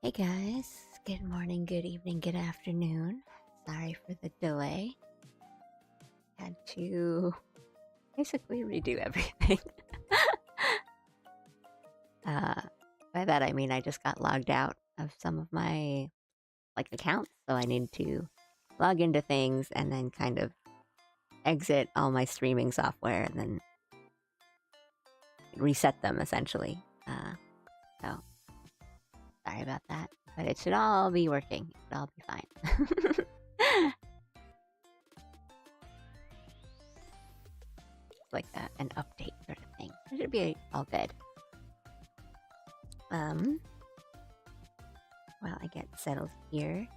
Hey guys, good morning, good evening, good afternoon. Sorry for the delay. Had to basically redo everything. By that I mean I just got logged out of some of my accounts, so I need to log into things and then kind of exit all my streaming software and then reset them essentially. So sorry about that, but it should all be working. It should all be fine. Like an update sort of thing. It should be all good. While I get settled here,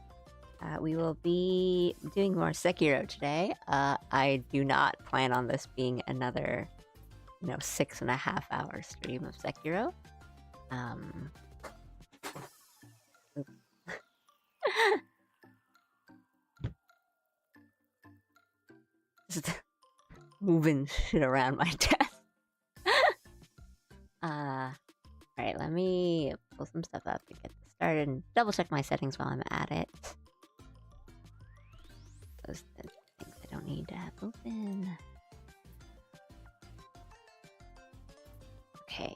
we will be doing more Sekiro today. I do not plan on this being another, 6.5-hour stream of Sekiro. Just moving shit around my desk. Alright, let me pull some stuff up to get this started and double check my settings while I'm at it. Those things I don't need to have open. Okay.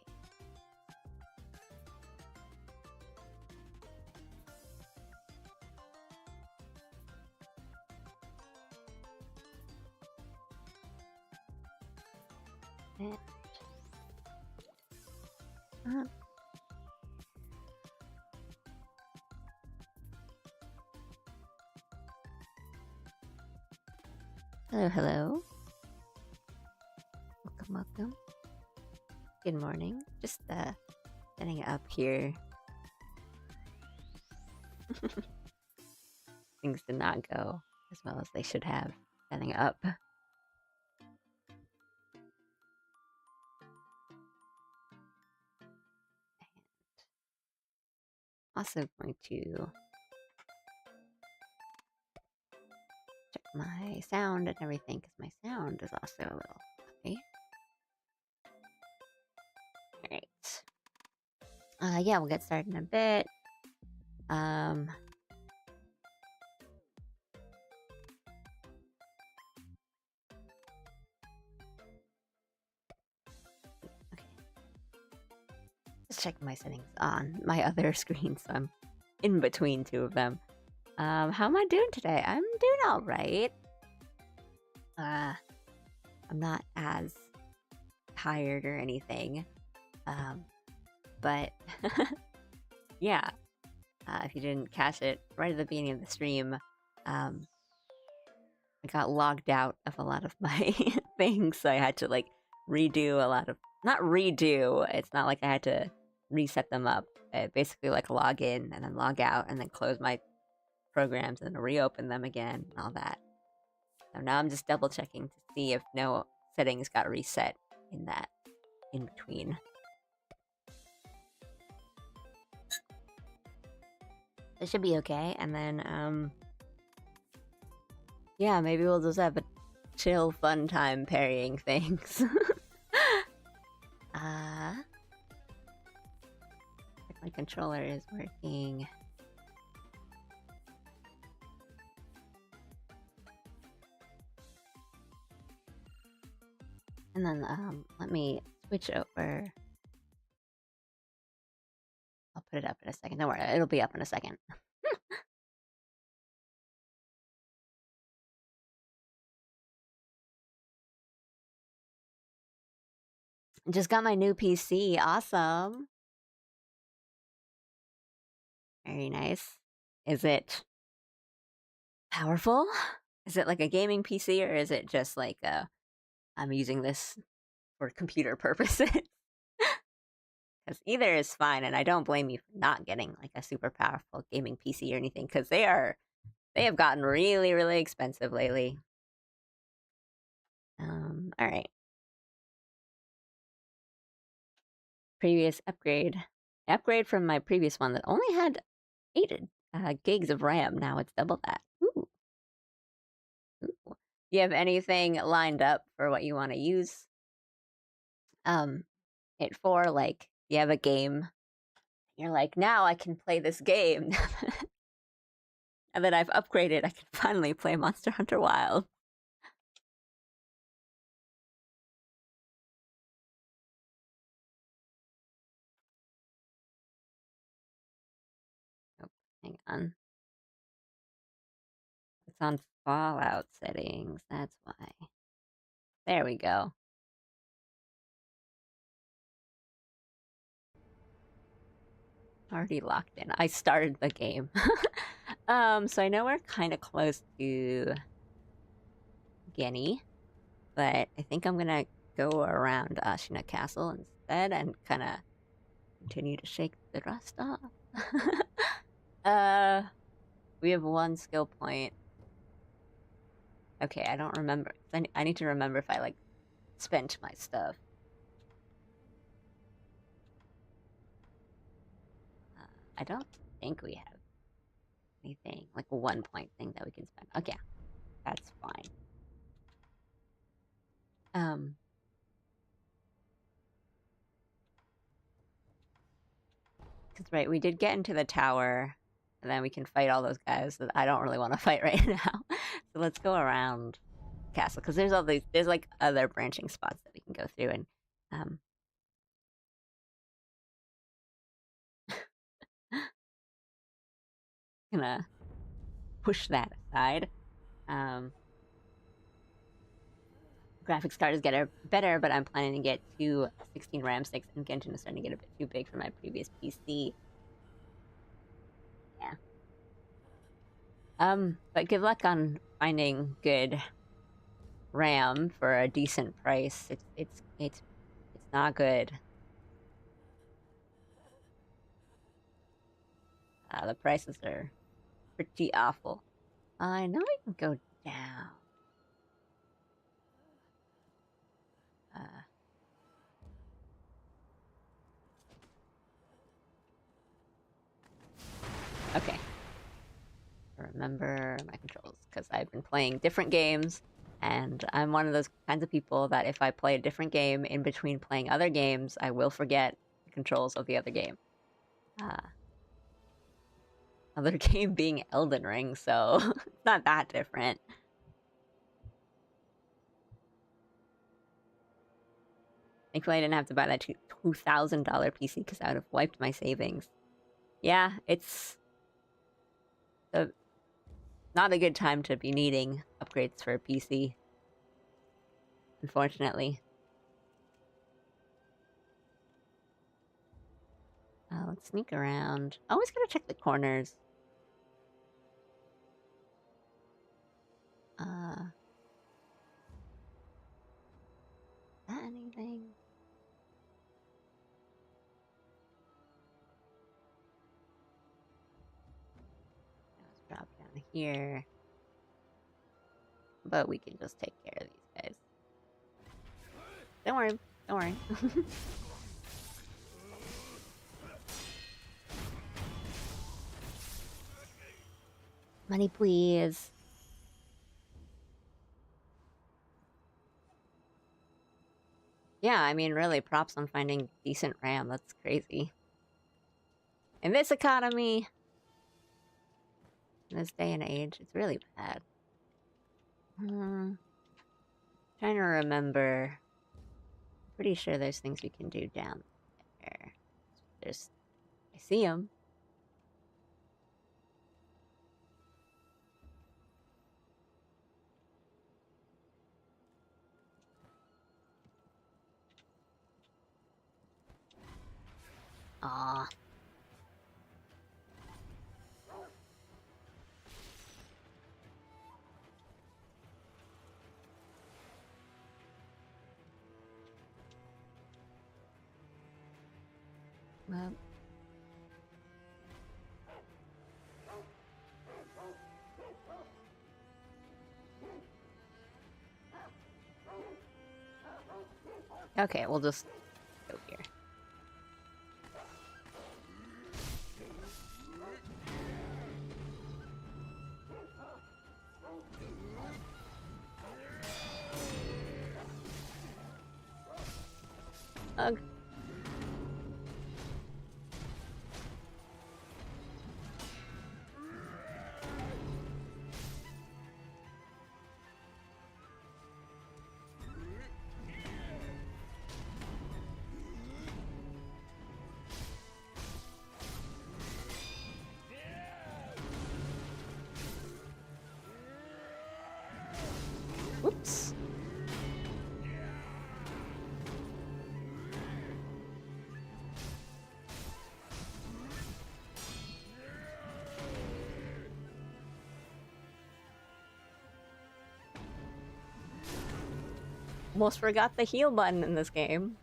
Hello, hello. Welcome. Good morning. Just getting up here. Things did not go as well as they should have. Getting up. And also going to check my sound and everything because my sound is also a little funny. Alright. Yeah, we'll get started in a bit. Okay. Just checking my settings on my other screen, so I'm in between two of them. How am I doing today? I'm doing alright. I'm not as tired or anything. But yeah. If you didn't catch it right at the beginning of the stream, I got logged out of a lot of my things, so I had to redo a lot of, not redo, it's not like I had to reset them up. I basically log in and then log out and then close my programs and then reopen them again and all that. So now I'm just double checking to see if no settings got reset in that in between. It should be okay, and then yeah, maybe we'll just have a chill fun time parrying things. My controller is working. And then let me switch over. I'll put it up in a second. Don't worry, it'll be up in a second. Just got my new PC. Awesome. Very nice. Is it powerful? Is it like a gaming PC, or is it just like I'm using this for computer purposes? Because either is fine, and I don't blame you for not getting like a super powerful gaming PC or anything, because they have gotten really, really expensive lately. All right. Previous upgrade from my previous one that only had 8 gigs of RAM. Now it's double that. Ooh. Ooh. You have anything lined up for what you want to use it for? Like, you have a game You're like, now I can play this game. And then I've upgraded, I can finally play Monster Hunter Wild. Oh, hang on. It's on Fallout settings, that's why. There we go. Already locked in. I started the game. So I know we're kind of close to Genny, but I think I'm gonna go around Ashina Castle instead and kind of continue to shake the rust off. We have 1 skill point. Okay, I don't remember. I need to remember if I, like, spent my stuff. I don't think we have anything, like a 1 point thing that we can spend. Okay, that's fine. Because, right, we did get into the tower, and then we can fight all those guys that I don't really want to fight right now. So let's go around castle, because there's all these, there's like other branching spots that we can go through, and gonna push that aside. Graphics card is getting better, but I'm planning to get 2 16 RAM sticks, and Genshin is starting to get a bit too big for my previous PC. Yeah. But good luck on finding good RAM for a decent price. It's not good. The prices are pretty awful. I know I can go down. Okay. Remember my controls, because I've been playing different games, and I'm one of those kinds of people that if I play a different game in between playing other games, I will forget the controls of the other game. Other game being Elden Ring, so it's not that different. Thankfully, I didn't have to buy that $2,000 PC because I would have wiped my savings. Yeah, it's not a good time to be needing upgrades for a PC, unfortunately. Let's sneak around. Always gotta check the corners. Is that anything? Let's drop down here. But we can just take care of these guys. Don't worry. Don't worry. Money, please. Yeah, I mean, really, props on finding decent RAM. That's crazy. In this economy, in this day and age, it's really bad. Trying to remember. Pretty sure there's things we can do down there. I see them. Aw. Well. Okay, we'll just go here. Ugh. almost forgot the heal button in this game.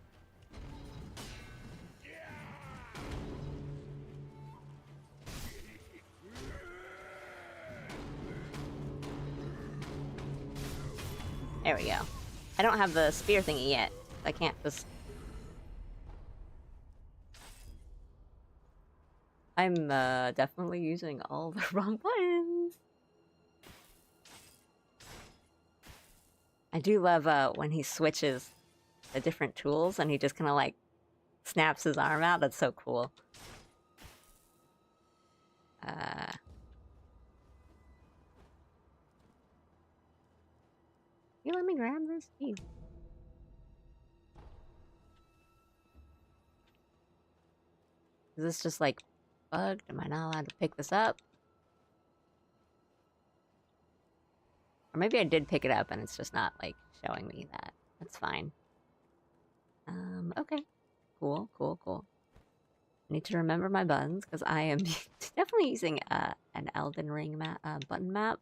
There we go. I don't have the spear thingy yet. I can't just... I'm definitely using all the wrong buttons. I do love when he switches the different tools and he just kind of like snaps his arm out. That's so cool. You let me grab this? Jeez. Is this just like bugged? Am I not allowed to pick this up? Or maybe I did pick it up and it's just not like showing me that. That's fine. Okay. Cool, cool, cool. I need to remember my buttons because I am definitely using an Elden Ring button map.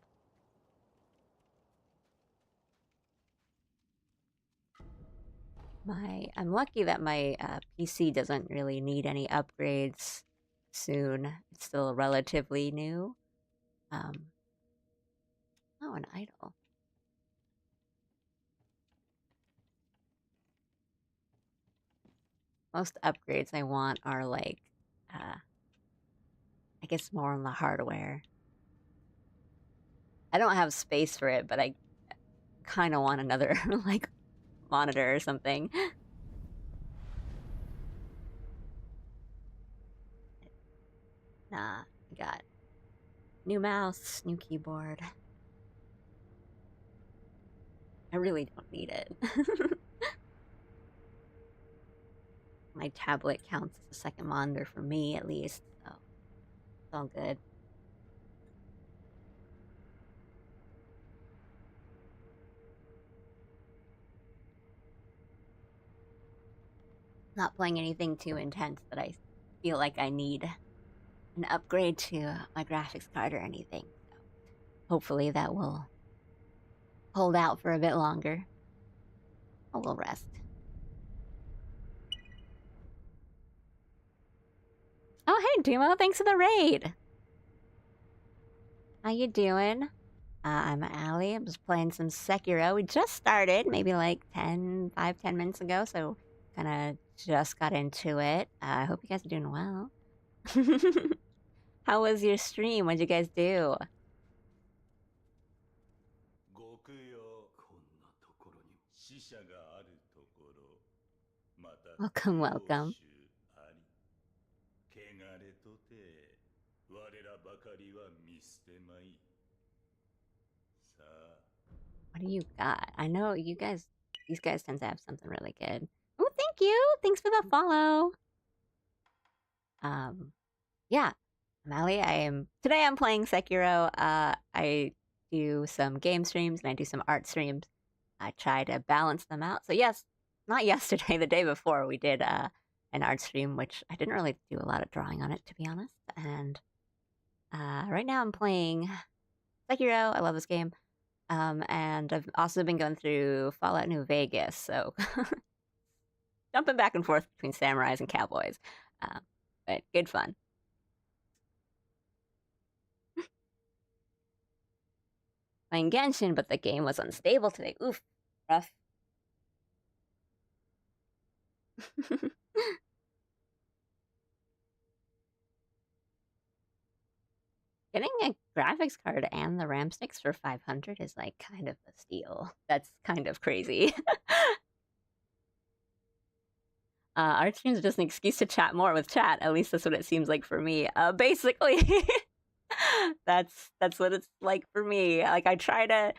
I'm lucky that my PC doesn't really need any upgrades soon. It's still relatively new. Oh, an idol. Most upgrades I want are like, I guess more on the hardware. I don't have space for it, but I kind of want another like monitor or something. Nah, I got new mouse, new keyboard. I really don't need it. My tablet counts as a second monitor for me, at least, so it's all good. Not playing anything too intense that I feel like I need an upgrade to my graphics card or anything. So hopefully that will hold out for a bit longer. I will rest. Oh, hey, Dumo, thanks for the raid. How you doing? I'm Allie. I'm just playing some Sekiro. We just started, maybe like 5-10 minutes ago, so kind of just got into it. I hope you guys are doing well. How was your stream? What'd you guys do? Welcome, welcome. What do you got? I know you guys, these guys tend to have something really good. Oh, thank you. Thanks for the follow. Yeah, Mally, today I'm playing Sekiro. I do some game streams and I do some art streams. I try to balance them out. So yes, not yesterday, the day before we did an art stream, which I didn't really do a lot of drawing on it, to be honest. And right now I'm playing Sekiro. I love this game. And I've also been going through Fallout New Vegas, so jumping back and forth between samurais and cowboys. But good fun. Playing Genshin, but the game was unstable today. Oof, rough. Getting a graphics card and the RAM sticks for 500 is like kind of a steal. That's kind of crazy. Art streams are just an excuse to chat more with chat. At least that's what it seems like for me. Basically, that's what it's like for me. Like I try to.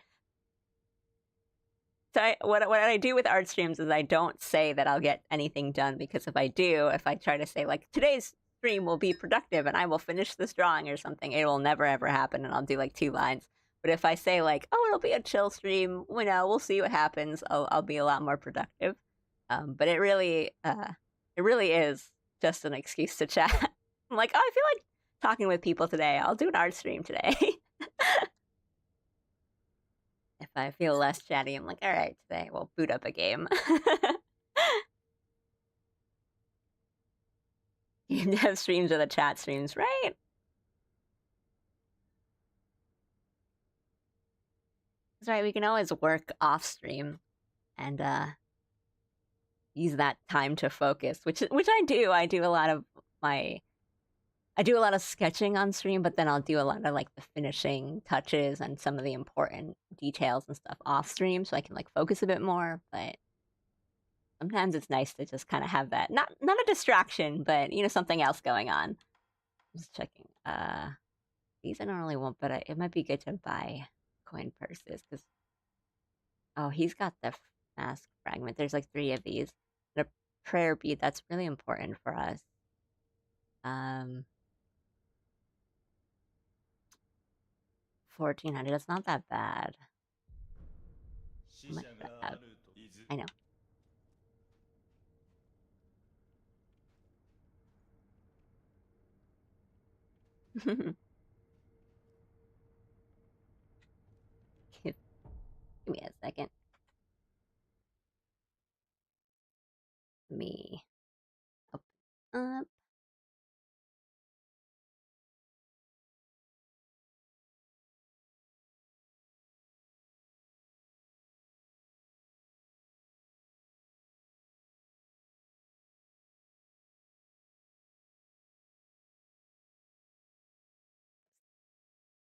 What I do with art streams is I don't say that I'll get anything done, because if I try to say like today's stream will be productive and I will finish this drawing or something, it will never ever happen, and I'll do like 2 lines. But if I say like, oh, it'll be a chill stream, we'll see what happens, I'll be a lot more productive. But it really is just an excuse to chat. I'm like, oh, I feel like talking with people today. I'll do an art stream today. If I feel less chatty, I'm like, all right, today we'll boot up a game. You can have streams or the chat streams, right? That's right, we can always work off stream and use that time to focus, which I do. I do a lot of sketching on stream, but then I'll do a lot of like the finishing touches and some of the important details and stuff off stream so I can like focus a bit more, but sometimes it's nice to just kind of have that not a distraction, but you know, something else going on. Just checking. These I don't really want, but it might be good to buy coin purses because he's got the mask fragment. There's like 3 of these. The prayer bead, that's really important for us. 1400. That's not that bad. How much does that have? I know. Give me a second. Let me open up.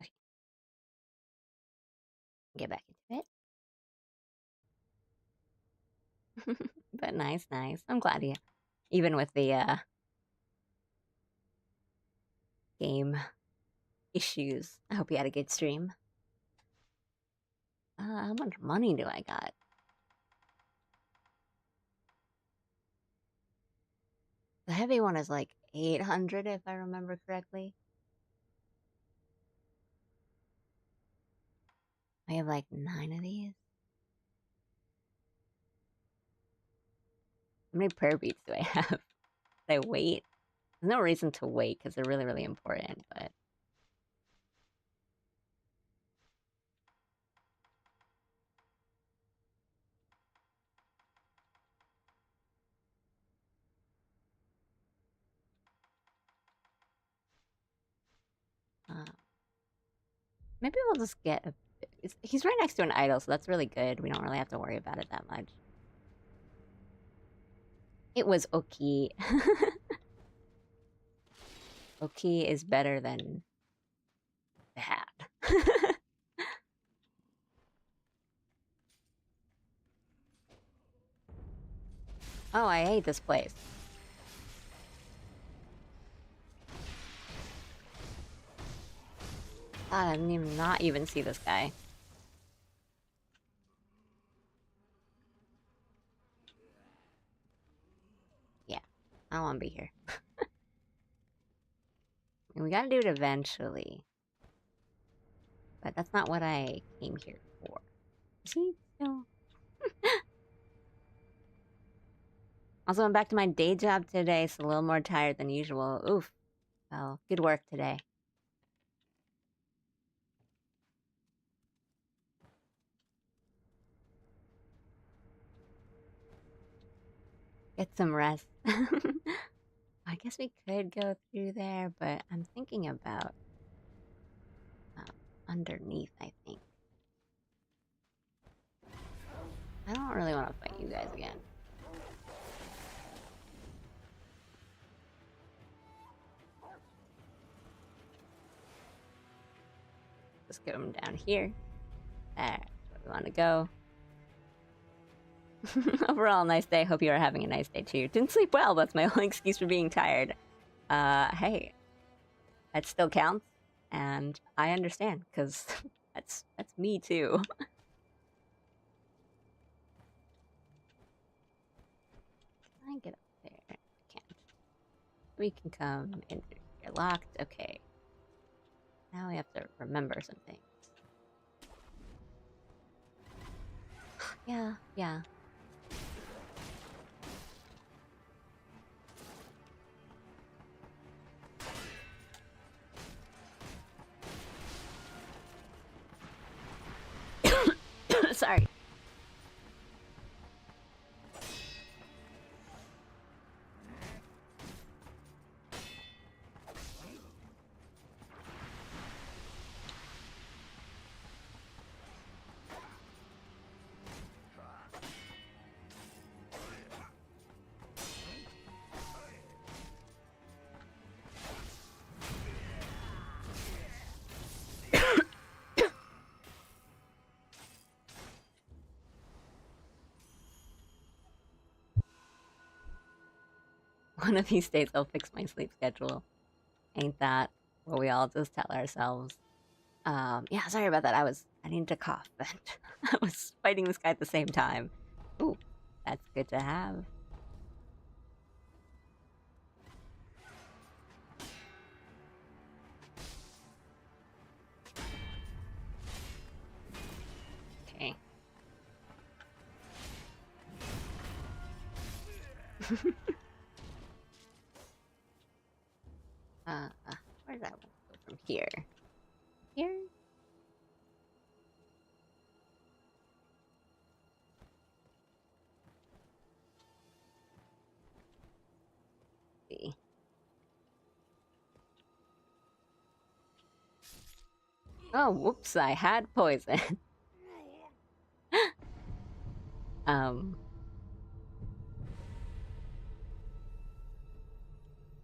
Okay. Get back into it. But nice. I'm glad you, even with the game issues, I hope you had a good stream. How much money do I got? The heavy one is like 800 if I remember correctly. I have like 9 of these. How many prayer beads do I have? Should I wait? There's no reason to wait because they're really, really important, but maybe we'll just get a... He's right next to an idol, so that's really good. We don't really have to worry about it that much. It was okay. Okay is better than bad. Oh, I hate this place. I didn't even not even see this guy. Yeah, I don't want to be here. And we gotta do it eventually. But that's not what I came here for. Is he still? Also, I'm back to my day job today, so a little more tired than usual. Oof. Well, good work today. Get some rest. I guess we could go through there, but I'm thinking about underneath, I think. I don't really want to fight you guys again. Just get them down here. That's where we want to go. Overall, nice day. Hope you are having a nice day too. Didn't sleep well. That's my only excuse for being tired. Hey, that still counts, and I understand because that's me too. Can I get up there? I can't. We can come in through here. Locked. Okay. Now we have to remember something. Yeah. Sorry. One of these days I'll fix my sleep schedule. Ain't that what we all just tell ourselves? Yeah, sorry about that. I needed to cough, but I was fighting this guy at the same time. Ooh, that's good to have. Okay. Where does that one go from here? Here? Let's see. Oh, whoops, I had poison.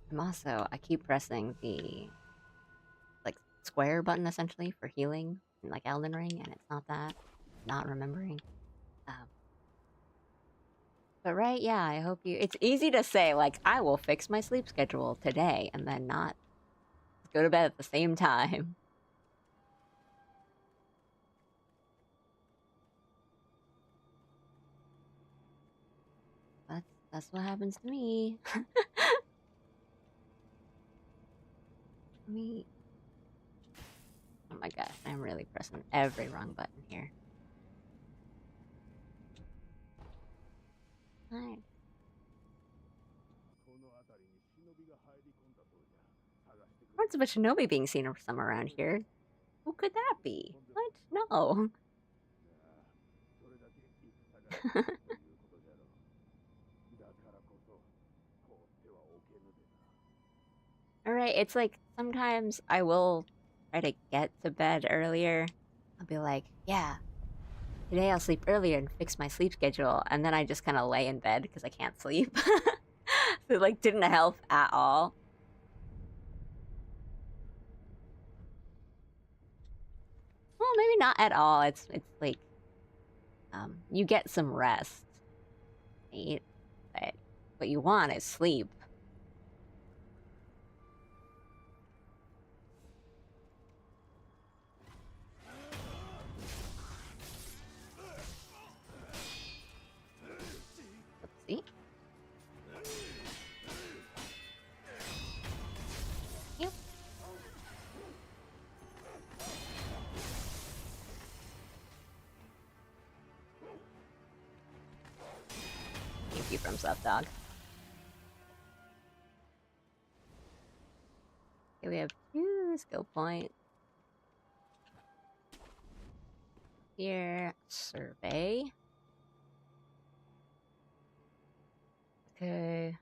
I'm also, I keep pressing the, like, square button, essentially, for healing in, like, Elden Ring, and it's not that. Not remembering. But right, yeah, I hope you... It's easy to say, like, I will fix my sleep schedule today, and then not go to bed at the same time. That's what happens to me. Me. Oh my gosh, I'm really pressing every wrong button here. Hi. Reports of a shinobi being seen somewhere around here. Who could that be? What? No. Alright, it's like, sometimes I will try to get to bed earlier. I'll be like, yeah, today I'll sleep earlier and fix my sleep schedule, and then I just kind of lay in bed because I can't sleep. So it, like, didn't help at all. Well, maybe not at all. It's like, you get some rest, right? But what you want is sleep. Oopsie. Yep. Thank you from Sub Dog. Okay, we have 2 skill points. Here, survey. Okay.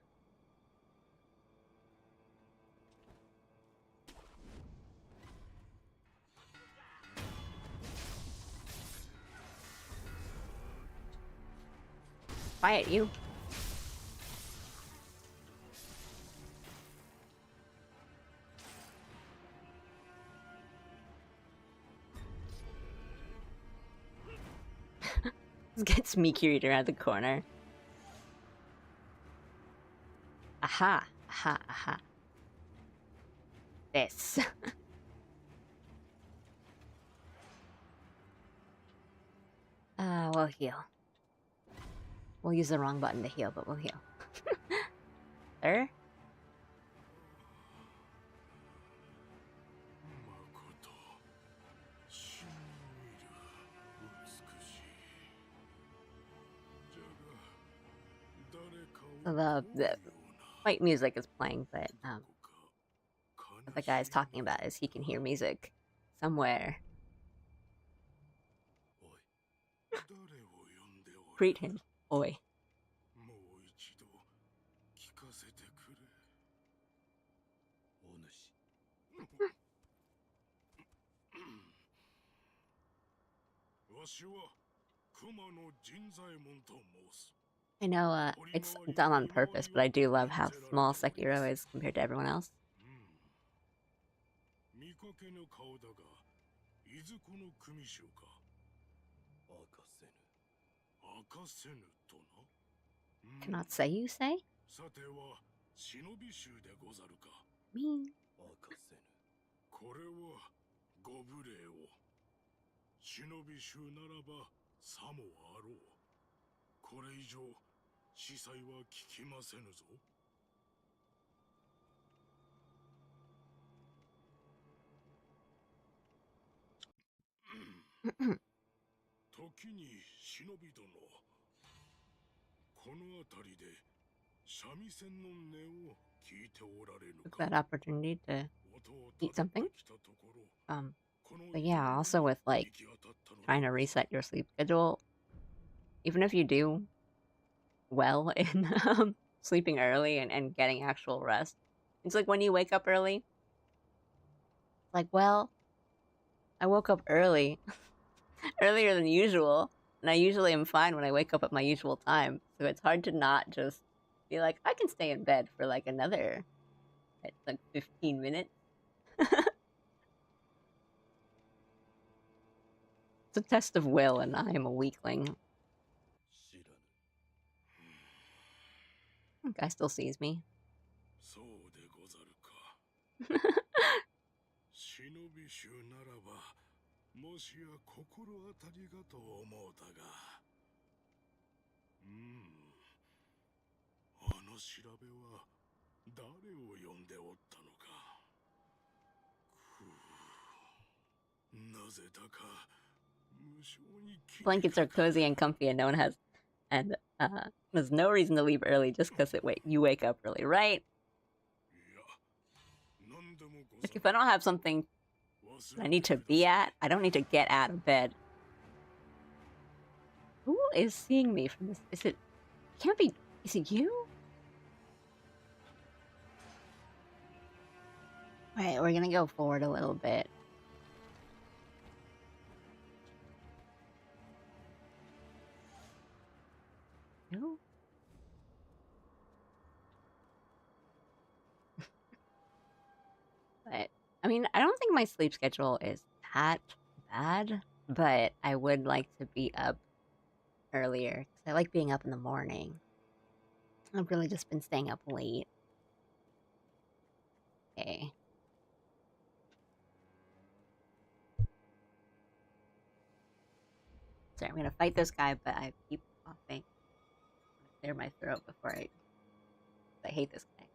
Quiet, you. This gets Mikiri around the corner. Aha, aha, aha. This. We'll heal. We'll use the wrong button to heal, but we'll heal. Sir? So the fight music is playing, but what the guy's talking about is he can hear music somewhere. Greet him, oi. I know it's done on purpose, but I do love how small Sekiro is compared to everyone else. Cannot say you say? Mean. 忍び衆ならばさもあろう。これ以上司祭は聞きませぬぞ。時に忍び殿、この辺りで三味線の音を聞いておられぬか。 Took that opportunity to eat something. But yeah, also with like trying to reset your sleep schedule, even if you do well in sleeping early and getting actual rest, it's like when you wake up early, like, well, I woke up early, earlier than usual, and I usually am fine when I wake up at my usual time, so it's hard to not just be like, I can stay in bed for like another, like 15 minutes. It's a test of will, and I am a weakling. The guy still sees me. 忍び衆ならば、もしや心当たりがと思うたが。あの調べは誰を呼んでおったのか。なぜだか無性に。Blankets are cozy and comfy, and no one has, and there's no reason to leave early just because you wake up early, right? Like if I don't have something I need to be at, I don't need to get out of bed. Who is seeing me from this? Is it? Can't be. Is it you? Alright, we're gonna go forward a little bit. No? But, I mean, I don't think my sleep schedule is that bad, but I would like to be up earlier, because I like being up in the morning. I've really just been staying up late. Okay. Sorry, I'm gonna fight this guy, but I keep coughing. I'm gonna clear my throat before I hate this guy.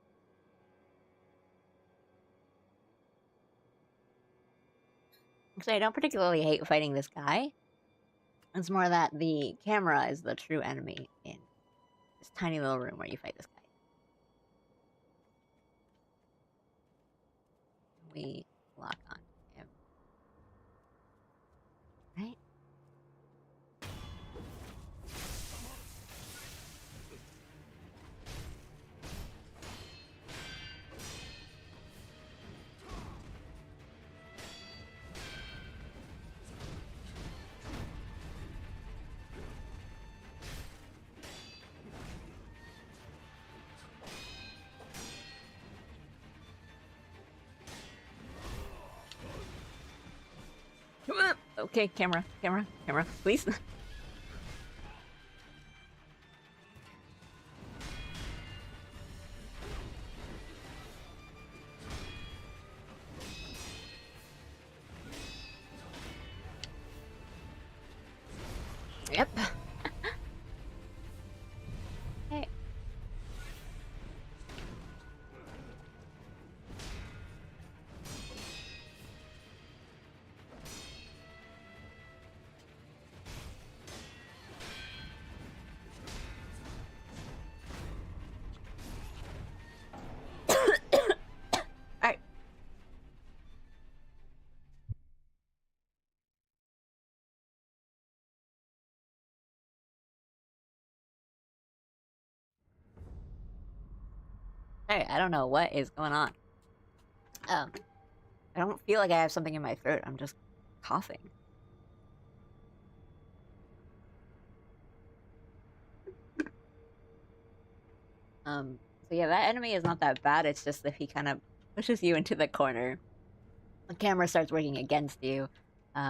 Actually, I don't particularly hate fighting this guy. It's more that the camera is the true enemy in this tiny little room where you fight this guy. We lock on him. Right? Okay, camera, please. Yep. Hey, I don't know what is going on. Um, I don't feel like I have something in my throat. I'm just coughing. So yeah, that enemy is not that bad. It's just that he kind of pushes you into the corner. The camera starts working against you,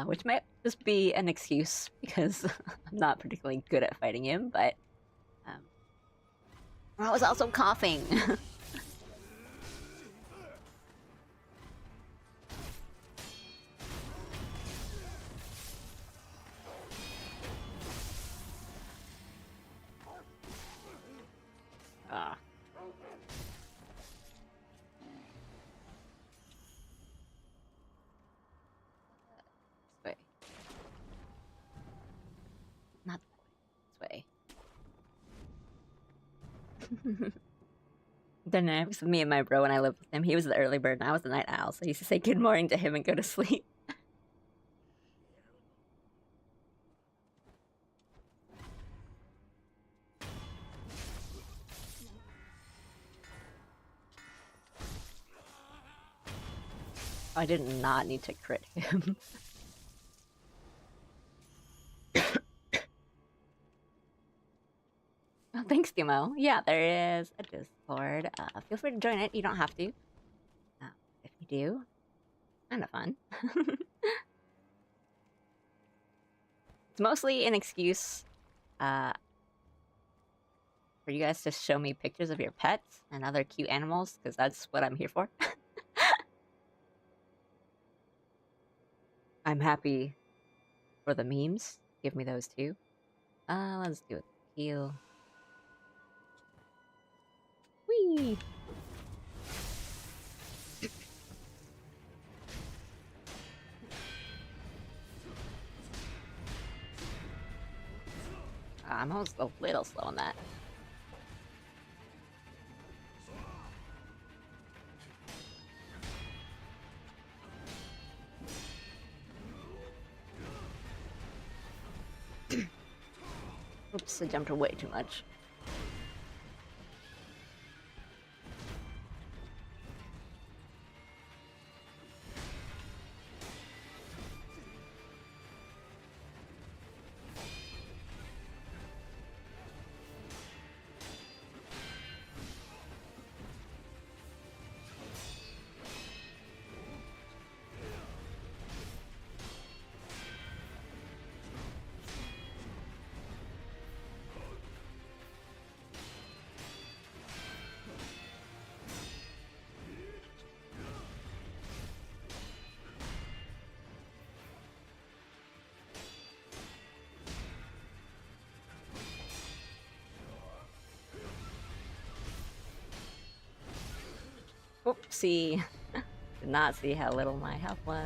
which might just be an excuse because I'm not particularly good at fighting him, but um, I was also coughing. Ah, this way. Not this way. The dynamics of me and my bro when I lived with him, he was the early bird and I was the night owl, so I used to say good morning to him and go to sleep. I did not need to crit him. Oh, thanks, Demo. Yeah, there is a Discord. Feel free to join it. You don't have to. Uh, if you do, kind of fun. It's mostly an excuse uh, for you guys to show me pictures of your pets and other cute animals, because that's what I'm here for. I'm happy for the memes. Give me those too. Let's do it. Heal. Whee! I'm almost a little slow on that. Oops, I jumped way too much. Oopsie. Did not see how little my health was.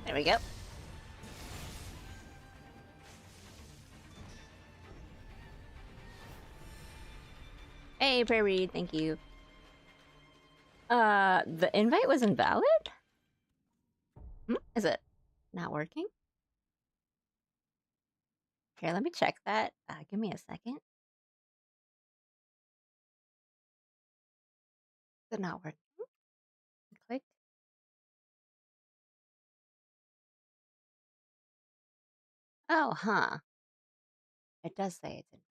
There we go. Hey, Prairie, thank you. The invite was invalid? Is it not working? Here, let me check that. Give me a second. Is it not working? Click. Oh, huh. It does say it's invalid.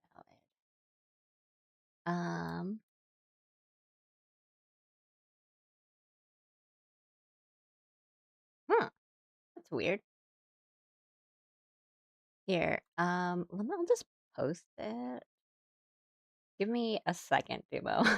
Huh. That's weird. Here, I'll just post it. Give me a second, Dumo.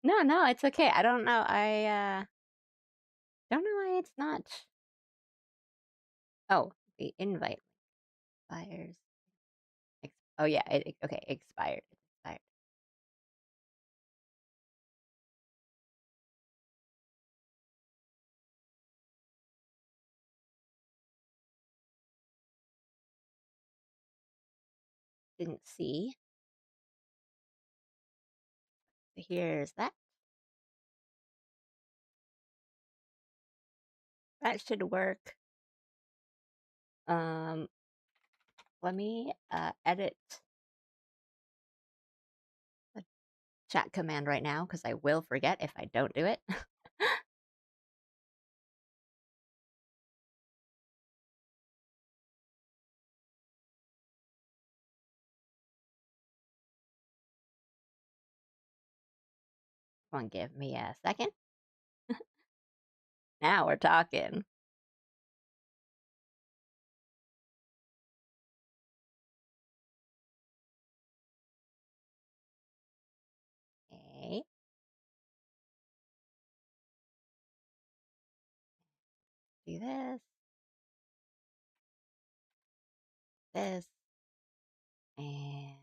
No, no, it's okay. I don't know. Don't know why it's not. Oh, the invite expires. Oh yeah, okay, expired. It expired. Didn't see. Here's that. That should work. Let me edit the chat command right now because I will forget if I don't do it. Come on, give me a second. Now we're talking. Okay. Do this. This. And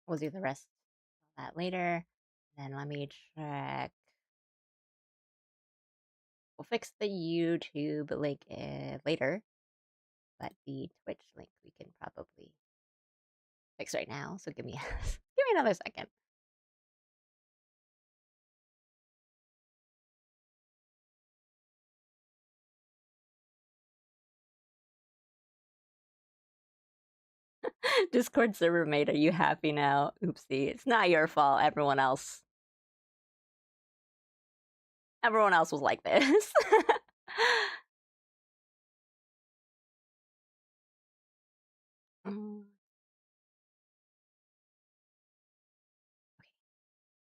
we'll do the rest of that later. Then let me check. We'll fix the YouTube link later, but the Twitch link we can probably fix right now. So give me give me another second. Discord server mate, are you happy now? Oopsie, it's not your fault. Everyone else was like this. Okay,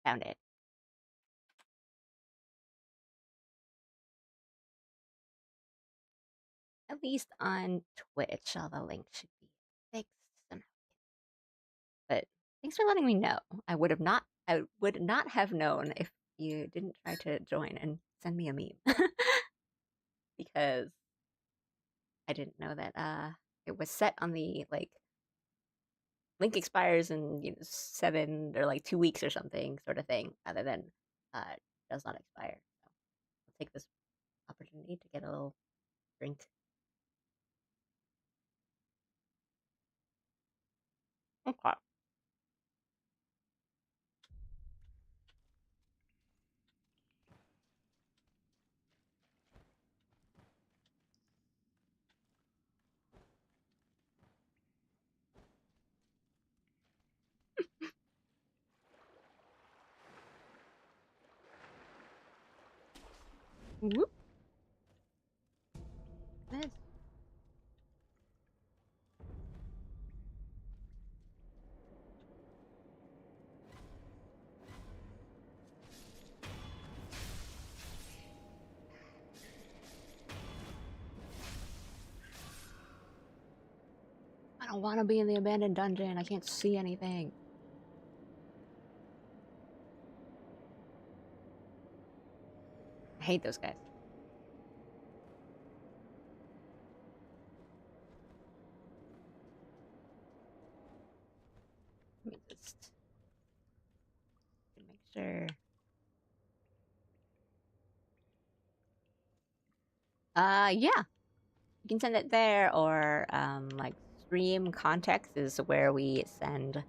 found it. At least on Twitch, all the links should be fixed somehow. But thanks for letting me know. I would not have known if you didn't try to join and send me a meme. Because I didn't know that it was set on the like link expires in 7 or like 2 weeks or something sort of thing, rather than does not expire. So I'll take this opportunity to get a little drink. Okay. Whoop. This. I don't want to be in the abandoned dungeon. I can't see anything. I hate those guys. Let me just make sure. Yeah. You can send it there, or like stream context is where we send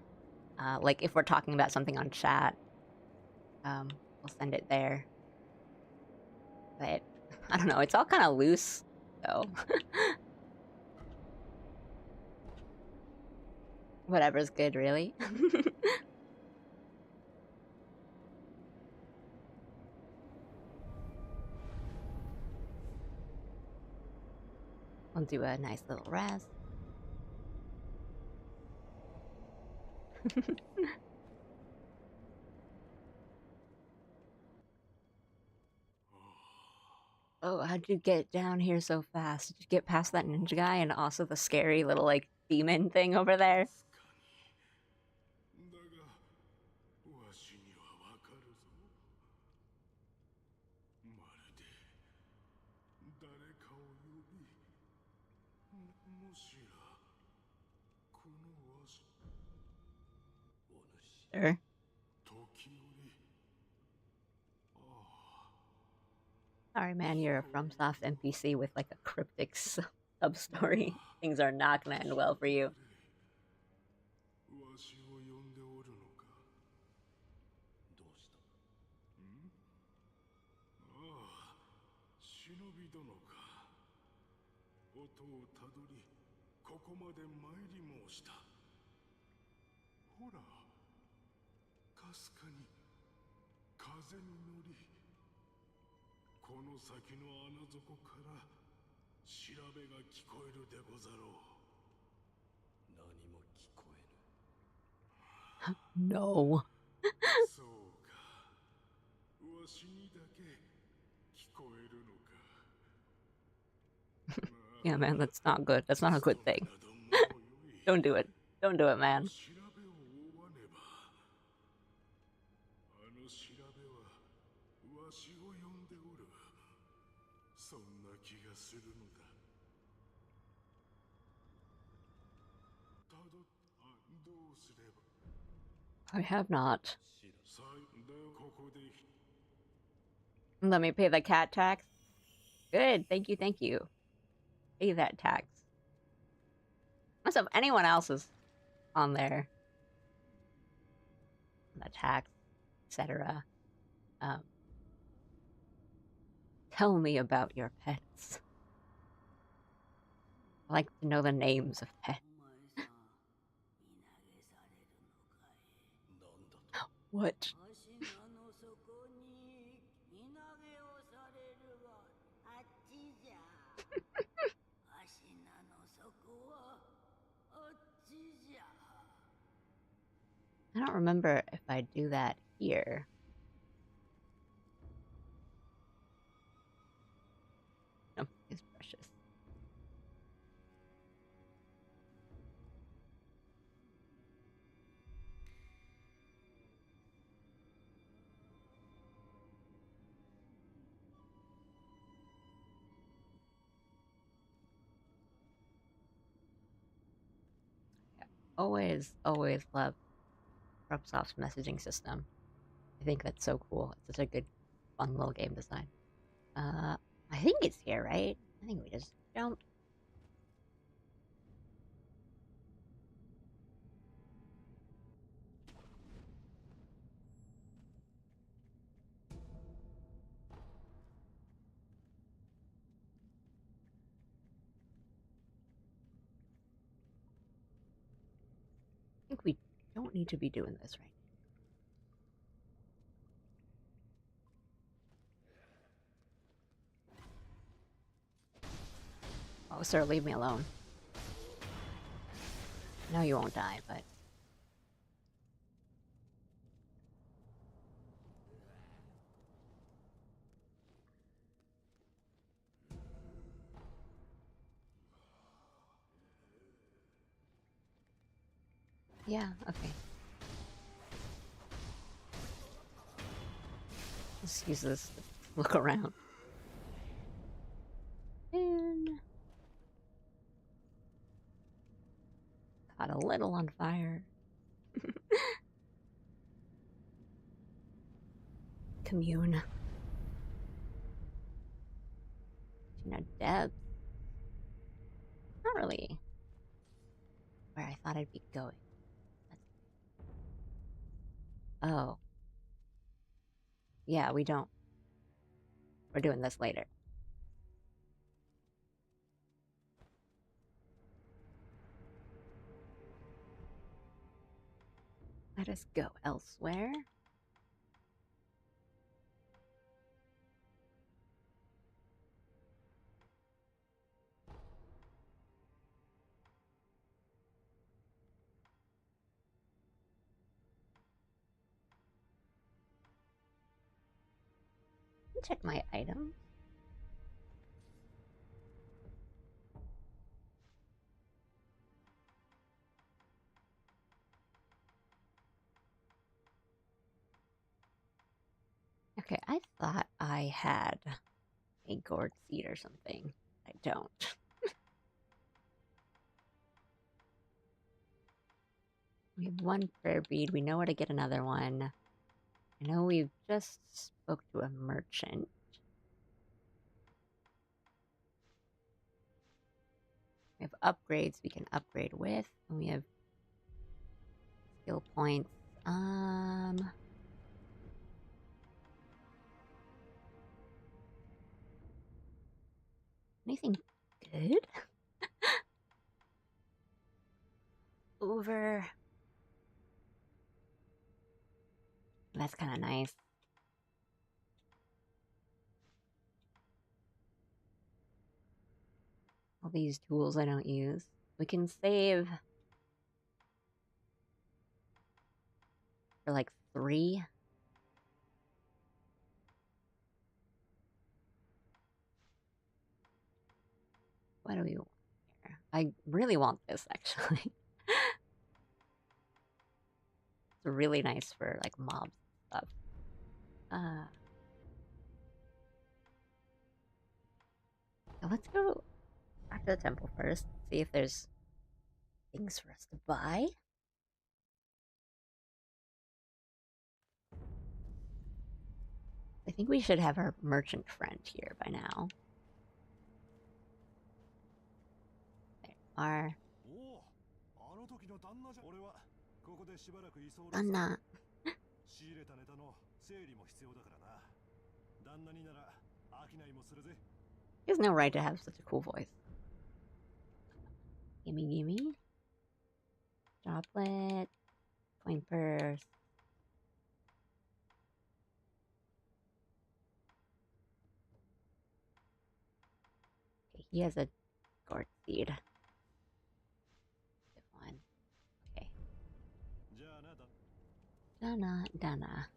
like if we're talking about something on chat, we'll send it there. But I don't know, it's all kind of loose, so whatever's good, really. We'll do a nice little rest. Oh, how'd you get down here so fast? Did you get past that ninja guy and also the scary little like demon thing over there? わ誰かを呼び、もしやこのわし、お主 Sure. 時折、ああ Sorry, man, you're a FromSoft NPC with like a cryptic sub-story. Things are not gonna end well for you. わしを呼んでおるのか。どうした？ん？ああ、忍び殿か。音をたどり、ここまで参り申した。ほら、かすかに風に乗り、この先の穴底から調べが聞こえるでござろう。何も聞こえぬ。No. そうか。わしにだけ聞こえるのか。Yeah, man, that's not good. That's not a good thing. Don't do it. Don't do it, man. 調べを追わねば。あの調べはわしを呼んでおる。そんな気がするのだ。どうすれば。 I have not. ここで Let me pay the cat tax. Good. Thank you. Thank you. Pay that tax. Unless if anyone else is on there. The tax, etc. Tell me about your pets. I like to know the names of pets. What? I don't remember if I do that here. No, it's precious. Yeah. Always love FromSoft's messaging system. I think that's so cool. It's such a good, fun little game design. I think it's here, right? I think we just jumped. I think we don't need to be doing this right. Oh, sir, leave me alone. No, you won't die, but... Yeah, okay. Let's use this to look around. And... Caught a little on fire. Commune. You know, Deb. Not really where I thought I'd be going. Oh. Yeah, we don't. We're doing this later. Let us go elsewhere. Check my items. Okay, I thought I had a gourd seed or something. I don't. We have one prayer bead. We know where to get another one. I know we've just spoke to a merchant. We have upgrades we can upgrade with, and we have skill points. Anything good? Over. That's kind of nice. All these tools I don't use. We can save for like 3. What do we want here? I really want this actually. It's really nice for like mobs and stuff. Let's go back to the temple first. See if there's things for us to buy. I think we should have our merchant friend here by now. There are. Anna. He has no right to have such a cool voice. Gimme, gimme. Droplet. Coin purse. Okay, he has a gourd seed. Good one. Okay. Dana.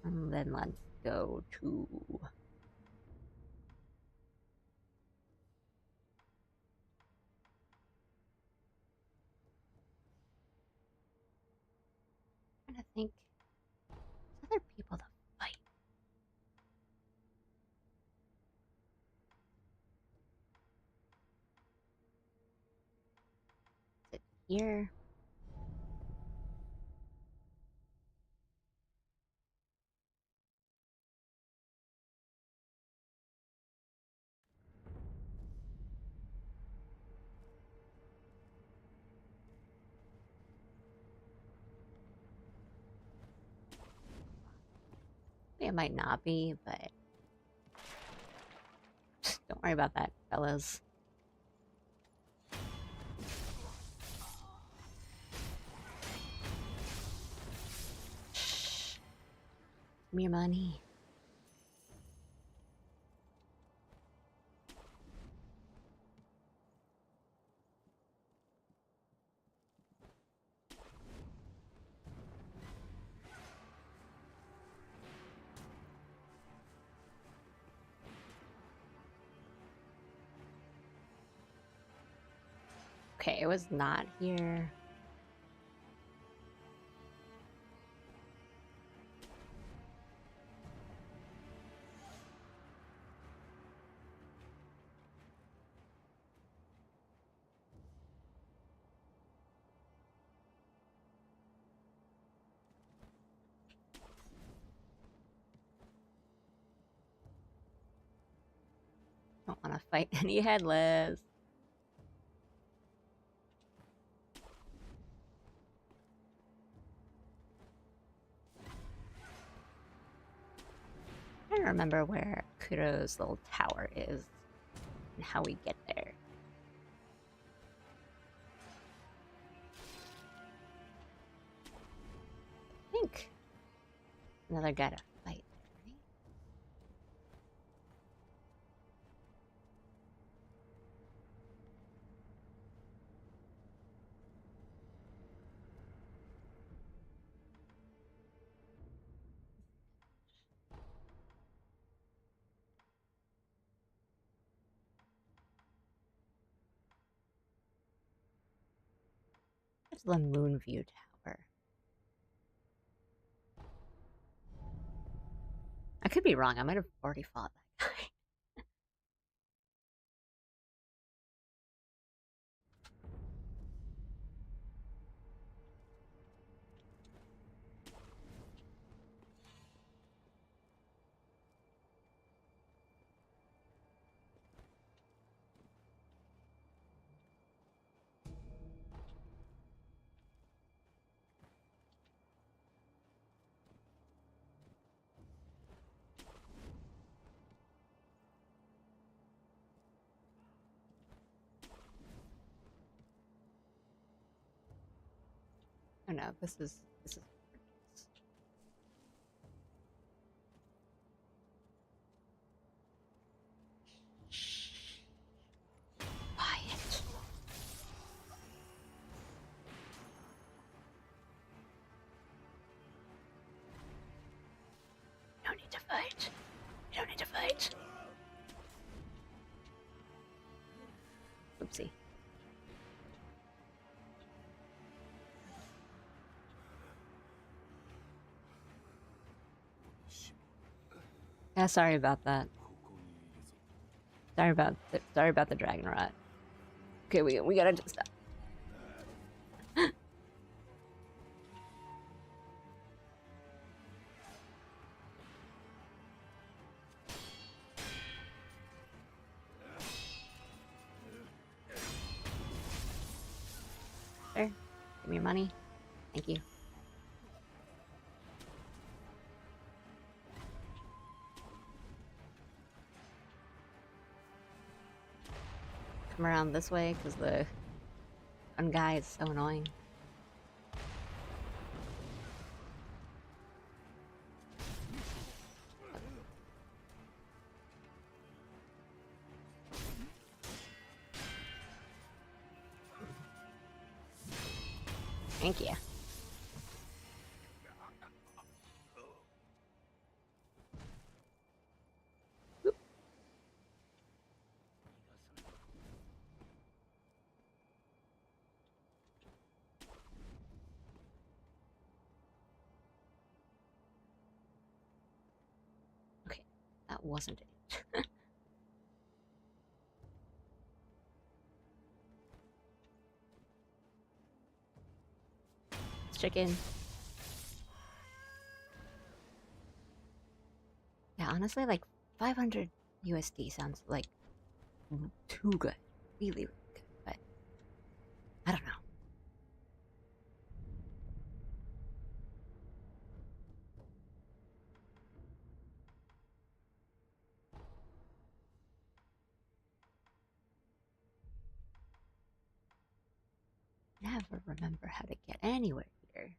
And then let's go to... I'm trying to think. There's other people to fight. Is it here? It might not be, but don't worry about that, fellas. Shh. Give me your money. Okay, it was not here. Don't want to fight any headless. I don't remember where Kuro's little tower is and how we get there. I think another guy to fight, right? There's the Moonview Tower. I could be wrong. I might have already fought that guy. Oh no, this is quiet. You don't need to fight. You don't need to fight. Oopsie. Yeah, sorry about that. Sorry about the dragon rot. Okay, we gotta just stop. There. Give me your money. Thank you. Come around this way, because the one guy is so annoying. Thank you. Oop. Okay, that wasn't it. Chicken. Yeah, honestly, like 500 USD sounds like too good. Really, really good. But I don't know. Never remember how to get anywhere here.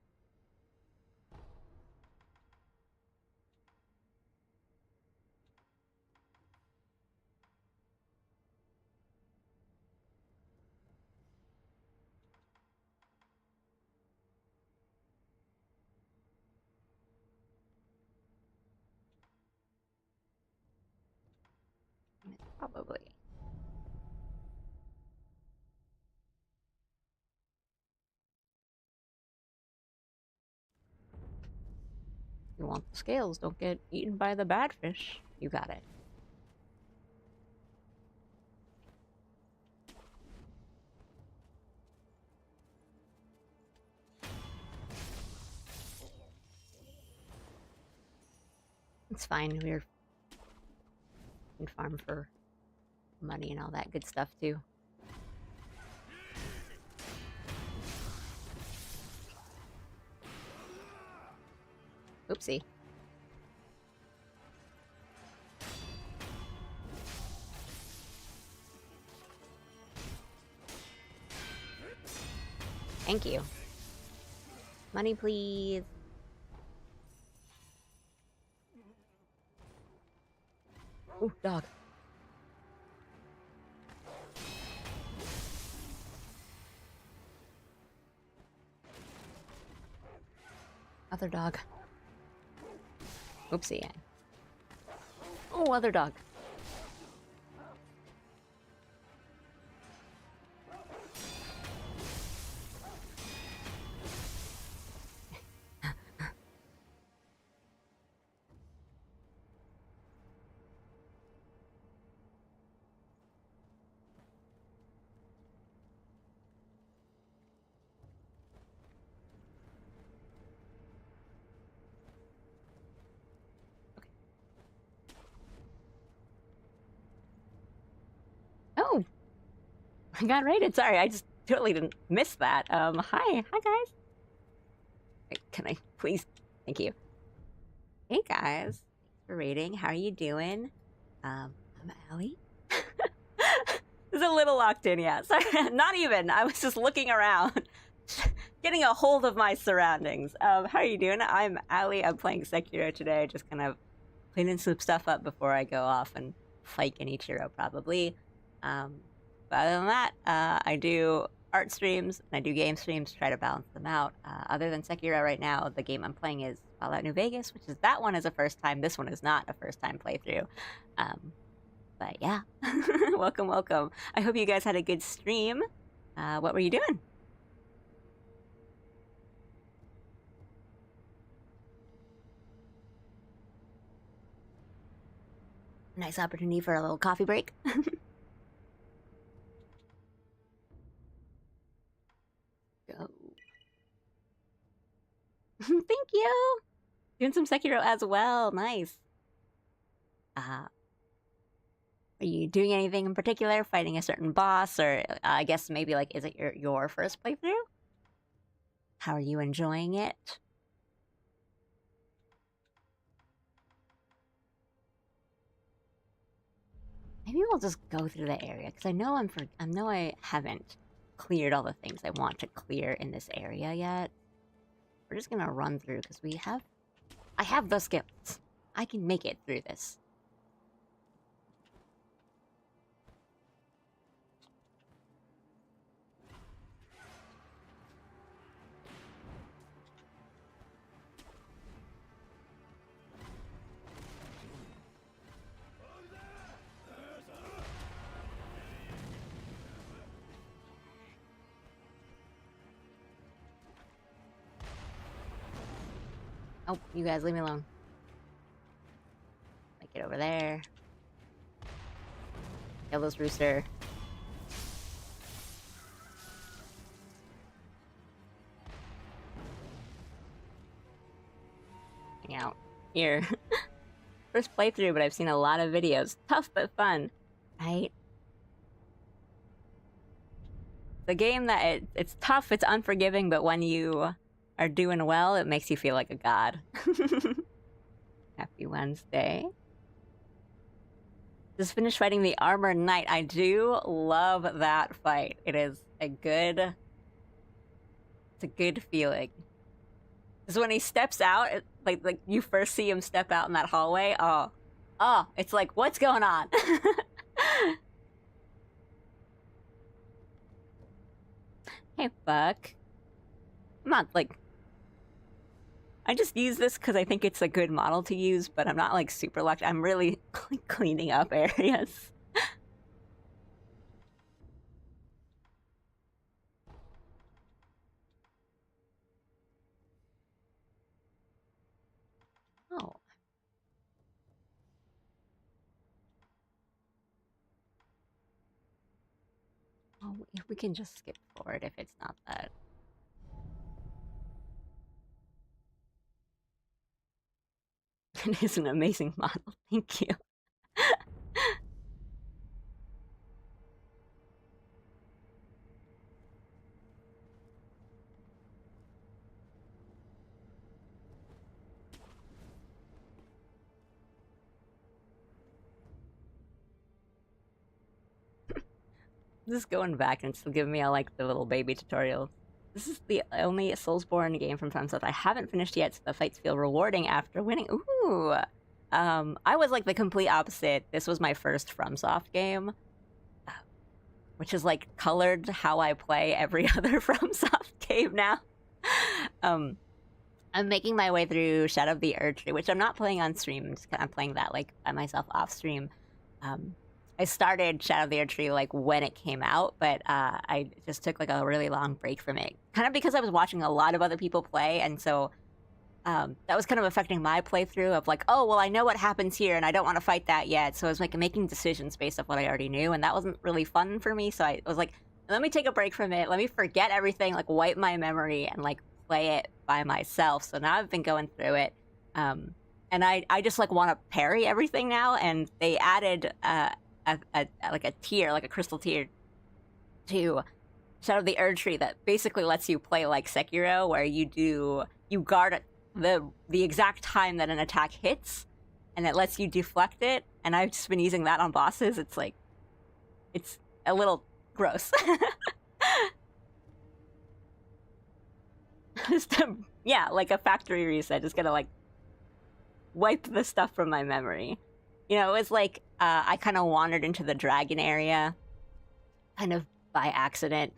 Probably. You want the scales, don't get eaten by the bad fish. You got it. It's fine. We're in farm for money and all that good stuff too. Oopsie. Thank you. Money, please. Ooh, dog. Other dog. Oopsie. Oh, other dog. I got rated. Sorry, I just totally didn't miss that. Hi guys. Wait, can I please? Thank you. Hey guys, thanks for rating. How are you doing? I'm Allie. It's a little locked in, yeah. Sorry, not even. I was just looking around, getting a hold of my surroundings. How are you doing? I'm Allie. I'm playing Sekiro today. Just kind of cleaning some stuff up before I go off and fight Genichiro, probably. But other than that, I do art streams and I do game streams to try to balance them out. Other than Sekiro right now, the game I'm playing is Fallout New Vegas, which is that one is a first time. This one is not a first time playthrough. But yeah, welcome, welcome. I hope you guys had a good stream. What were you doing? Nice opportunity for a little coffee break. Go. Thank you. Doing some Sekiro as well. Nice. Are you doing anything in particular? Fighting a certain boss, or I guess maybe like, is it your first playthrough? How are you enjoying it? Maybe we'll just go through the area because I know I haven't cleared all the things I want to clear in this area yet. We're just gonna run through because I have the skills. I can make it through this. Oh, you guys leave me alone. Like, get over there. Kill this rooster. Hang out. Here. First playthrough, but I've seen a lot of videos. Tough but fun. Right? The game that it's tough, it's unforgiving, but when you are doing well, it makes you feel like a god. Happy Wednesday. Just finished fighting the Armored Knight. I do love that fight. It's a good feeling. Because when he steps out, like you first see him step out in that hallway, oh, it's like, what's going on? Hey, Buck. I'm not like... I just use this because I think it's a good model to use, but I'm not like super lucky. I'm really cleaning up areas. Oh. Oh, if we can just skip forward if it's not that. It is an amazing model. Thank you. Just going back and still giving me all like the little baby tutorials. This is the only Soulsborne game from FromSoft I haven't finished yet, so the fights feel rewarding after winning. Ooh! I was like the complete opposite. This was my first FromSoft game, which is like colored how I play every other FromSoft game now. I'm making my way through Shadow of the Erdtree, which I'm not playing on stream. I'm playing that like by myself off stream. I started Shadow of the Erdtree like when it came out, but I just took like a really long break from it. Kind of because I was watching a lot of other people play, and so that was kind of affecting my playthrough of like, oh, well, I know what happens here, and I don't want to fight that yet. So I was like making decisions based off what I already knew, and that wasn't really fun for me. So I was like, let me take a break from it. Let me forget everything, like wipe my memory, and like play it by myself. So now I've been going through it. And I just like want to parry everything now, and they added like a tier, like a crystal tier to Shadow of the Erd Tree that basically lets you play like Sekiro, where you guard the exact time that an attack hits, and it lets you deflect it. And I've just been using that on bosses. It's like, it's a little gross. Just yeah, like a factory reset. Just gonna like wipe the stuff from my memory. You know, it was like I kind of wandered into the dragon area, kind of by accident.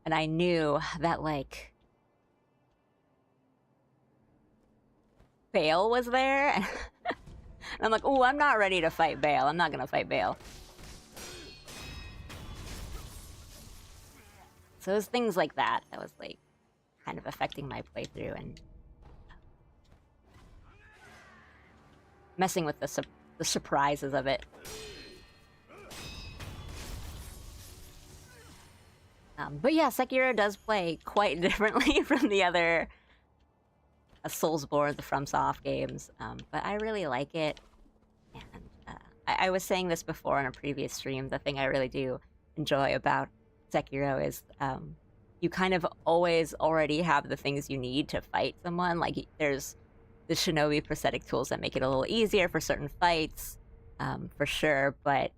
And I knew that, like, Bale was there, and I'm like, oh, I'm not ready to fight Bale. I'm not gonna fight Bale. So it was things like that that was, like, kind of affecting my playthrough and messing with the surprises of it. But yeah, Sekiro does play quite differently from the other Soulsborne, the FromSoft games, but I really like it. And I was saying this before in a previous stream, the thing I really do enjoy about Sekiro is you kind of always already have the things you need to fight someone. Like, there's the Shinobi prosthetic tools that make it a little easier for certain fights, for sure, but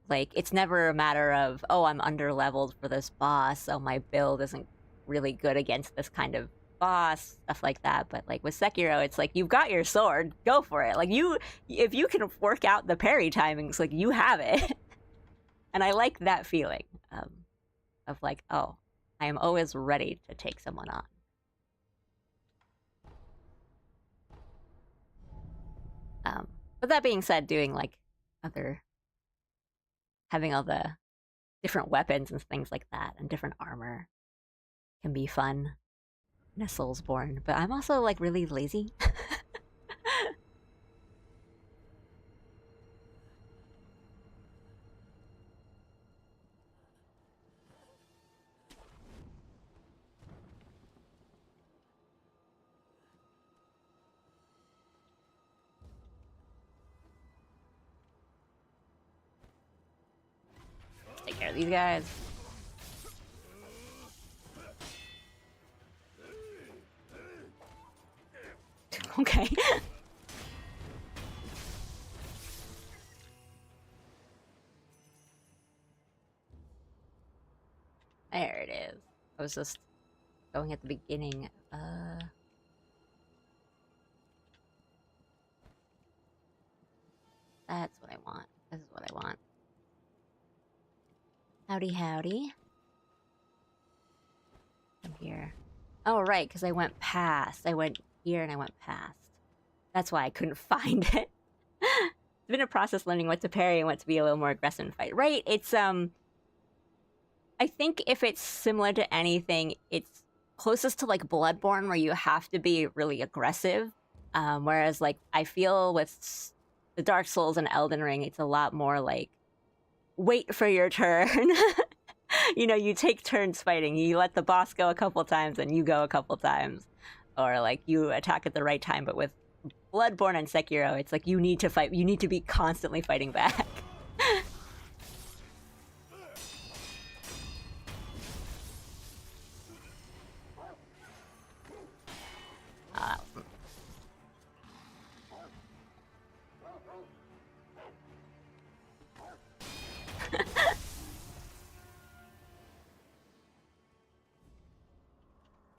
like, it's never a matter of, oh, I'm under-leveled for this boss, so my build isn't really good against this kind of boss, stuff like that. But like with Sekiro, it's like, you've got your sword, go for it. Like, if you can work out the parry timings, like, you have it. And I like that feeling of like, oh, I am always ready to take someone on. But that being said, doing like having all the different weapons and things like that and different armor can be fun in a Soulsborne. But I'm also like really lazy. Take care of these guys. Okay. There it is. I was just going at the beginning. That's what I want. This is what I want. Howdy, howdy. I'm here. Oh, right, because I went past. I went here and I went past. That's why I couldn't find it. It's been a process learning what to parry and what to be a little more aggressive in fight. Right, it's, I think if it's similar to anything, it's closest to, like, Bloodborne, where you have to be really aggressive. Whereas, like, I feel with the Dark Souls and Elden Ring, it's a lot more, like, wait for your turn. You know, you take turns fighting. You let the boss go a couple times and you go a couple times. Or, like, you attack at the right time. But with Bloodborne and Sekiro, it's like you need to fight. You need to be constantly fighting back.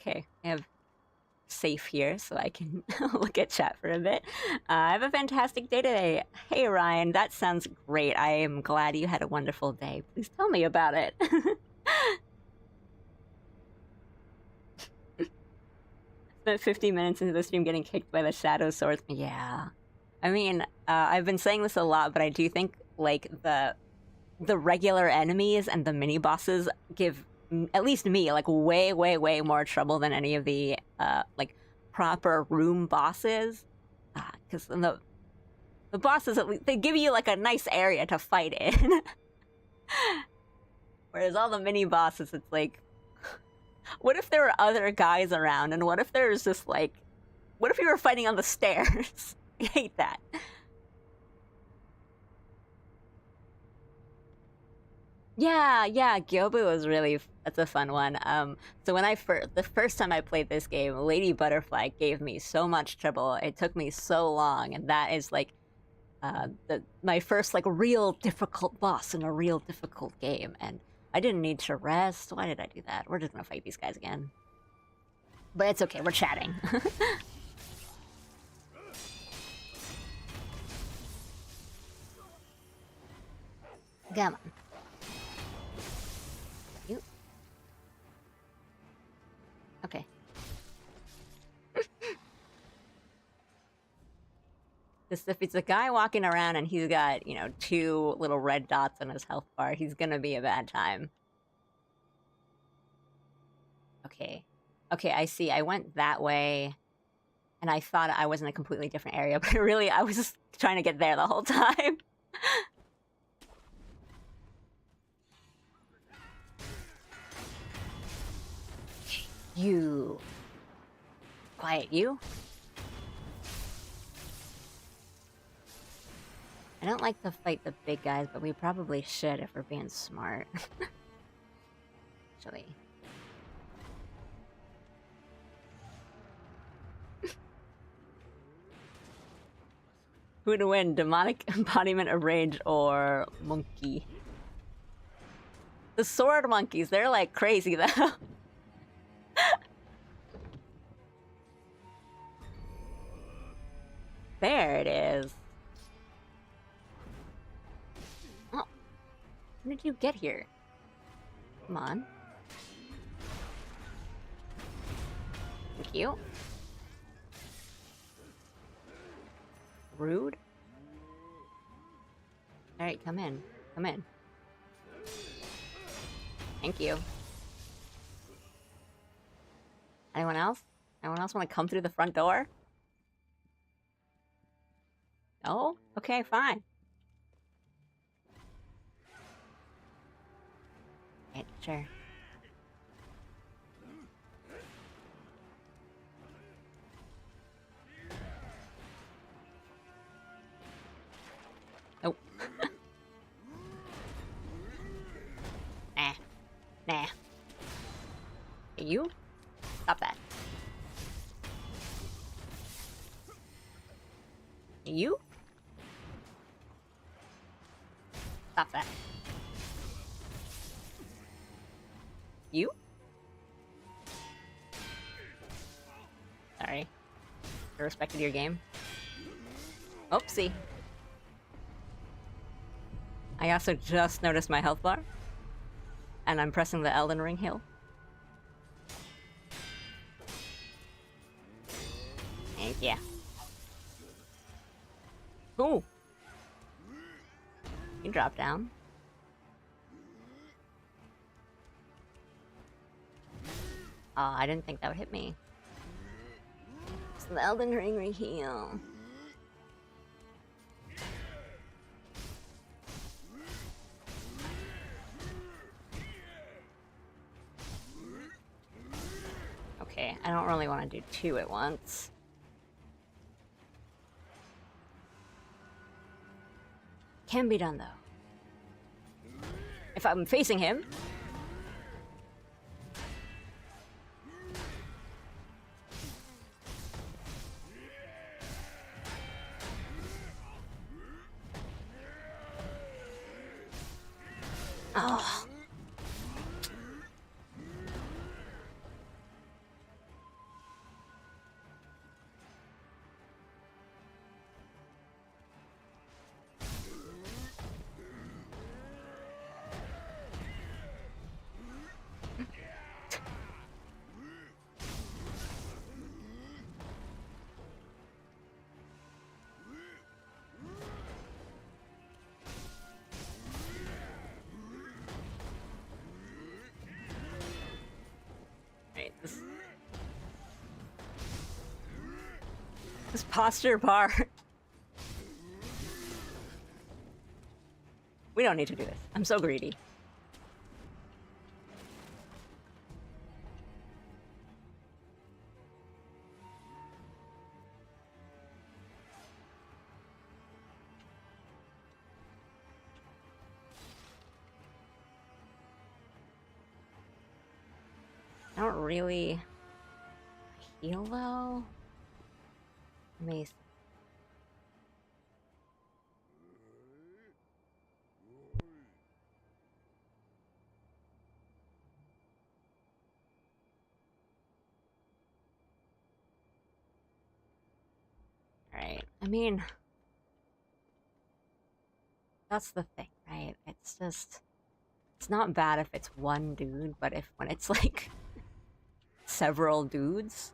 Okay, I have safe here so I can look at chat for a bit. I have a fantastic day today. Hey Ryan, that sounds great. I am glad you had a wonderful day. Please tell me about it. Spent 50 minutes into the stream getting kicked by the shadow swords. Yeah. I mean, I've been saying this a lot, but I do think, like, the regular enemies and the mini bosses give, at least me, like, way, way, way more trouble than any of the, like, proper room bosses. Because the bosses, at least, they give you, like, a nice area to fight in. Whereas all the mini bosses, it's like, What if there were other guys around, and what if there's just like, what if you were fighting on the stairs? I hate that. Yeah, Gyobu was really, that's a fun one. So when the first time I played this game, Lady Butterfly gave me so much trouble. It took me so long, and that is like my first like real difficult boss in a real difficult game, and I didn't need to rest. Why did I do that? We're just gonna fight these guys again. But it's okay, we're chatting. Come on. You. Okay. Just if it's a guy walking around and he's got, you know, 2 little red dots on his health bar, he's gonna be a bad time. Okay. Okay, I see. I went that way, and I thought I was in a completely different area, but really I was just trying to get there the whole time. You. Quiet, you. I don't like to fight the big guys, but we probably should if we're being smart. Actually. Who to win? Demonic embodiment of rage or monkey? The sword monkeys, they're like crazy though. There it is. Oh. When did you get here? Come on. Thank you. Rude. Alright, come in. Come in. Thank you. Anyone else? Anyone else want to come through the front door? No? Okay, fine. Okay, sure. Oh. Nah. Nah. Hey, you? Stop that. Hey, you? Stop that. You? Sorry. I respected your game. Oopsie. I also just noticed my health bar. And I'm pressing the Elden Ring heal. Thank ya. Ooh. You drop down. Oh, I didn't think that would hit me. It's the Elden Ring heal. Okay, I don't really want to do 2 at once. Can be done, though. If I'm facing him... Oh. This posture bar. We don't need to do this. I'm so greedy. don't really heal though. Let. Alright, I mean, that's the thing, right? It's just, it's not bad if it's one dude, but when it's like several dudes.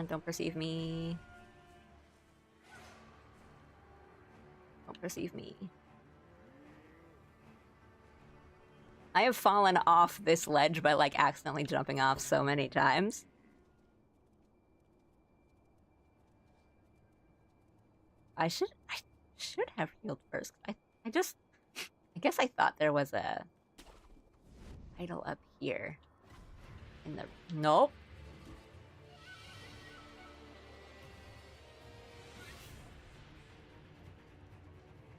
Don't perceive me. Don't perceive me. I have fallen off this ledge by like accidentally jumping off so many times. I should have healed first. I guess I thought there was a idol up here. In the nope.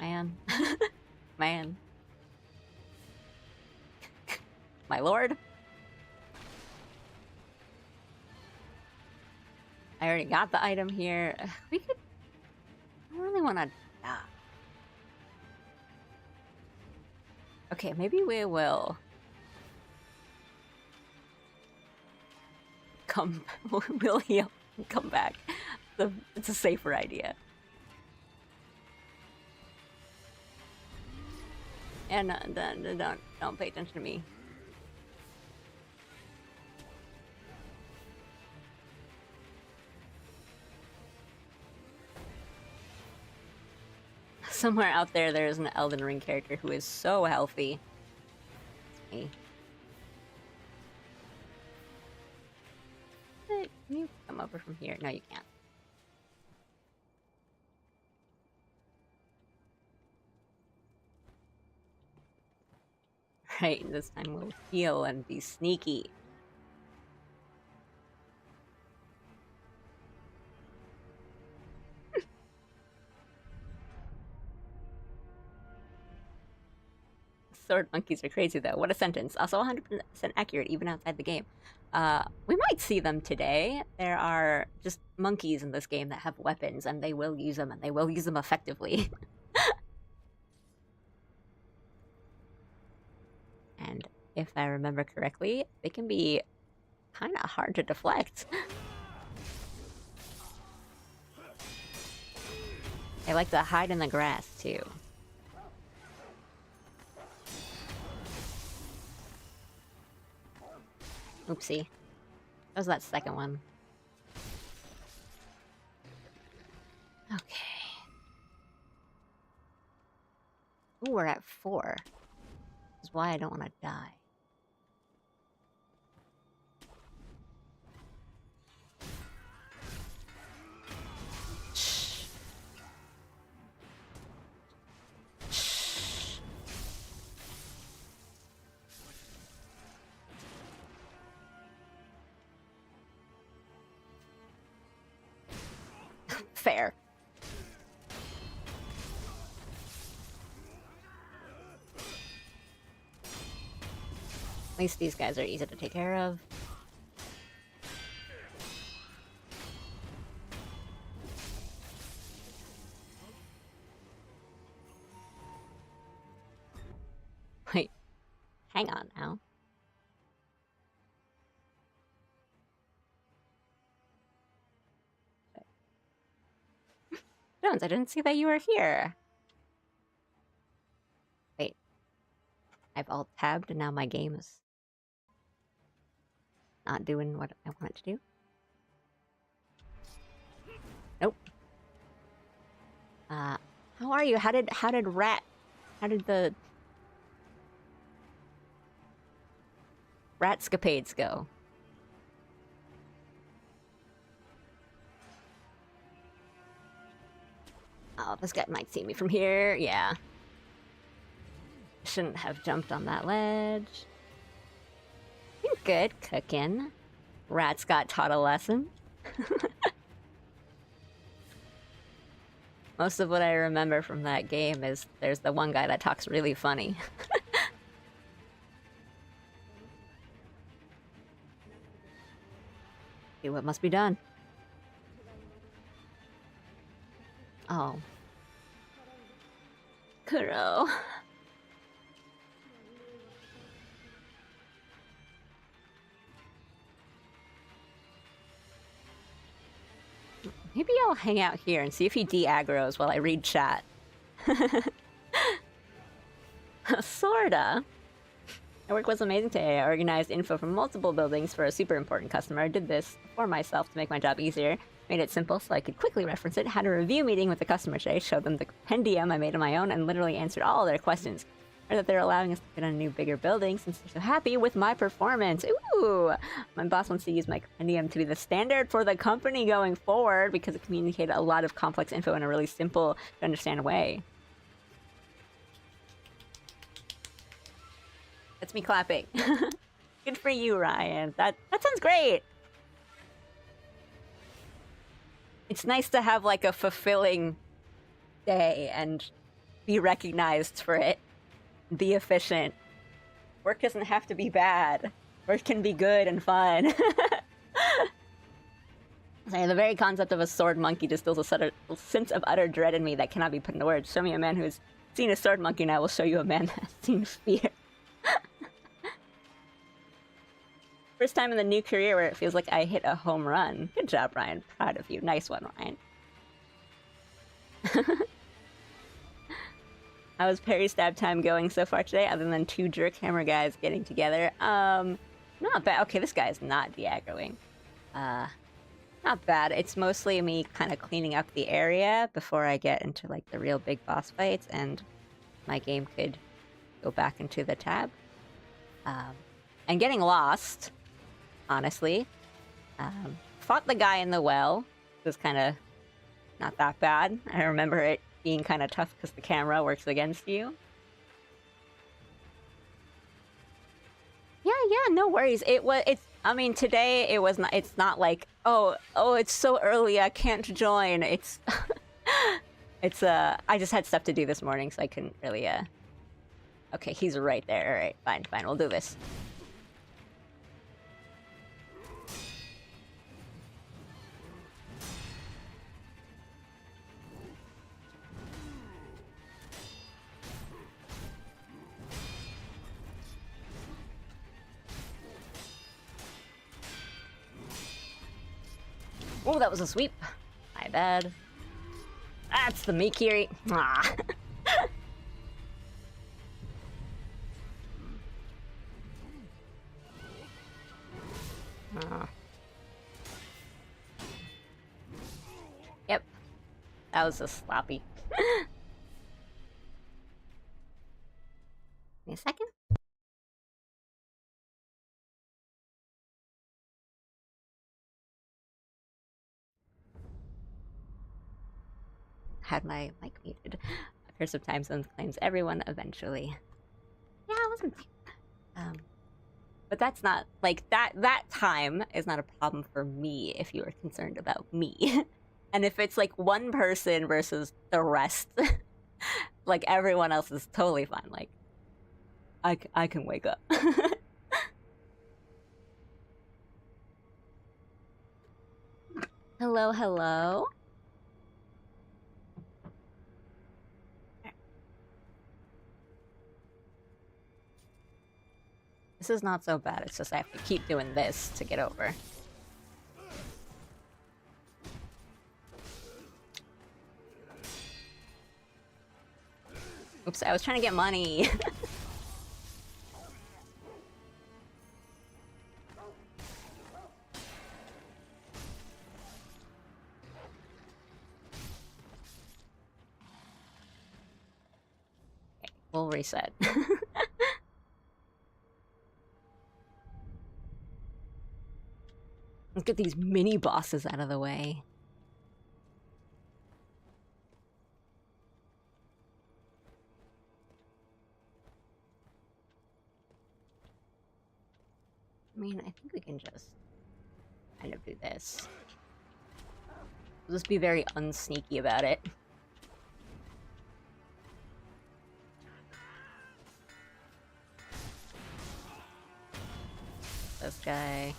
Man. Man. My lord. I already got the item here. We could... I don't really want to... Okay, maybe we will... we'll heal and come back. It's a safer idea. And don't pay attention to me. Somewhere out there, there's an Elden Ring character who is so healthy. It's me. Can you come over from here? No, you can't. Right, this time we'll heal and be sneaky. Sword monkeys are crazy though. What a sentence. Also 100% accurate even outside the game. We might see them today. There are just monkeys in this game that have weapons and they will use them and they will use them effectively. And if I remember correctly, they can be kind of hard to deflect. They like to hide in the grass too. Oopsie. That was that second one. Okay. Ooh, we're at 4. That's why I don't want to die. Shh. Shh. Fair. At least these guys are easy to take care of. Wait, hang on now. Jones, I didn't see that you were here. Wait. I've alt-tabbed and now my game is not doing what I want it to do. Nope. How are you? How did the Ratscapades go? Oh, this guy might see me from here. Yeah. Shouldn't have jumped on that ledge. You're good cooking. Rats got taught a lesson. Most of what I remember from that game is there's the one guy that talks really funny. See what must be done. Oh. Kuro. Maybe I'll hang out here and see if he de-aggroes while I read chat. Sorta. My work was amazing today. I organized info from multiple buildings for a super important customer. I did this for myself to make my job easier. Made it simple so I could quickly reference it. Had a review meeting with the customer today. Showed them the compendium I made on my own and literally answered all their questions. Or that they're allowing us to get on a new, bigger building since they're so happy with my performance. Ooh! My boss wants to use my compendium to be the standard for the company going forward because it communicated a lot of complex info in a really simple to understand way. That's me clapping. Good for you, Ryan. That sounds great. It's nice to have like a fulfilling day and be recognized for it. Be efficient. Work doesn't have to be bad. Work can be good and fun. The very concept of a sword monkey distills a sense of utter dread in me that cannot be put into words. Show me a man who's seen a sword monkey and I will show you a man that's seen fear. First time in the new career where it feels like I hit a home run. Good job, Ryan. Proud of you. Nice one, Ryan. How was parry stab time going so far today, other than 2 jerk hammer guys getting together? Not bad. Okay, this guy is not de-aggroing. Not bad. It's mostly me kind of cleaning up the area before I get into, like, the real big boss fights, and my game could go back into the tab. And getting lost, honestly. Fought the guy in the well. It was kind of not that bad. I remember it being kind of tough because the camera works against you. Yeah, no worries. I mean, today it was not, it's not like, oh, it's so early, I can't join. It's, I just had stuff to do this morning, so I couldn't really, Okay, he's right there. Alright, fine, we'll do this. Oh, that was a sweep. My bad. That's the Mikiri. Ah. Yep. That was a sloppy. Give me a second. Had my mic muted. A Curse of Time Zones claims everyone eventually. Yeah, it wasn't. But that's not like that time is not a problem for me if you are concerned about me. And if it's like one person versus the rest, like everyone else is totally fine. Like I can wake up. Hello. This is not so bad, it's just I have to keep doing this to get over. Oops, I was trying to get money. Okay, we'll reset. Let's get these mini bosses out of the way. I mean, I think we can just kind of do this. We'll just be very unsneaky about it. this guy.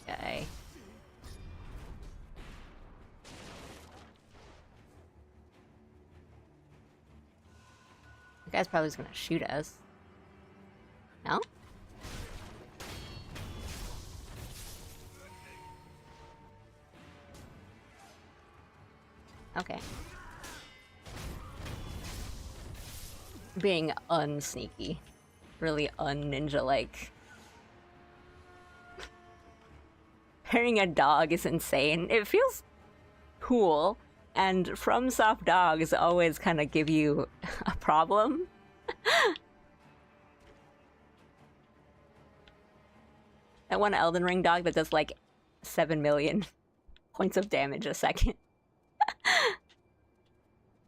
Guy. The guy's probably just gonna shoot us. No? Okay. Being unsneaky. Really un-ninja-like. Parrying a dog is insane. It feels cool, and FromSoft dogs always kind of give you a problem. That one Elden Ring dog that does like 7 million points of damage a second.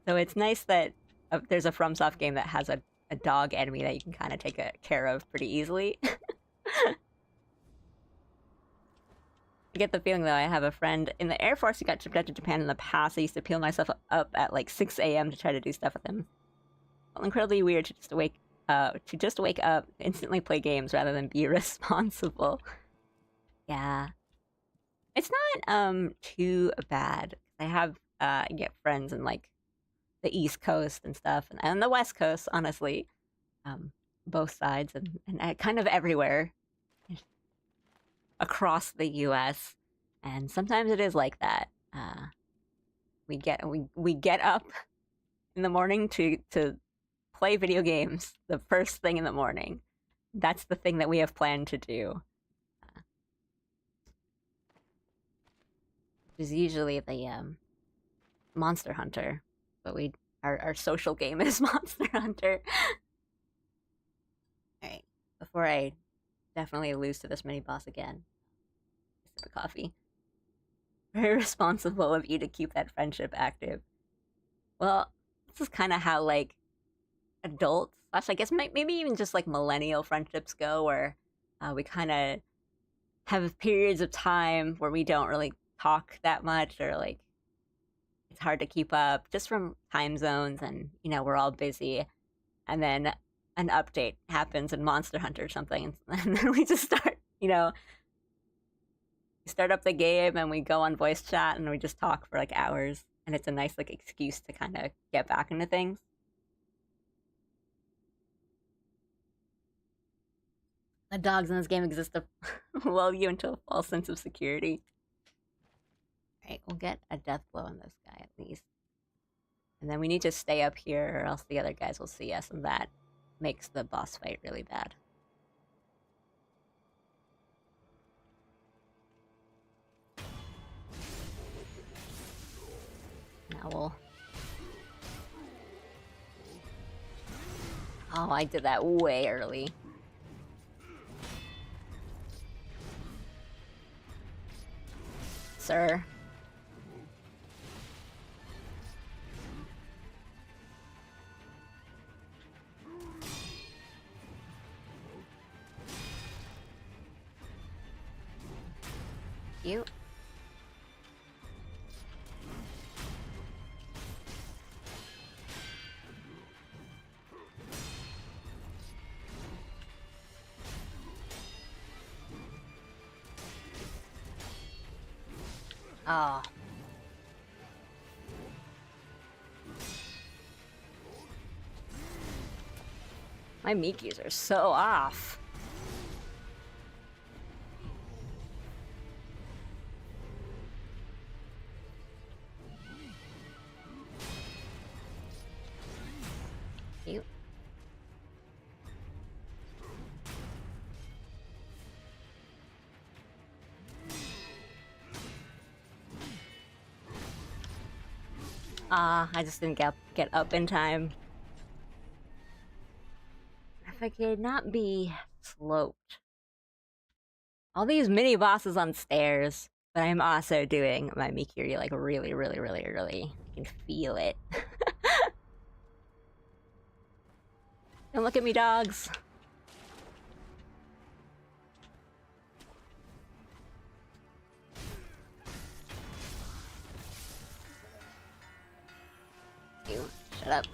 So it's nice that there's a FromSoft game that has a dog enemy that you can kind of take care of pretty easily. I get the feeling, though, I have a friend in the Air Force who got shipped out to Japan in the past. I used to peel myself up at like 6 a.m. to try to do stuff with him. Well, incredibly weird to just wake up, instantly play games rather than be responsible. Yeah. It's not too bad. I get friends in like the East Coast and stuff, and the West Coast, honestly. Both sides and kind of everywhere across the US, and sometimes it is like that. We get up in the morning to play video games the first thing in the morning. That's the thing that we have planned to do. Which is usually the Monster Hunter, but our social game is Monster Hunter. Alright, before I definitely lose to this mini boss again, a sip of coffee. Very responsible of you to keep that friendship active. Well, this is kind of how like adults, I guess maybe even just like millennial friendships go, where we kind of have periods of time where we don't really talk that much, or like it's hard to keep up just from time zones, and we're all busy, and then an update happens in Monster Hunter or something, and then we just start, we start up the game and we go on voice chat and we just talk for like hours, and it's a nice like excuse to kind of get back into things. The dogs in this game exist to lull you into a false sense of security. Alright, we'll get a death blow on this guy at least. And then we need to stay up here or else the other guys will see us, and that makes the boss fight really bad. Now we'll... Oh, I did that way early. Sir. You. Oh. My Mikis are so off. You. I just didn't get up in time. If I could not be sloped. All these mini bosses on stairs, but I'm also doing my Mikiri like really, really, really early. I can feel it. Don't look at me, dogs. You, shut up.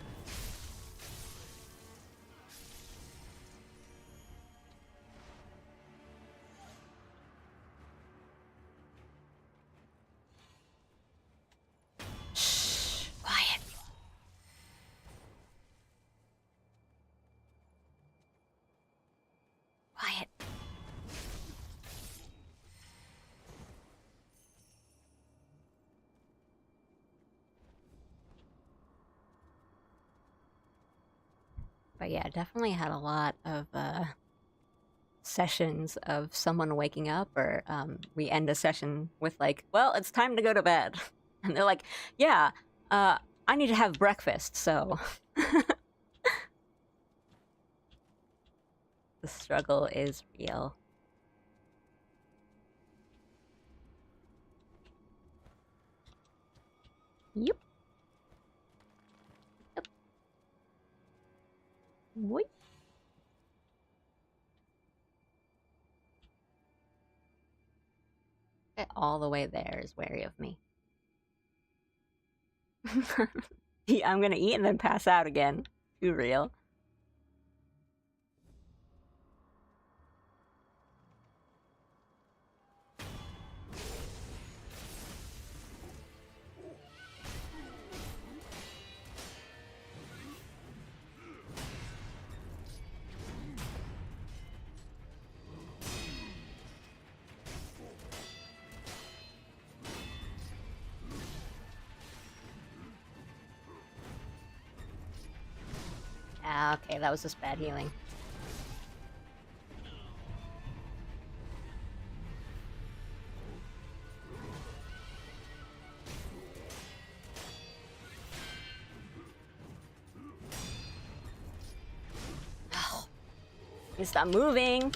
But yeah, definitely had a lot of sessions of someone waking up, or we end a session with like, well, it's time to go to bed. And they're like, yeah, I need to have breakfast, so... The struggle is real. Yep. Yep. What? All the way there is wary of me. Yeah, I'm gonna eat and then pass out again. Too real. Ah, okay, that was just bad healing. You stop moving.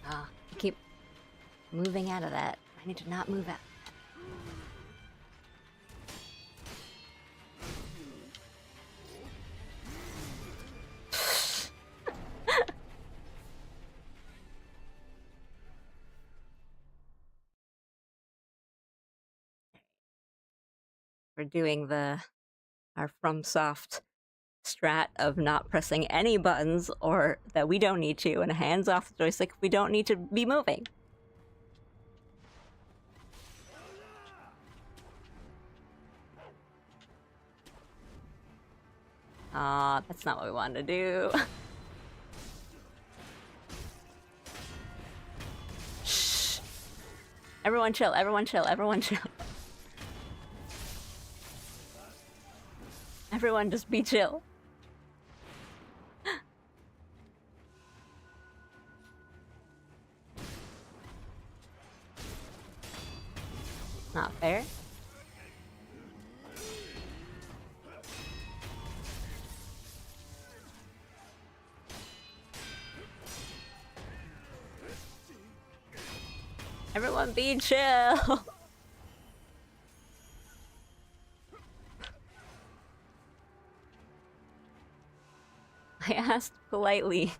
Ah, I keep moving out of that. I need to not move out. We're doing our FromSoft strat of not pressing any buttons, or that we don't need to, and hands off the joystick if we don't need to be moving. Ah, that's not what we wanted to do. Shh. Everyone chill, everyone chill, everyone chill. Everyone just be chill. Not fair. Everyone be chill. I asked politely.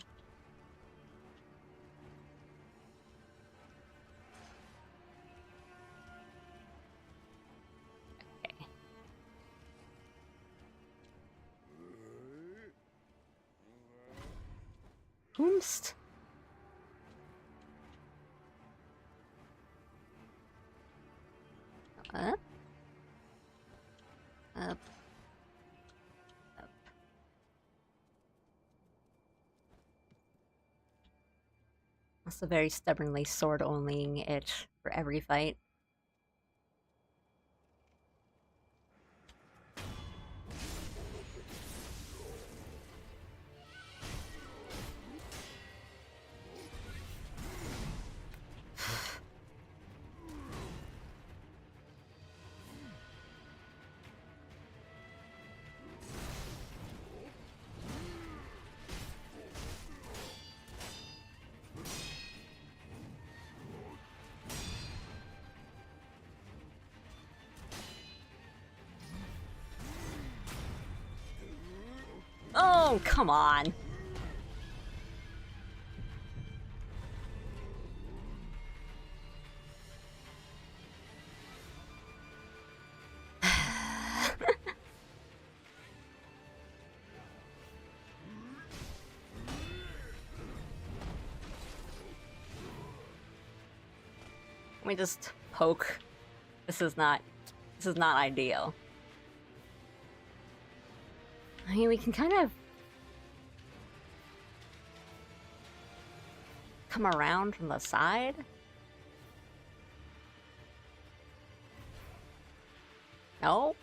Okay. Whomst? Up. Up. Up. That's a very stubbornly sword-onlying itch for every fight. Oh, come on. Let me just poke. This is not ideal. I mean, we can kind of come around from the side. No?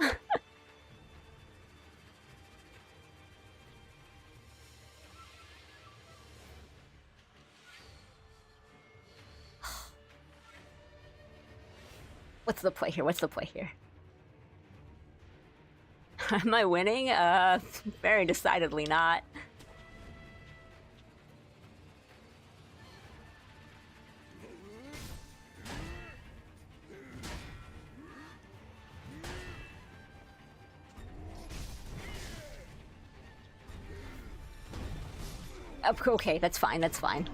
What's the play here? What's the play here? Am I winning? Very decidedly not. Okay, that's fine, that's fine.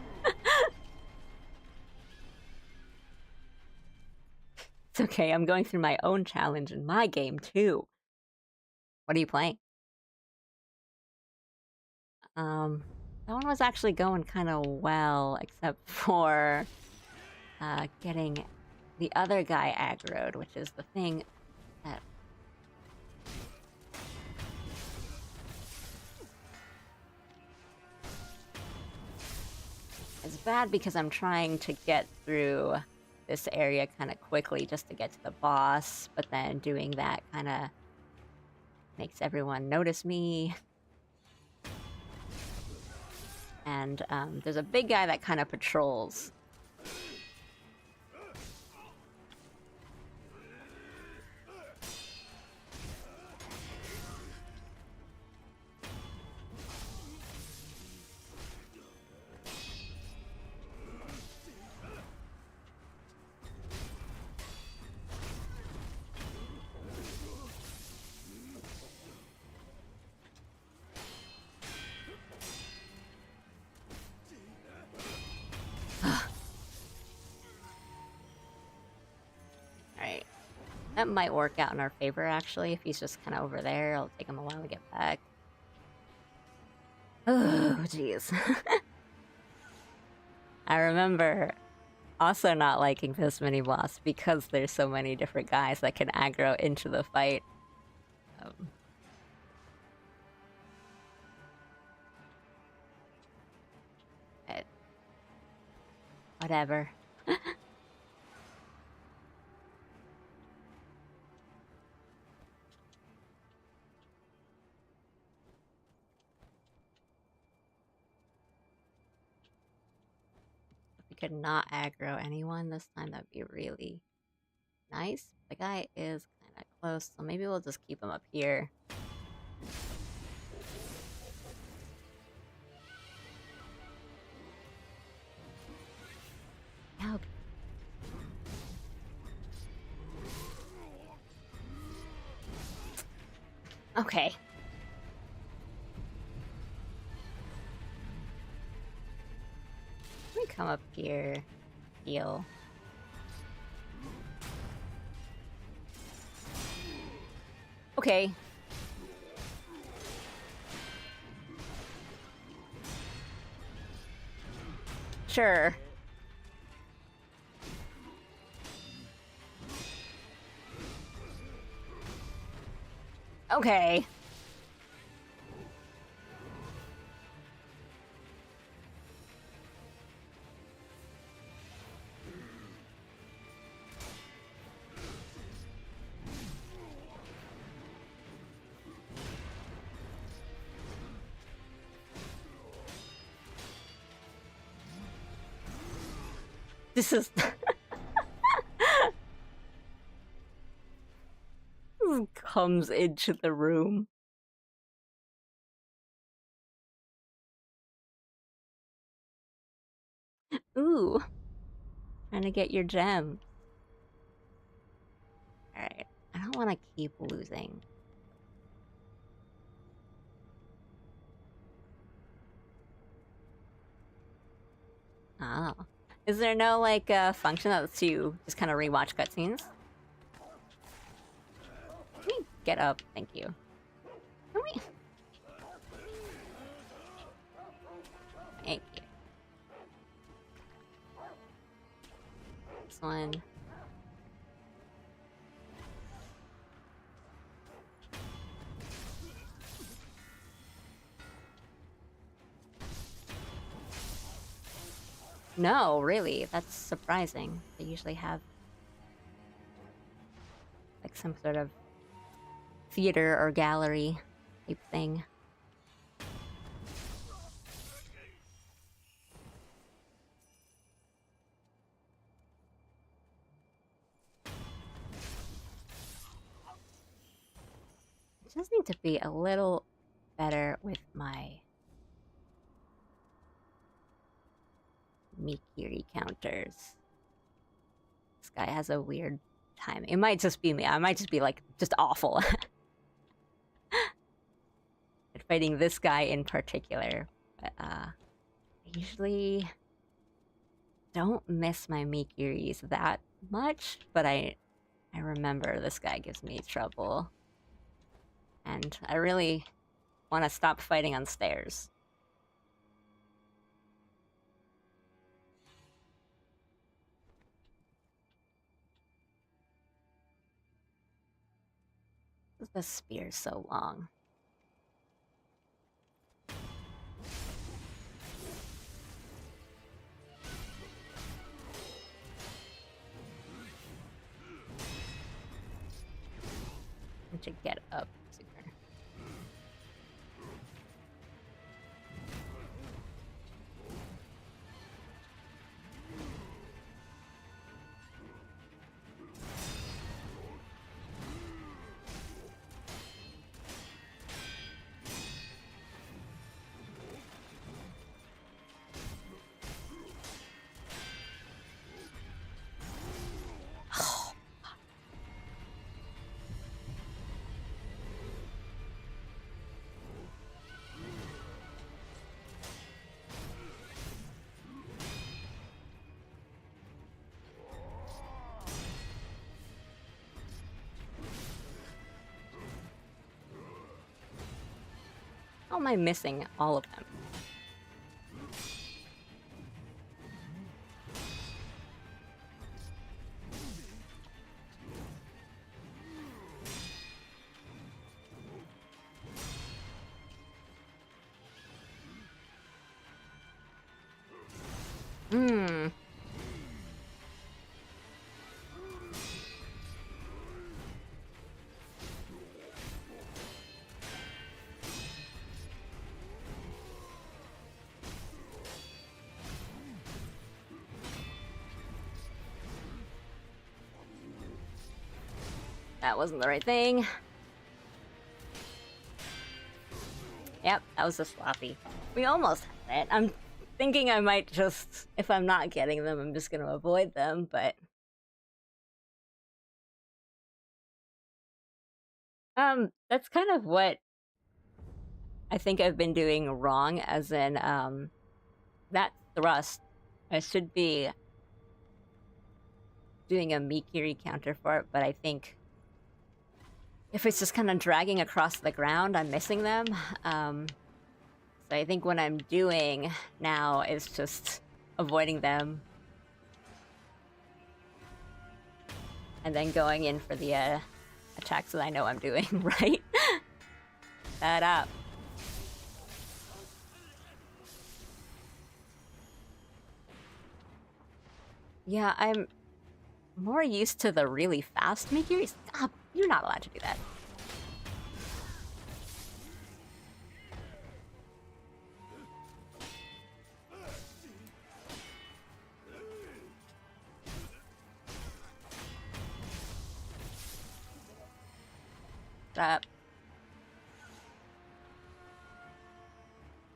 It's okay, I'm going through my own challenge in my game, too. What are you playing? That one was actually going kind of well, except for getting the other guy aggroed, which is the thing that... It's bad because I'm trying to get through this area kind of quickly just to get to the boss, but then doing that kind of makes everyone notice me. And there's a big guy that kind of patrols. Alright. That might work out in our favor, actually. If he's just kind of over there, it'll take him a while to get back. Oh, jeez. I remember also not liking this mini-boss because there's so many different guys that can aggro into the fight. But whatever. If we could not aggro anyone this time, that'd be really nice. The guy is kind of close, so maybe we'll just keep him up here. Help. Okay. Let me come up here. Heal. Okay. Sure. Okay. This is... comes into the room. Ooh. Trying to get your gem. Alright. I don't want to keep losing. Oh. Is there no, like, function that lets you just kind of rewatch cutscenes? Can we get up? Thank you. Can we? Thank you. This one. No, really, that's surprising. They usually have like some sort of theater or gallery type thing. I just need to be a little better with my Mikiri counters. This guy has a weird time. It might just be me. I might just be like just awful at fighting this guy in particular. But I usually don't miss my Mikiris that much, but I remember this guy gives me trouble. And I really want to stop fighting on stairs. The spear's so long. I should get up sooner. How am I missing all of them? Hmm. That wasn't the right thing. Yep, that was a sloppy. We almost had it. I'm thinking I might just, if I'm not getting them, I'm just gonna avoid them, but... That's kind of what I think I've been doing wrong, as in, that thrust, I should be doing a Mikiri counter for it, but I think if it's just kind of dragging across the ground, I'm missing them. So I think what I'm doing now is just avoiding them. And then going in for the attacks that I know I'm doing, right? That up. Yeah, I'm more used to the really fast Mikiri. Stop! You're not allowed to do that. Stop.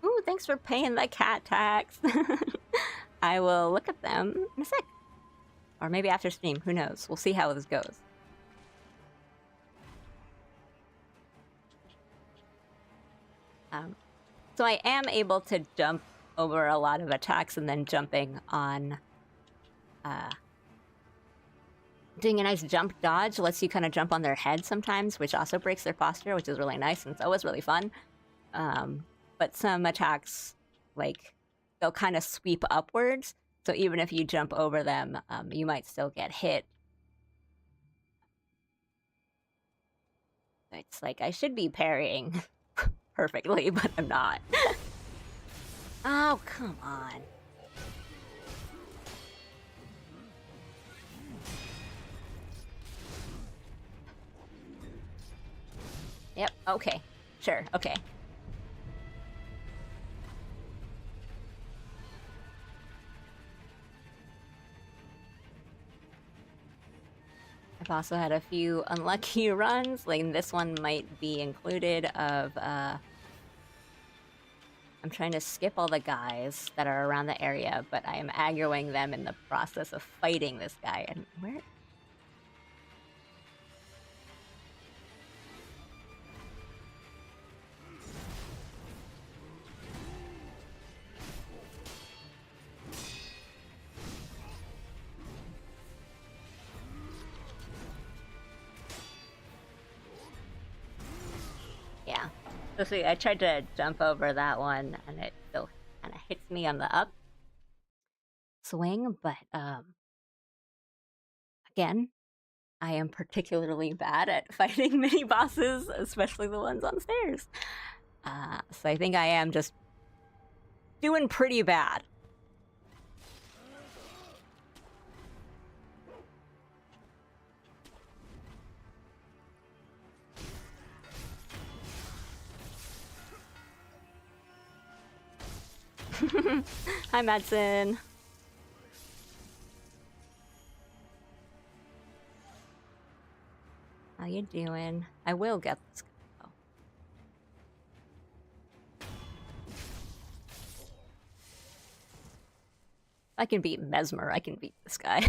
Ooh, thanks for paying the cat tax. I will look at them in a sec. Or maybe after stream, who knows? We'll see how this goes. So I am able to jump over a lot of attacks, and then jumping on... doing a nice jump dodge lets you kind of jump on their head sometimes, which also breaks their posture, which is really nice, and it's always really fun. But some attacks, like, they'll kind of sweep upwards, so even if you jump over them, you might still get hit. It's like, I should be parrying perfectly, but I'm not. Oh, come on. Yep, okay. Sure, okay. I've also had a few unlucky runs, like this one might be included of, I'm trying to skip all the guys that are around the area, but I am aggroing them in the process of fighting this guy. And where? Yeah. So see, I tried to jump over that one, and it still kind of hits me on the up swing, but again, I am particularly bad at fighting mini bosses, especially the ones on stairs. So I think I am just doing pretty bad. Hi, Madsen. How you doing? I will get this guy, though. I can beat Mesmer. I can beat this guy.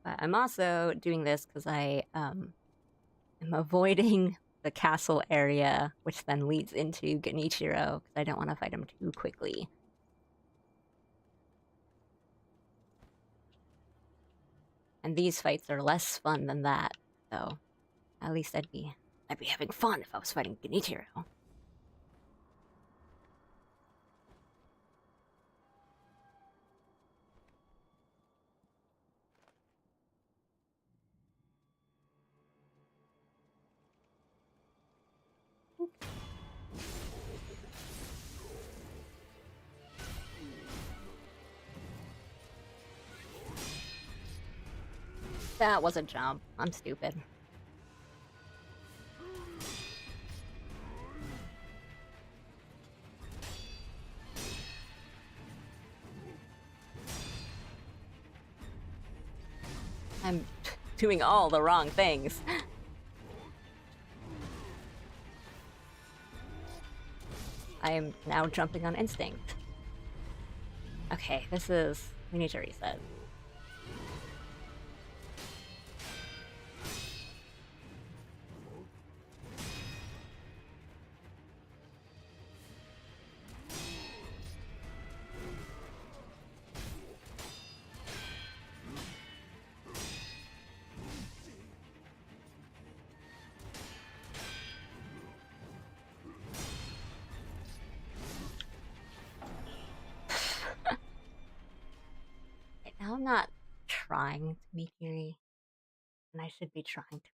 But I'm also doing this because I am avoiding the castle area, which then leads into Genichiro, because I don't want to fight him too quickly. And these fights are less fun than that, so at least I'd be having fun if I was fighting Genichiro. That was a jump. I'm stupid. I'm doing all the wrong things. I am now jumping on instinct. Okay, we need to reset. Now I'm not trying to be Kiri, and I should be trying to.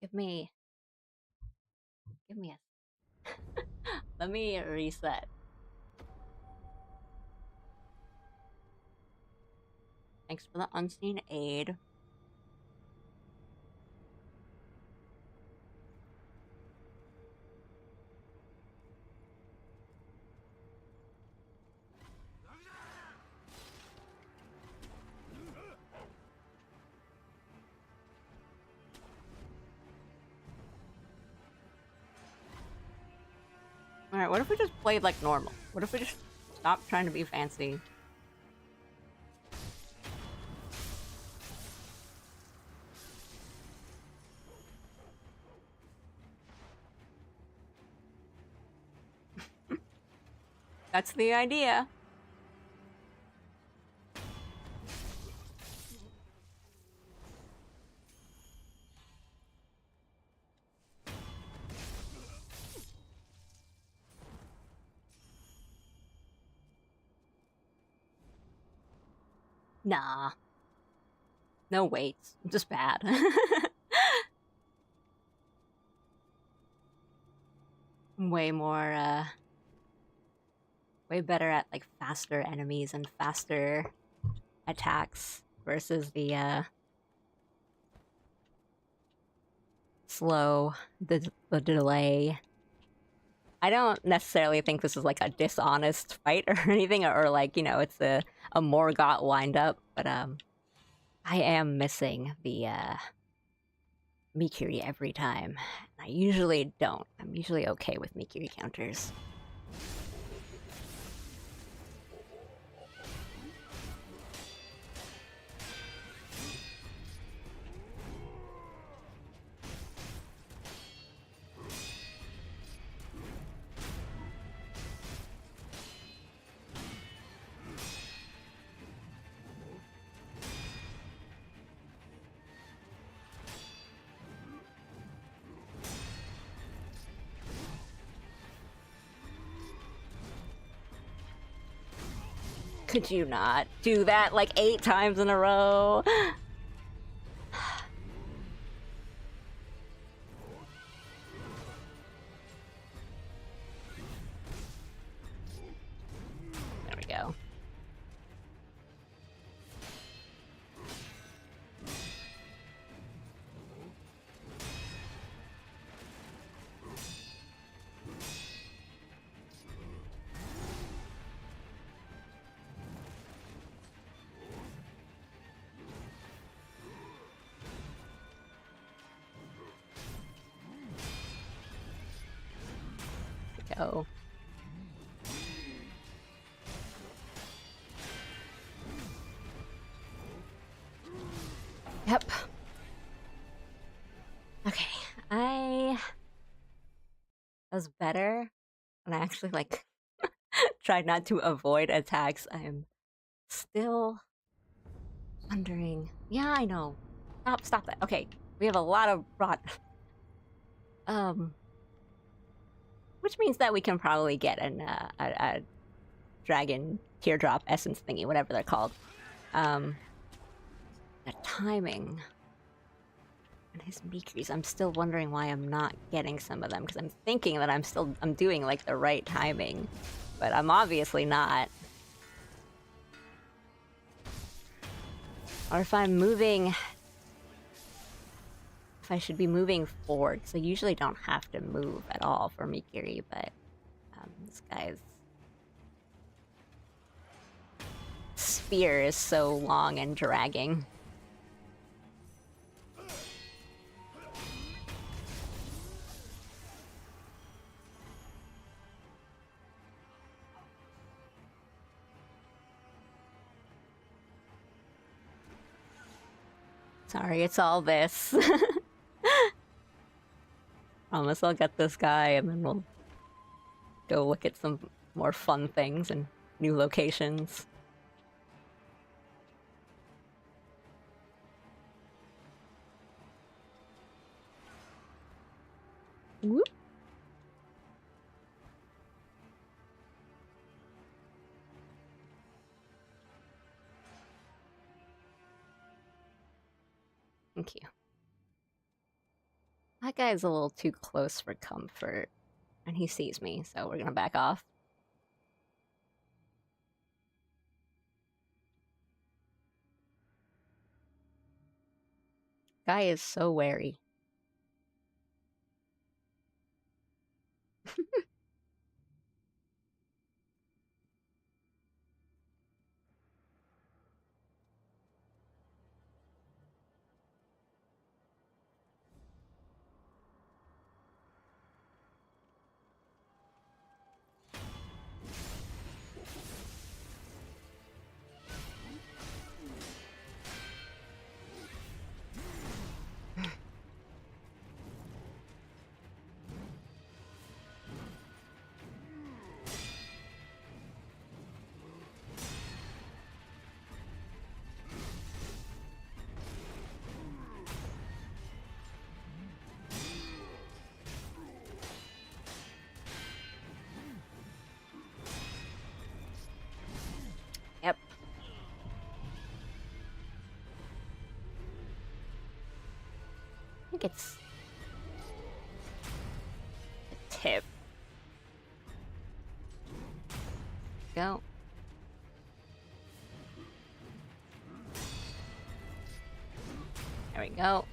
Give me a. Let me reset. Thanks for the unseen aid. Alright, what if we just played like normal? What if we just stopped trying to be fancy? That's the idea. Nah. No weights. I'm just bad. I'm way more, way better at like faster enemies and faster attacks versus the slow, the delay. I don't necessarily think this is like a dishonest fight or anything, or like, you know, it's a Morgott windup, but I am missing the Mikiri every time. I usually don't. I'm usually okay with Mikiri counters. Could you not do that like 8 times in a row? There we go. Go. Yep. Okay, that was better when I actually like tried not to avoid attacks. I'm still wondering. Yeah, I know. Stop that. Okay, we have a lot of rot. Which means that we can probably get a dragon teardrop essence thingy, whatever they're called. The timing and his Mikiris. I'm still wondering why I'm not getting some of them, because I'm thinking that I'm doing like the right timing, but I'm obviously not. Or if I'm moving, if I should be moving forward, because I usually don't have to move at all for Mikiri, but this guy's spear is so long and dragging. Sorry, it's all this. Promise I'll get this guy and then we'll go look at some more fun things and new locations. Whoop. Thank you. That guy's a little too close for comfort, and he sees me, so we're gonna back off. Guy is so wary. Yep. I think it's a tip. we go.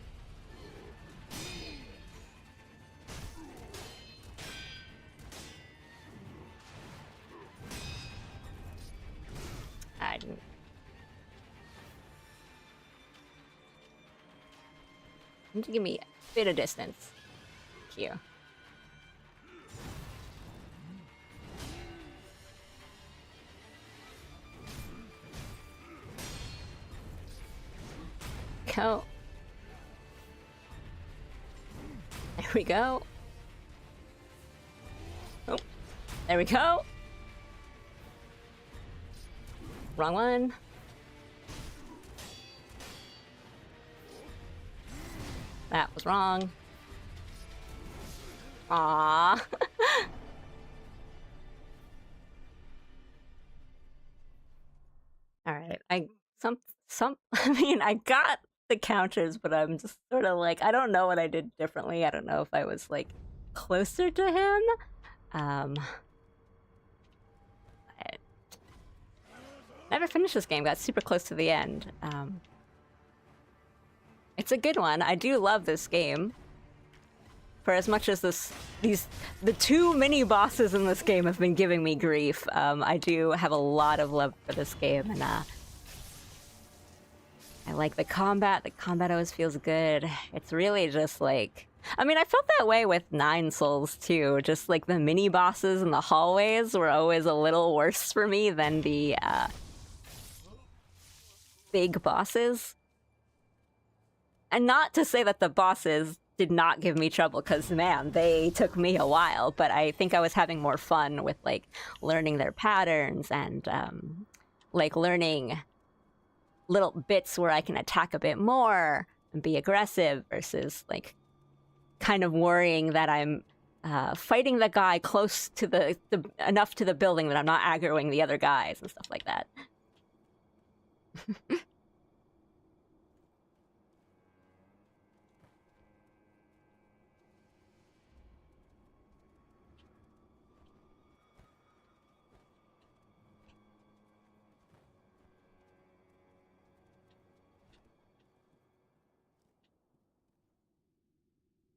I didn't. Need to give me a bit of distance. Here. Go. There we go. Oh, there we go. Wrong one. That was wrong. Ah. All right. I mean, I got the counters, but I'm just sort of like, I don't know what I did differently. I don't know if I was like closer to him. I never finished this game. Got super close to the end. It's a good one. I do love this game. For as much as the two mini bosses in this game have been giving me grief, I do have a lot of love for this game, and I like the combat. The combat always feels good. It's really just like, I mean, I felt that way with Nine Souls too. Just like the mini bosses in the hallways were always a little worse for me than the big bosses. And not to say that the bosses did not give me trouble, because man, they took me a while, but I think I was having more fun with like learning their patterns and like learning little bits where I can attack a bit more and be aggressive versus like kind of worrying that I'm fighting the guy close to the enough to the building that I'm not aggroing the other guys and stuff like that.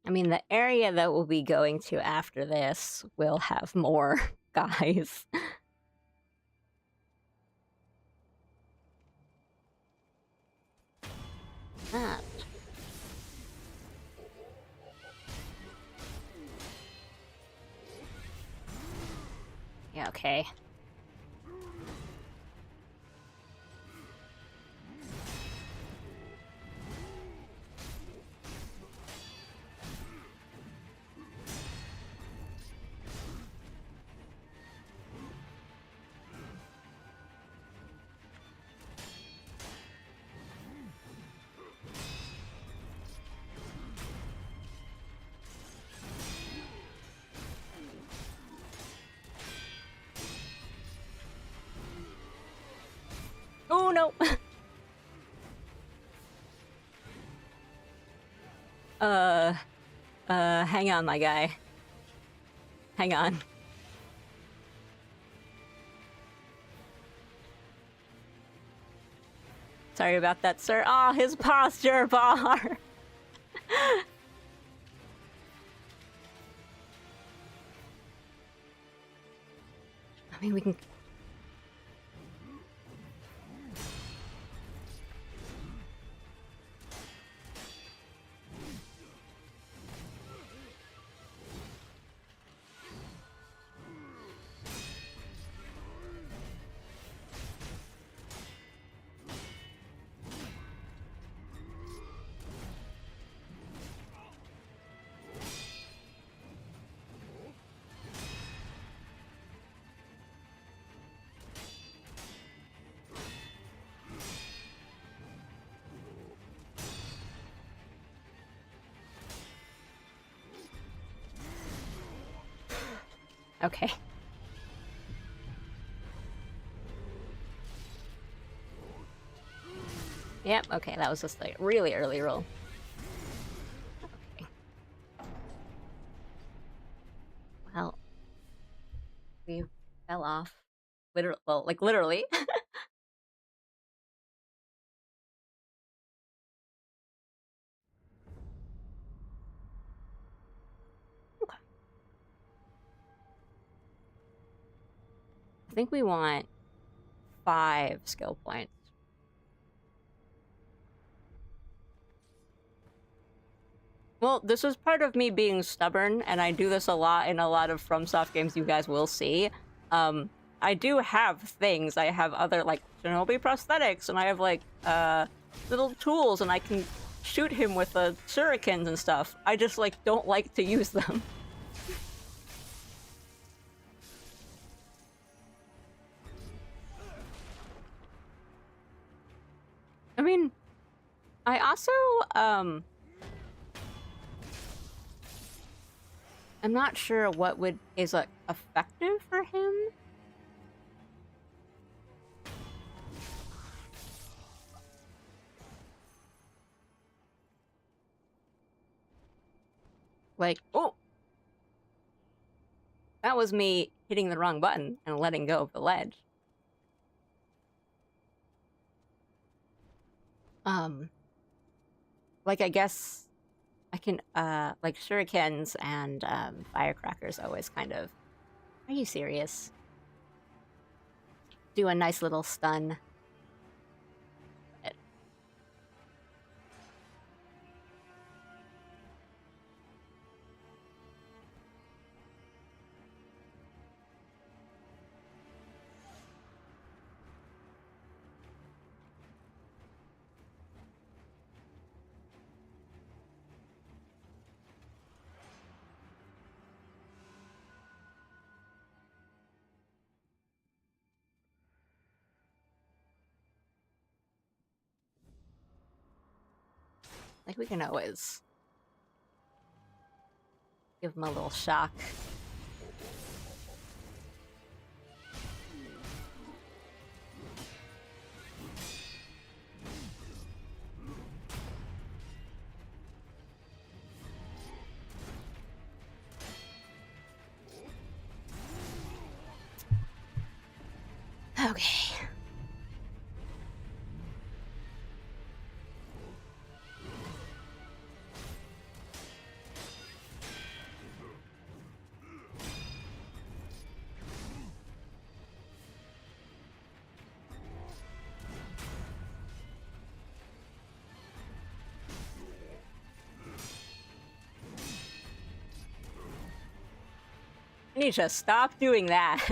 I mean, the area that we'll be going to after this will have more guys. Ah. Yeah, okay. Oh, no! Hang on, my guy. Hang on. Sorry about that, sir. Ah, oh, his posture bar! I mean, we can... Okay. Yep, okay, that was just a really early roll. Okay. Well, we fell off. Well, like literally. I think we want 5 skill points. Well, this is part of me being stubborn, and I do this a lot in a lot of FromSoft games you guys will see. I do have things. I have other, like, Shinobi prosthetics, and I have, like, little tools, and I can shoot him with shurikens and stuff. I just, like, don't like to use them. I mean, I also, I'm not sure what is like effective for him. Like, oh, that was me hitting the wrong button and letting go of the ledge. Like, I guess I can, like, shurikens and, firecrackers always kind of... Are you serious? Do a nice little stun. Like, we can always give him a little shock. Okay. I need to stop doing that.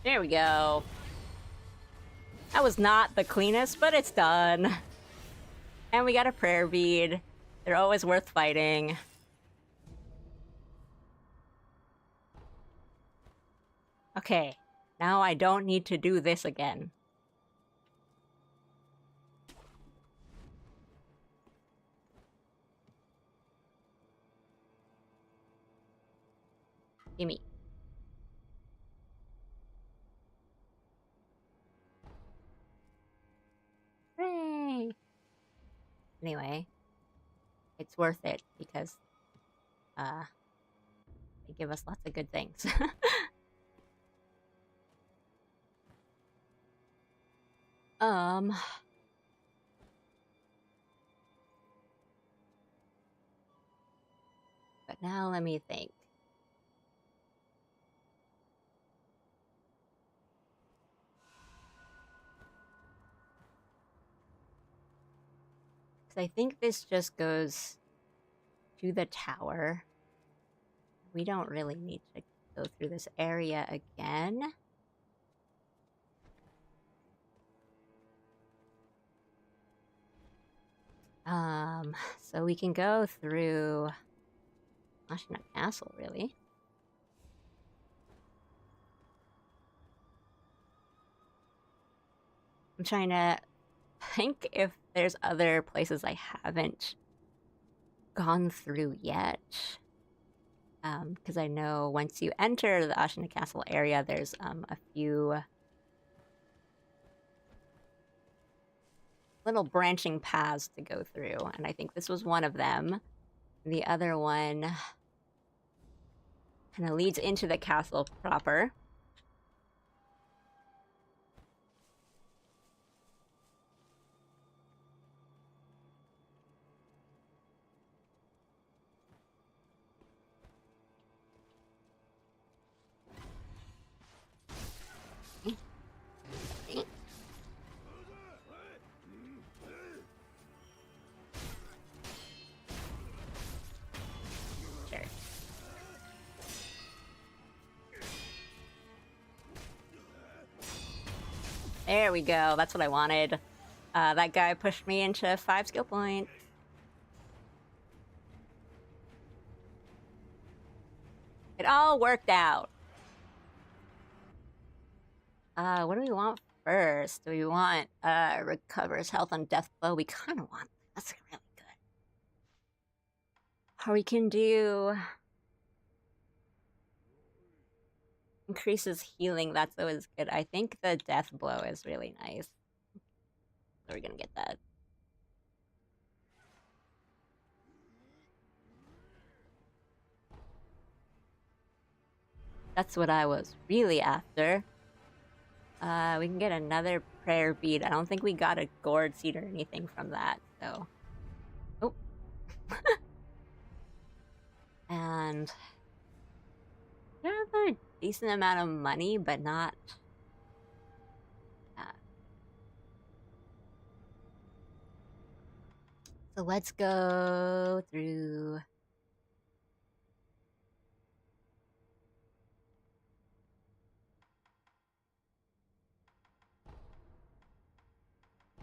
There we go. That was not the cleanest, but it's done. And we got a prayer bead. They're always worth fighting. Okay, now I don't need to do this again. Gimme. Hooray! Anyway, it's worth it because, they give us lots of good things. But now let me think. Because I think this just goes to the tower. We don't really need to go through this area again. So we can go through Ashina Castle, really. I'm trying to think if there's other places I haven't gone through yet. Because I know once you enter the Ashina Castle area, there's a few little branching paths to go through, and I think this was one of them. The other one kind of leads into the castle proper. Sure. There we go. That's what I wanted. That guy pushed me into 5 skill points. It all worked out. What do we want first? Do we want recovers health on death blow? We kind of want that's really good. Or we can do increases healing. That's always good. I think the death blow is really nice. So we're gonna get that. That's what I was really after. We can get another prayer bead. I don't think we got a gourd seed or anything from that, so. Oh. And we have a decent amount of money, but not. So let's go through.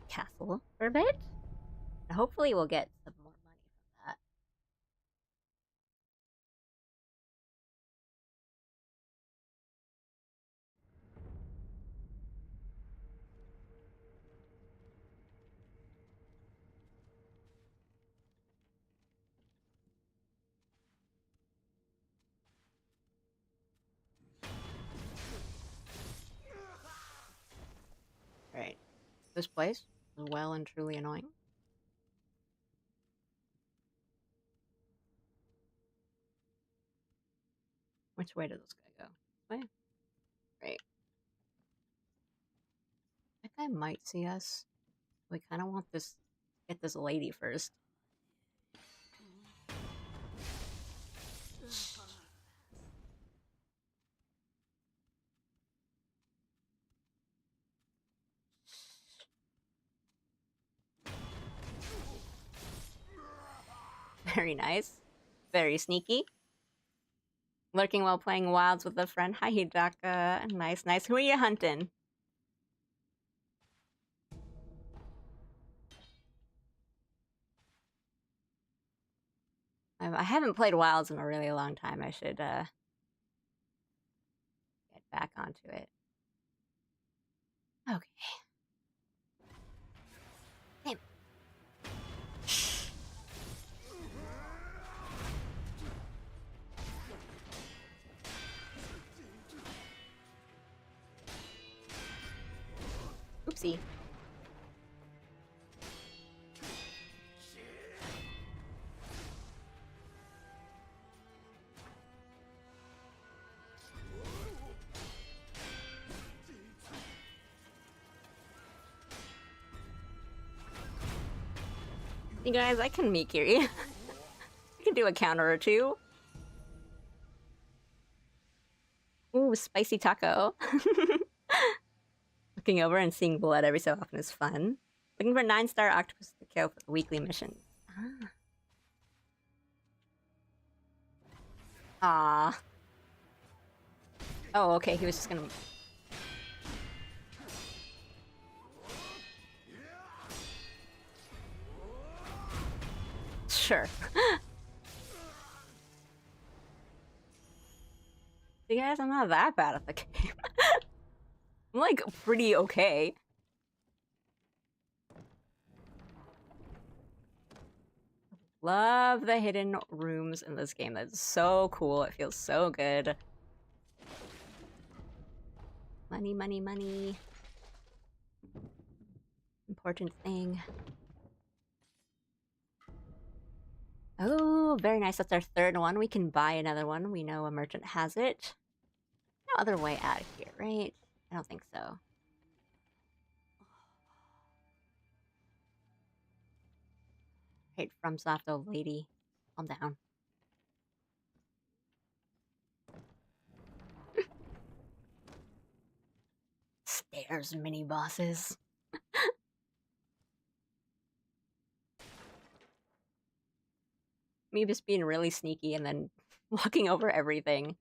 Castle for a bit. And hopefully we'll get some more money from that. Alright. This place is well and truly annoying. Which way does this guy go? This way? Right. That guy might see us. We kind of want this. Get this lady first. Very nice. Very sneaky. Lurking while playing wilds with a friend. Hi, Hidaka. Nice, nice. Who are you hunting? I haven't played wilds in a really long time. I should get back onto it. Okay. Damn. Oopsie. You guys, I can Mikiri. I can do a counter or two. Ooh, spicy taco. Looking over and seeing blood every so often is fun. Looking for 9-star octopus to kill for the weekly mission. Ah. Oh, okay, he was just gonna... Sure. You guys, I'm not that bad at the game. I'm like pretty okay. Love the hidden rooms in this game. That's so cool. It feels so good. Money, money, money. Important thing. Oh, very nice. That's our third one. We can buy another one. We know a merchant has it. No other way out of here, right? I don't think so. Right, FromSoft, old lady. Calm down. Stairs mini bosses. Me just being really sneaky and then walking over everything.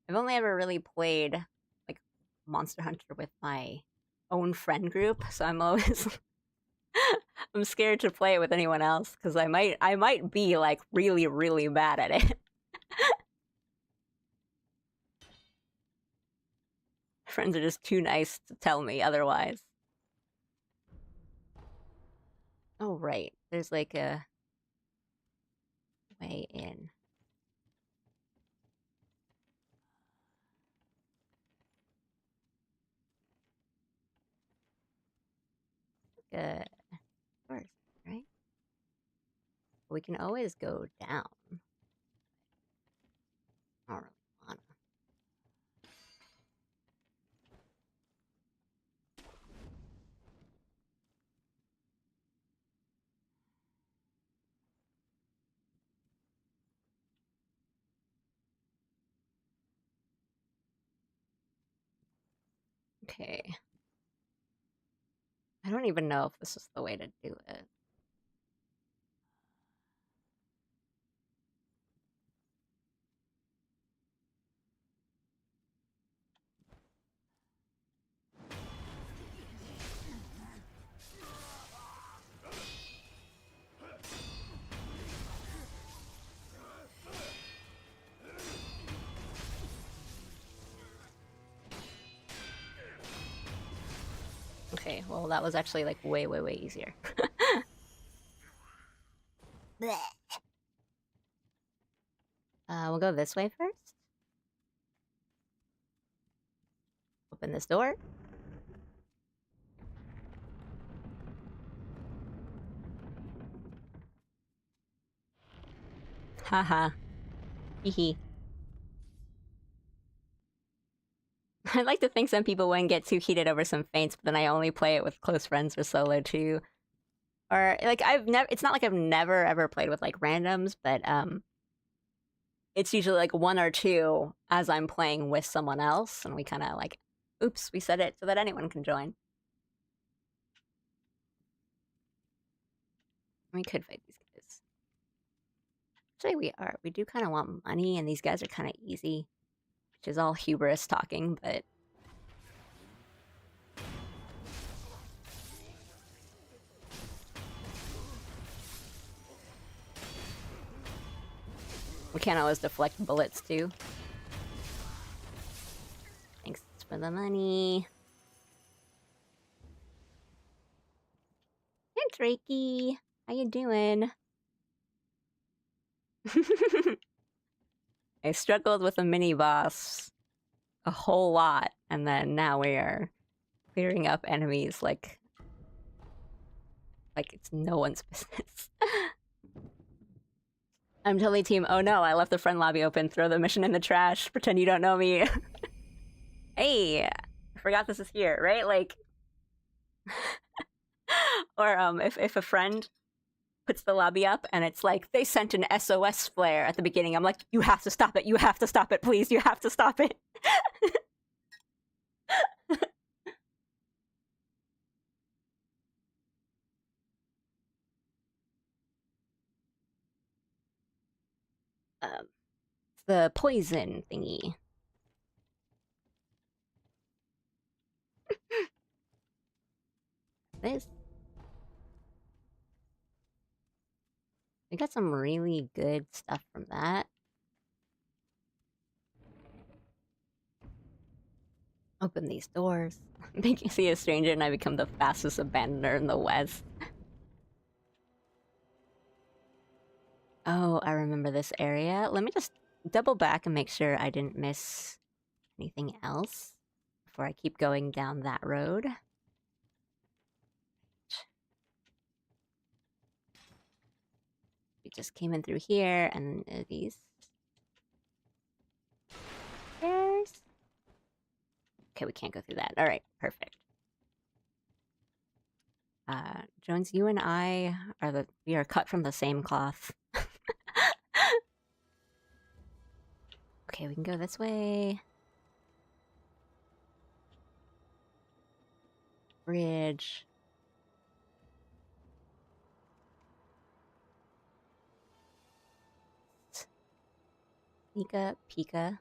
I've only ever really played like Monster Hunter with my own friend group, so I'm always I'm scared to play it with anyone else because I might be like really, really bad at it. Friends are just too nice to tell me otherwise. Oh right, there's like a way in. Good. Of course, right? We can always go down. I don't really wanna. Okay. I don't even know if this is the way to do it. Okay, well that was actually like way, way, way easier. We'll go this way first. Open this door. Haha. Hehe. I'd like to think some people wouldn't get too heated over some feints, but then I only play it with close friends or solo too. Or like I've never it's not like I've never ever played with like randoms, but it's usually like one or two as I'm playing with someone else, and we kinda like, oops, we said it so that anyone can join. We could fight these guys. Actually we are. We do kinda want money, and these guys are kinda easy. Which is all hubris talking, but we can't always deflect bullets too. Thanks for the money. Hey, Drakey. How you doing? I struggled with a mini boss a whole lot, and then now we are clearing up enemies like it's no one's business. I'm totally team, oh no, I left the friend lobby open, throw the mission in the trash, pretend you don't know me. Hey, I forgot this is here, right? Like, or if a friend puts the lobby up and it's like, they sent an SOS flare at the beginning, I'm like, you have to stop it, please, you have to stop it. The poison thingy. This. We got some really good stuff from that. Open these doors. Make you see a stranger and I become the fastest abandoner in the West. Oh, I remember this area. Let me just double back and make sure I didn't miss anything else before I keep going down that road. We just came in through here and these stairs. Okay, we can't go through that. All right, perfect. Jones, you and I we are cut from the same cloth. Okay, we can go this way. Bridge. Pika, Pika.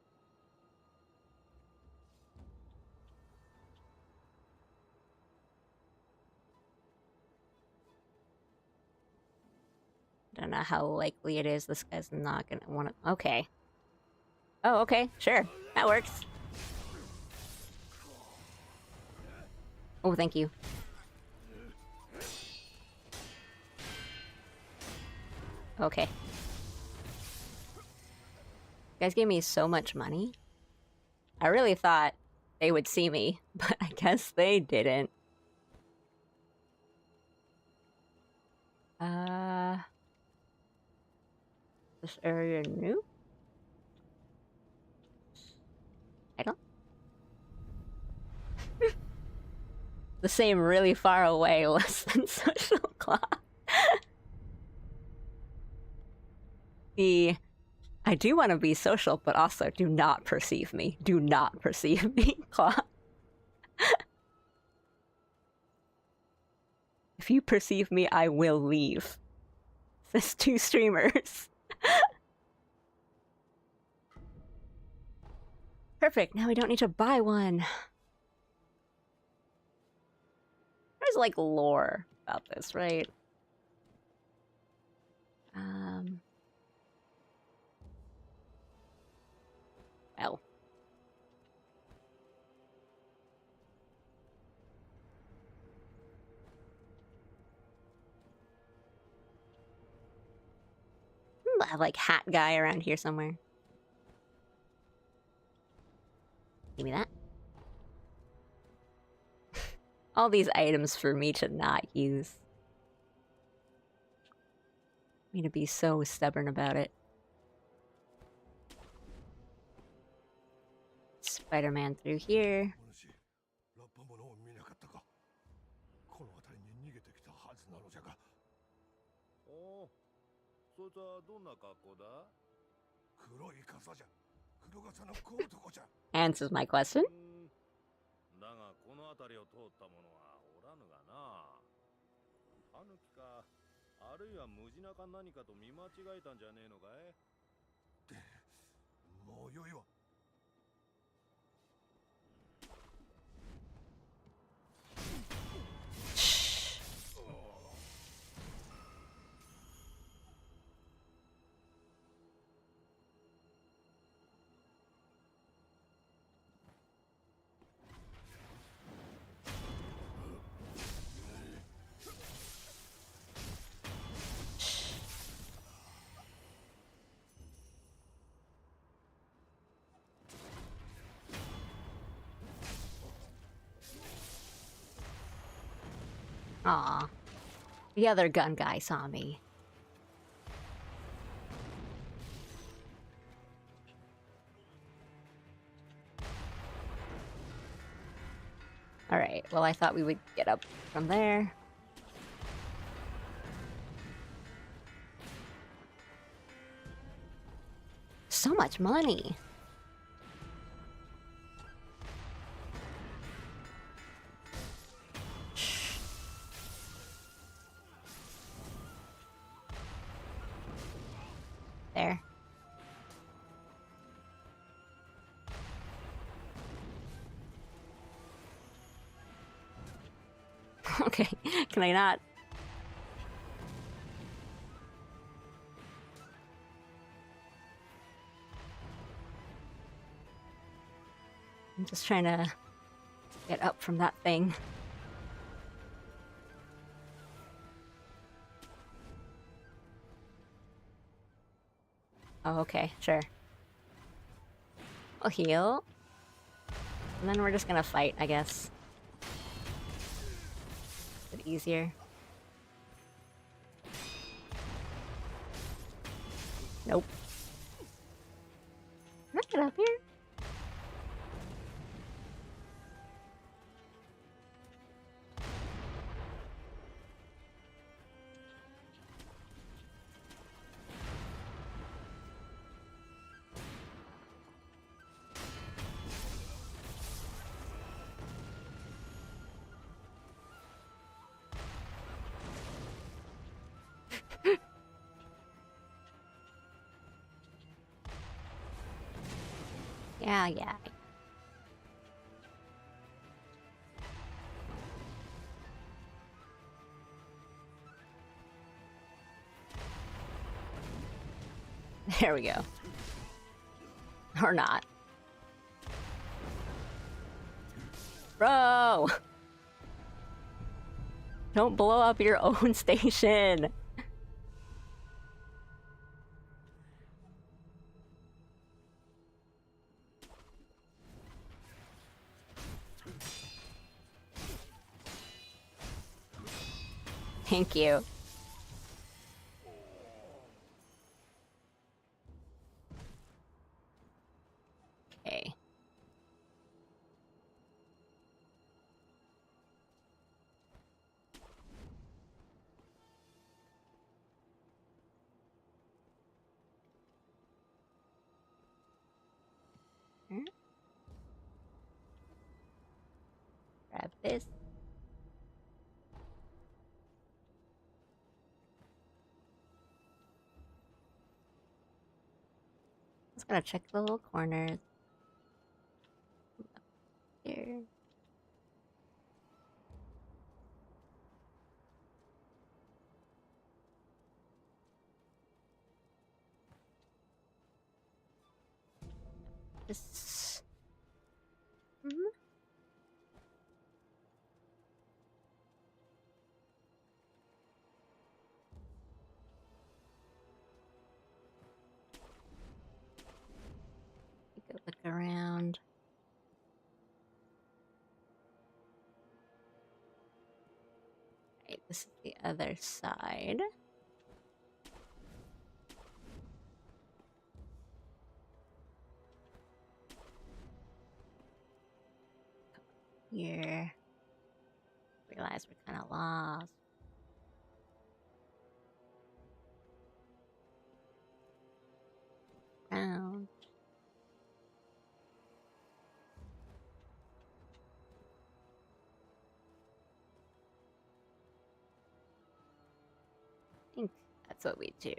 Don't know how likely it is this guy's not gonna want to. Okay. Oh, okay, sure. That works. Oh, thank you. Okay. You guys gave me so much money. I really thought they would see me, but I guess they didn't. This area new? I don't. The same really far away, less than social clock. I do want to be social, but also do not perceive me. Do not perceive me, clock. If you perceive me, I will leave. Says 2 streamers. Perfect, now we don't need to buy one. There's like lore about this, right? Well. I have like hat guy around here somewhere. Give me that. All these items for me to not use. Me to be so stubborn about it. Spider-Man through here. Answers my question. Aw. The other gun guy saw me. Alright, well I thought we would get up from there. So much money! There. Okay, can I not? I'm just trying to get up from that thing. Oh, okay, sure. I'll heal. And then we're just gonna fight, I guess. A bit easier. Nope. Can I get up here? Yeah. There we go. Or not. Bro! Don't blow up your own station! Thank you. Okay. Grab this. Just gonna check the little corners. Here. Just... Take a look around. Right, this is the other side. Here. Realize we're kind of lost. Round. I think that's what we do.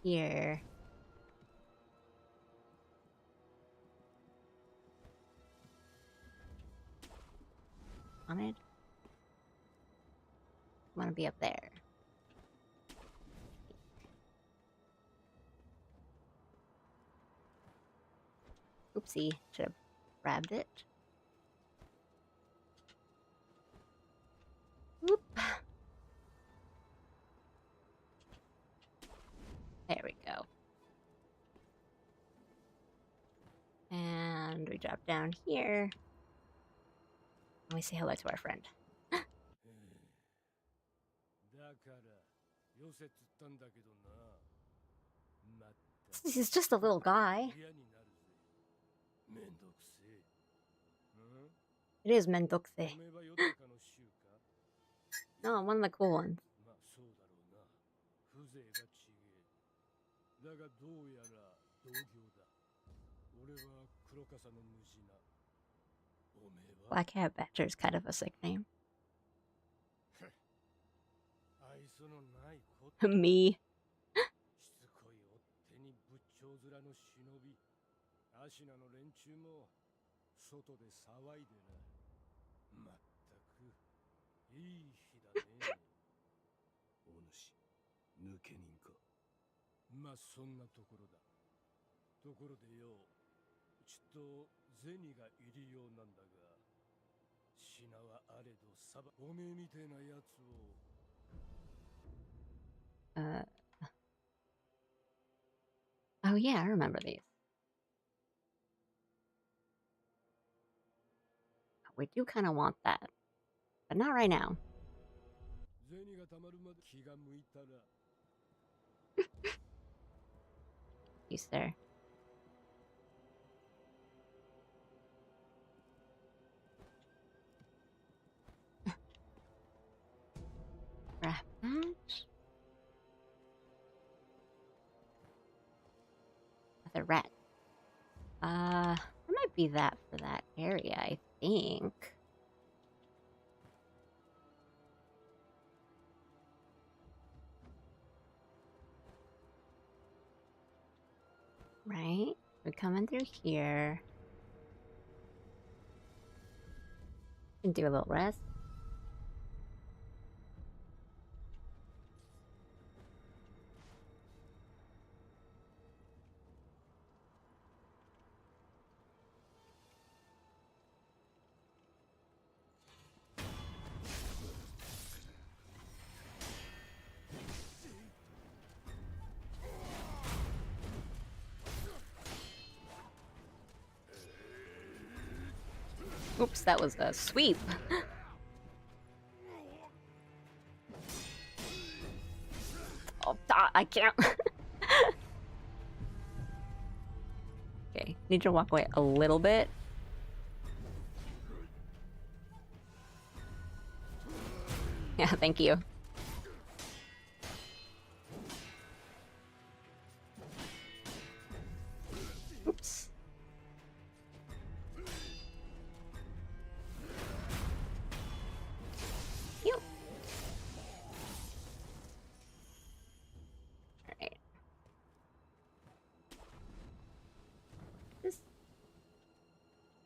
Here. Wanted? Want to be up there. Oopsie, should have grabbed it. Whoop. There we go. And we drop down here. And we say hello to our friend. He's just a little guy. It is mendokse. No, one of the cool ones. Black Hat Badger is kind of a sick name. Me. ところでよ、ちょっと銭が入りようなんだが、品はあれどおめえみてえなやつを。Oh yeah, I remember these. We do kind of want that, but not right now. 銭がたまるまで気が向いたら。You sir. Grab that. Another rat. There might be that for that area, I think. Right? We're coming through here. Can do a little rest. Oops, that was a sweep. Oh, I can't. Okay, need to walk away a little bit. Yeah, thank you. Oops. Yep. Alright. Is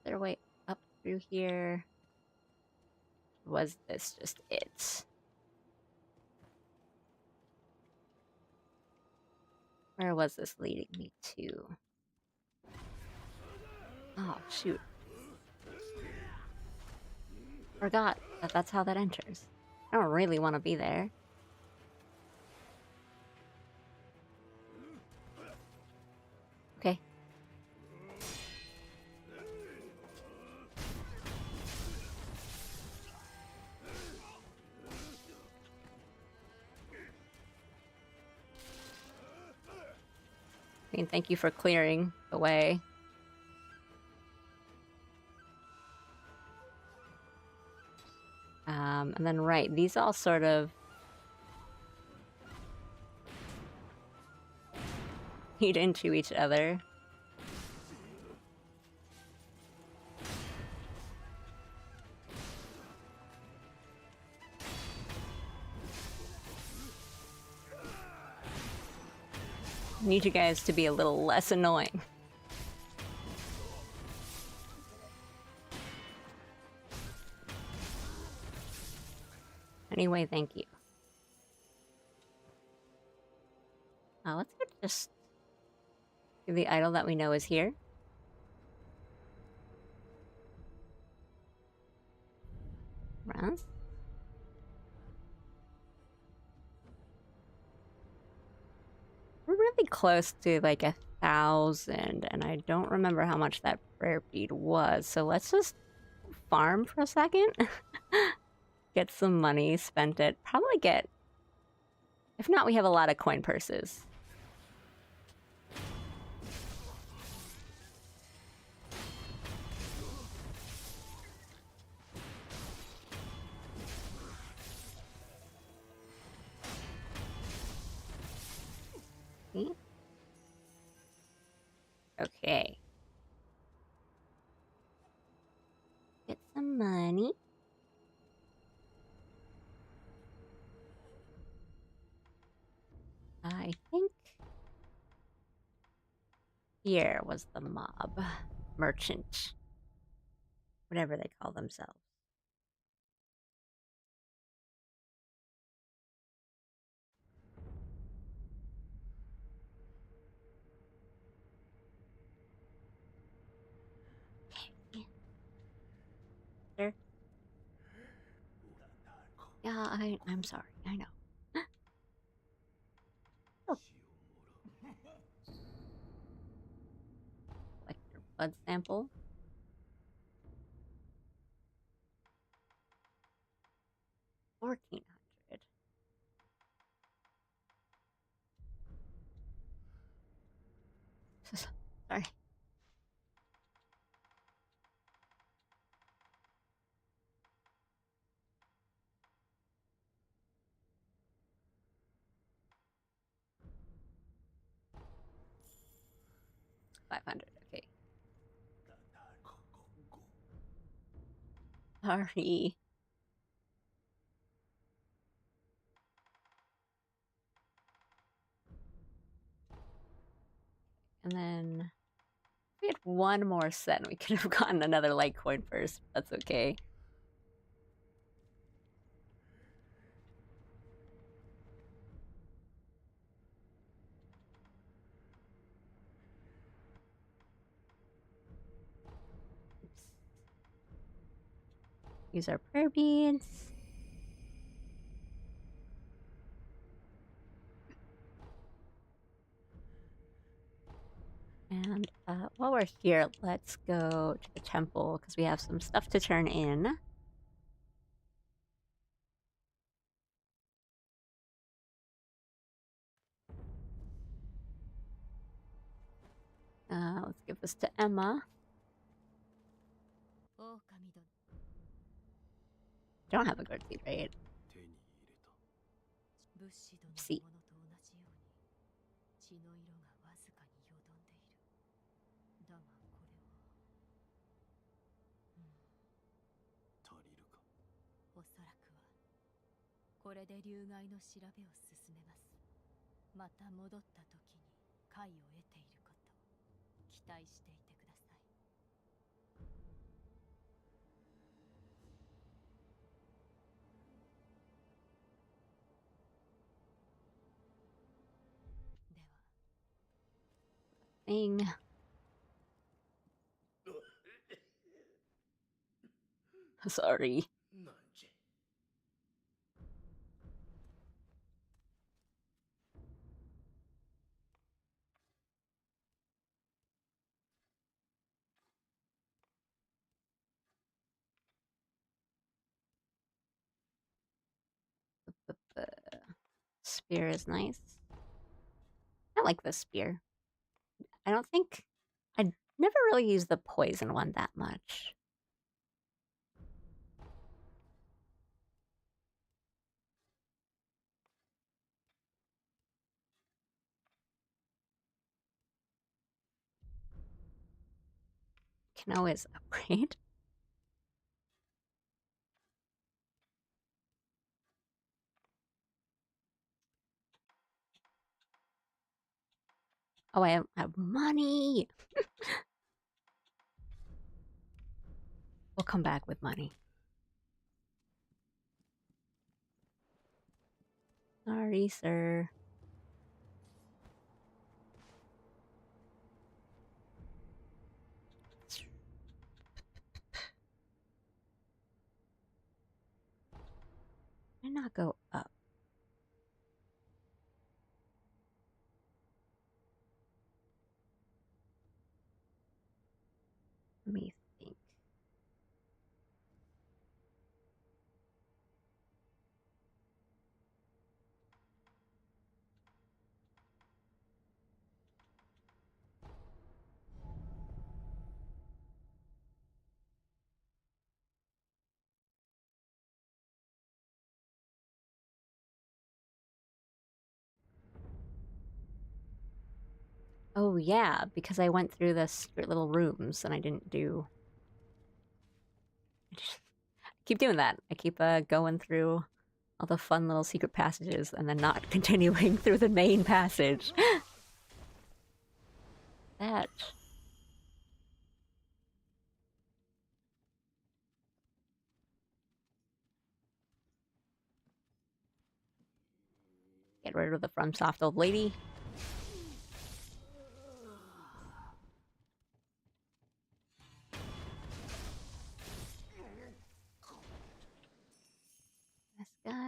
there a way up through here? Was this just it? Where was this leading me to? Oh, shoot. Forgot that that's how that enters. I don't really want to be there. Okay. I mean, thank you for clearing the way. And then, right, these all sort of feed into each other. Need you guys to be a little less annoying. Anyway, thank you. Let's go just do the idol that we know is here. Rest. We're really close to like 1,000, and I don't remember how much that prayer bead was, so let's just farm for a second. Get some money, spent it. Probably get... If not, we have a lot of coin purses. Okay. Get some money. I think here was the mob. Merchant. Whatever they call themselves. Yeah, I'm sorry. I know. Oh. Collect your blood sample. $1,400. Sorry. $500. Okay. Sorry. And then if we had one more set, we could have gotten another Litecoin first. That's okay. Oops. Use our prayer beads. And while we're here, let's go to the temple because we have some stuff to turn in. Let's give this to Emma. Don't have a good seed, right? See. Thing. Sorry. The spear is nice. I like this spear. I don't think I never really used the poison one that much. Can always upgrade. Oh, I have money. We'll come back with money. Sorry, sir. Why not go up? Let me think. Oh, yeah, because I went through the secret little rooms and I didn't do... I keep doing that. I keep going through all the fun little secret passages and then not continuing through the main passage. That... Get rid of the FromSoft old lady. This guy.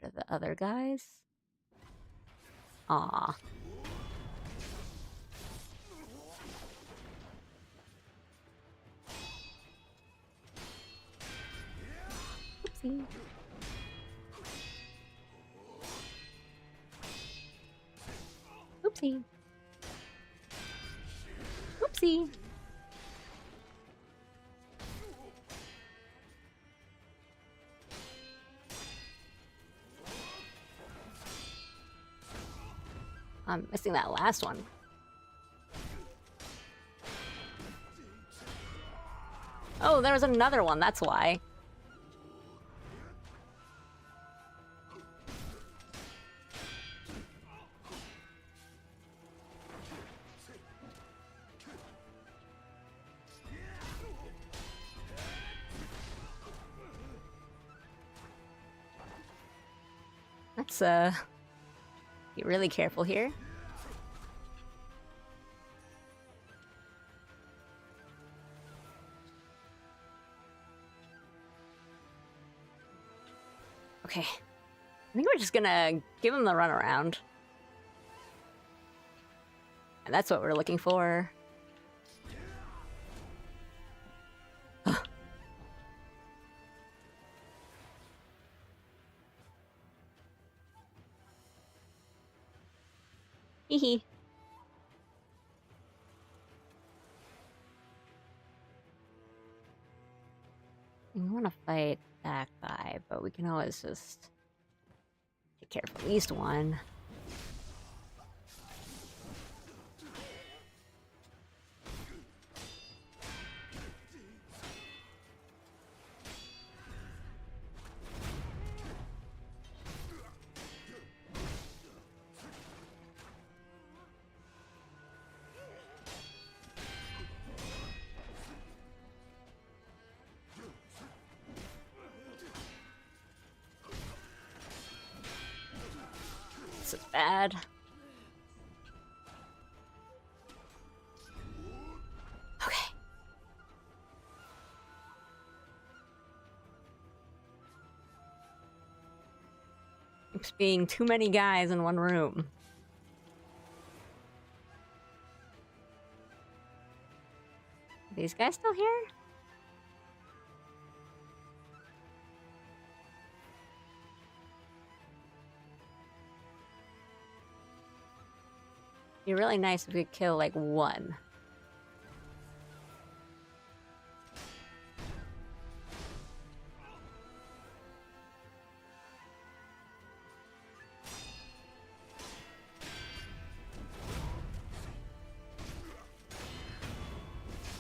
rid of the other guys. Aw. Oopsie. Oopsie. Oopsie. I'm missing that last one. Oh, there was another one, that's why. Let's, be really careful here. Okay. I think we're just gonna give him the runaround. And that's what we're looking for. Hehe. We want to fight that guy, but we can always just take care of at least one. This is bad. Okay. It's being too many guys in one room. Are these guys still here? It'd be really nice if we could kill, like, one.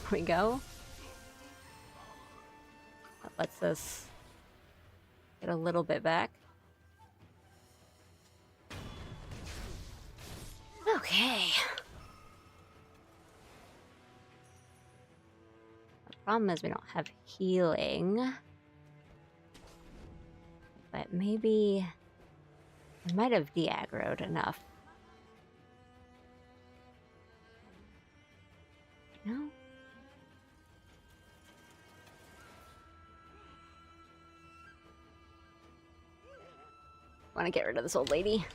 Here we go. That lets us get a little bit back. Okay. The problem is we don't have healing. But maybe I might have de-aggroed enough. No? Want to get rid of this old lady?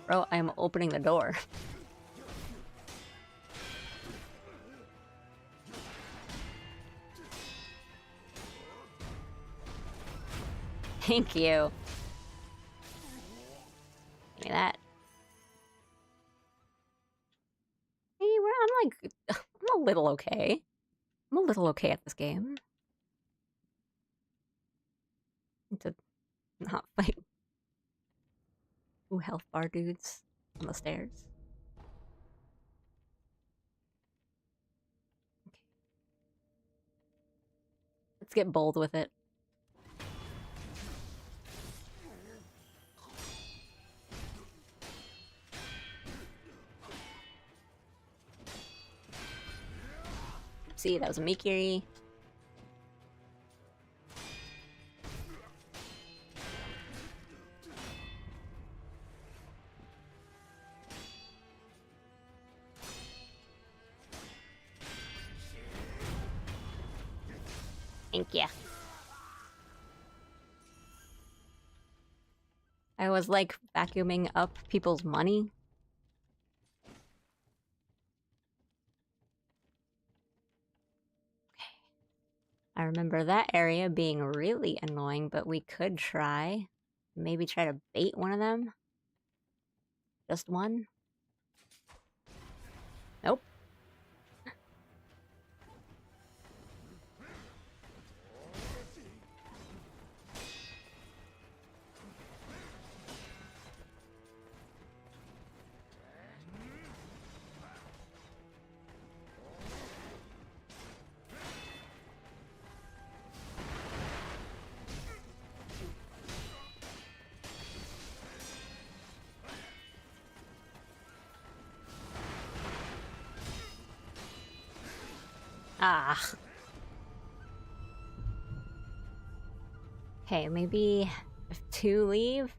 Bro, I'm opening the door. Thank you. Give me that. Hey, I'm like, I'm a little okay. I'm a little okay at this game. Need to not fight health bar dudes on the stairs. Okay. Let's get bold with it. See, that was a Mikiri. Thank you. I was like vacuuming up people's money. I remember that area being really annoying, but we could try. Maybe try to bait one of them. Just one? Nope. Ah. Okay, maybe if two leave.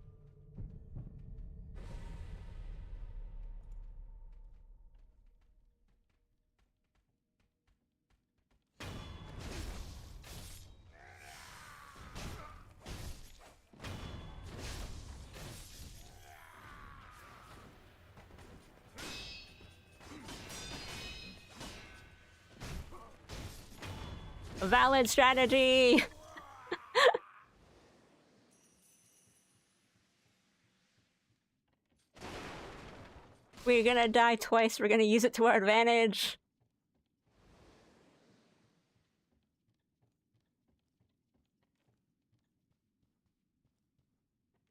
A valid strategy! We're gonna die twice, we're gonna use it to our advantage.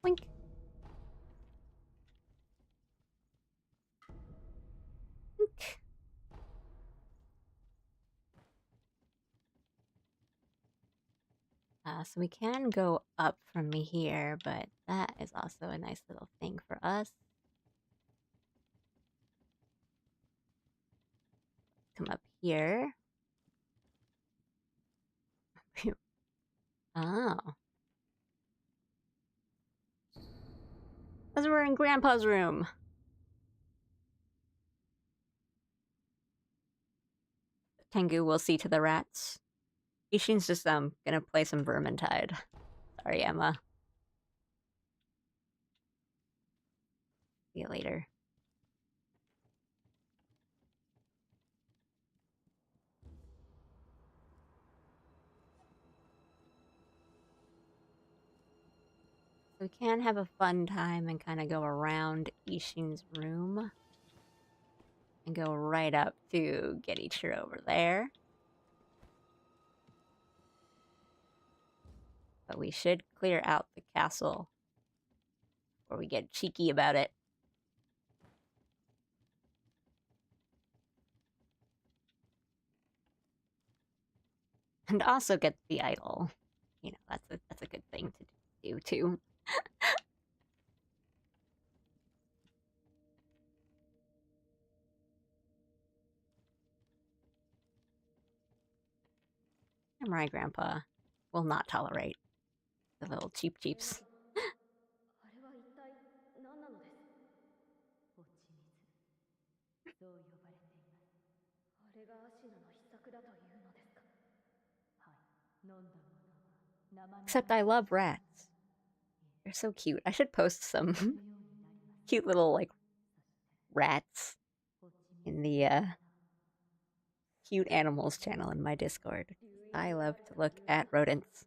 Wink. Wink. So we can go up from here, but that is also a nice little thing for us. Come up here. Oh. Because we're in Grandpa's room. Tengu will see to the rats. Ishin's just gonna play some Vermintide. Sorry, Emma. See you later. So we can have a fun time and kind of go around Ishin's room. And go right up to Genichiro over there. But we should clear out the castle before we get cheeky about it. And also get the idol. You know, that's a good thing to do too. Samurai Grandpa will not tolerate the little cheeps. あれは一体何なのです。落ち水、そう呼ばれています。あれがアシナの秘策だというのですか。はい、飲んだものは生々。 Except I love rats. They're so cute. I should post some cute little like rats in the cute animals channel in my Discord. I love to look at rodents.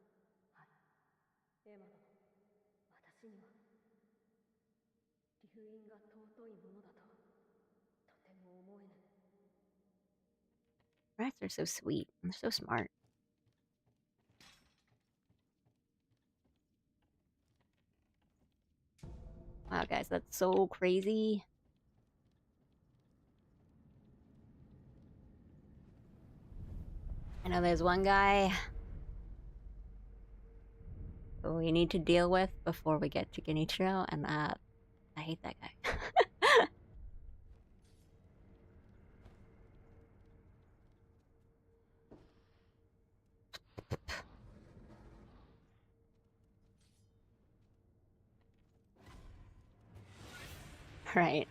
エマ殿、私には流因が尊いものだととても思えぬ。 Rats are so sweet. They're so smart. Wow, guys, that's so crazy. I know there's one guy who we need to deal with before we get to Genichiro, and I hate that guy. Right.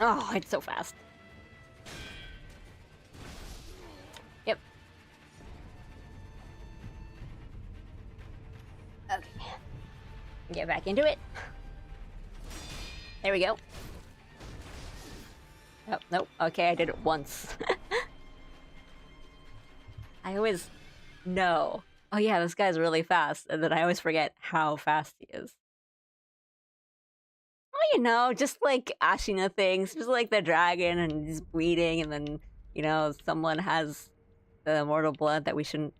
Oh, it's so fast. back into it. There we go. Oh, nope. Okay, I did it once. I always know. Oh yeah, this guy's really fast, and then I always forget how fast he is. Well, you know, just like Ashina things, just like the dragon and he's bleeding, and then, you know, someone has the immortal blood that we shouldn't.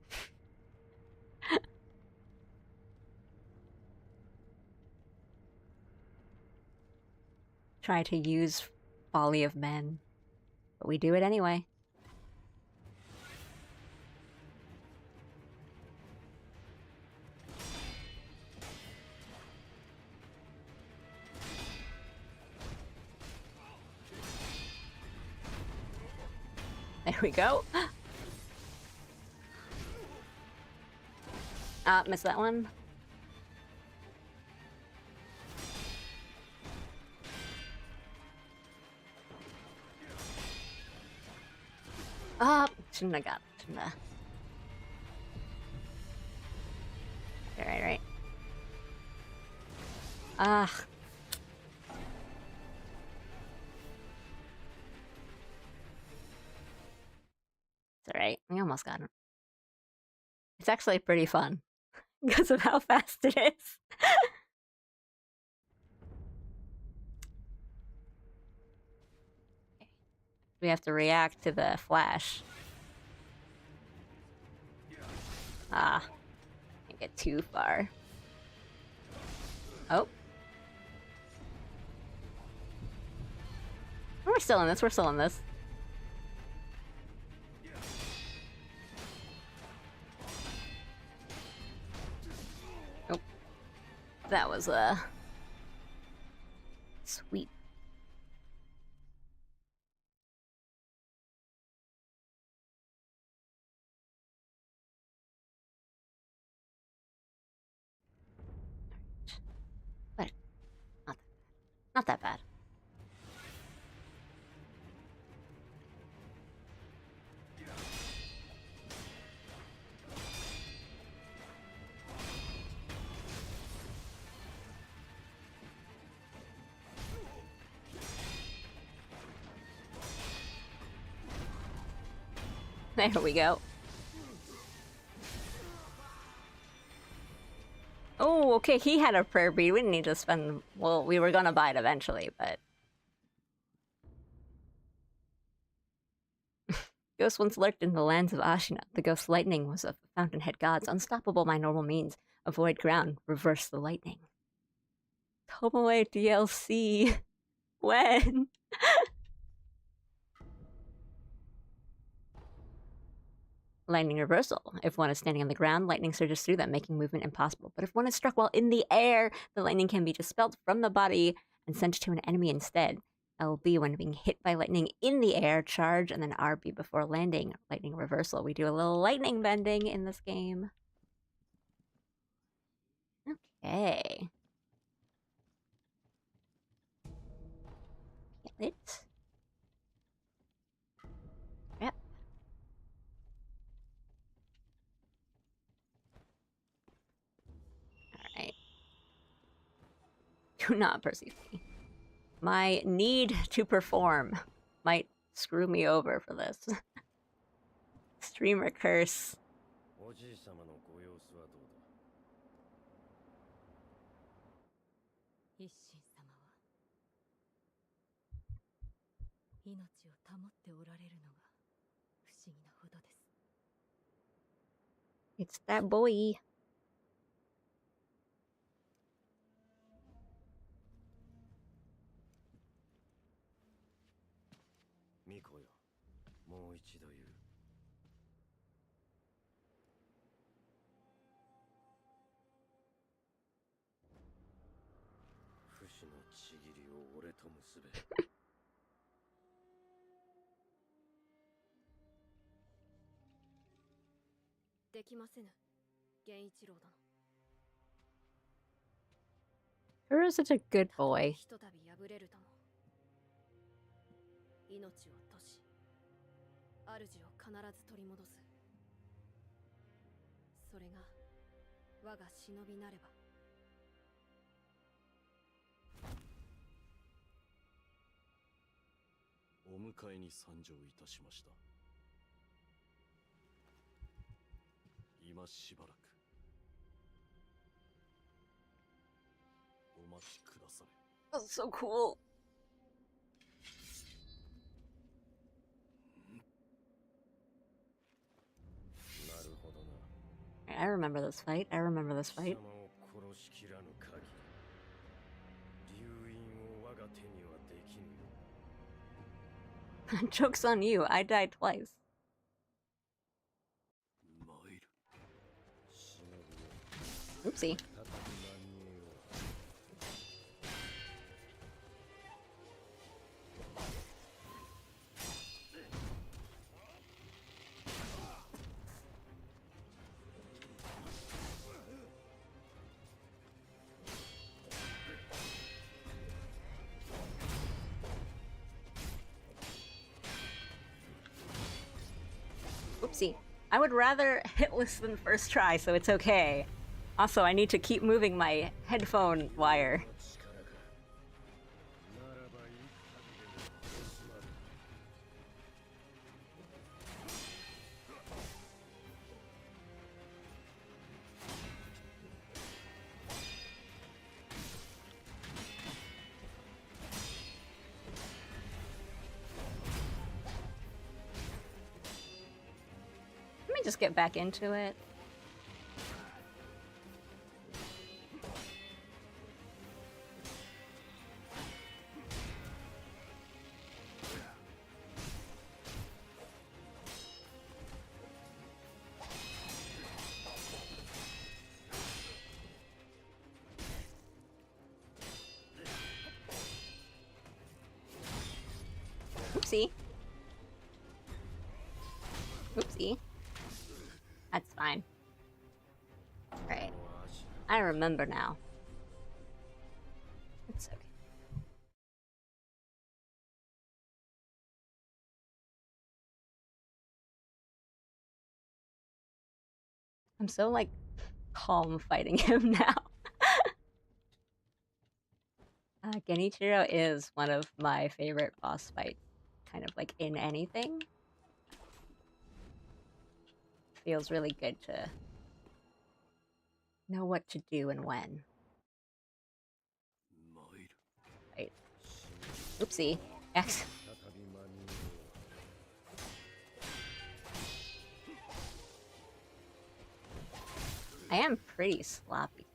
Try to use folly of men, but we do it anyway. There we go. Missed that one. Shouldn't have got it. Shouldn't have. Right. Ah. It's alright. We almost got him. It's actually pretty fun because of how fast it is. We have to react to the flash. Can't get too far. Oh. We're still in this. Oh. That was sweet. But not that bad. There we go. Oh, okay, he had a prayer bead. We didn't need to spend... Well, we were gonna buy it eventually, but... Ghost once lurked in the lands of Ashina. The ghost lightning was of the fountainhead gods, unstoppable by normal means. Avoid ground, reverse the lightning. Tomoe DLC. When? Lightning reversal. If one is standing on the ground, lightning surges through them, making movement impossible. But if one is struck while in the air, the lightning can be dispelled from the body and sent to an enemy instead. LB when being hit by lightning in the air, charge, and then RB before landing. Lightning reversal. We do a little lightning bending in this game. Okay. Get it. Yep. Alright. Do not perceive me. My need to perform might screw me over for this. Streamer curse. おじい様のご様子はどうだ。一心様は命を保っておられるのが不思議なほどです。 It's that boy. ミコよ、もう一度言う。不死のちぎりを俺と結べ。できませぬ、源一郎殿。 Or is it a good boy? ひとたび破れるとも命を賭し主を必ず取り戻す。それが我が忍びなればお迎えに参上いたしました。今しばらくお待ちくだされ。 That's so cool. なるほどな。I remember this fight. I remember this 貴 fight. 様を殺しきらぬ限り、流因を我が手にはできぬ。 Joke's on you. I died twice. 参る。忍びよ、 Oopsie. 再び間に合おう。 Oopsie. I would rather hitless than first try, so it's okay. Also, I need to keep moving my headphone wire. 力か。ならばいい旅でも休まる。 Let me just get back into it. Oopsie. Oopsie. That's fine. Right. I remember now. It's okay. I'm so, like, calm fighting him now. Genichiro is one of my favorite boss fights, kind of like in anything. Feels really good to know what to do and when. 参る。 Right. Oopsie. X. 再び間に合おう。 I am pretty sloppy.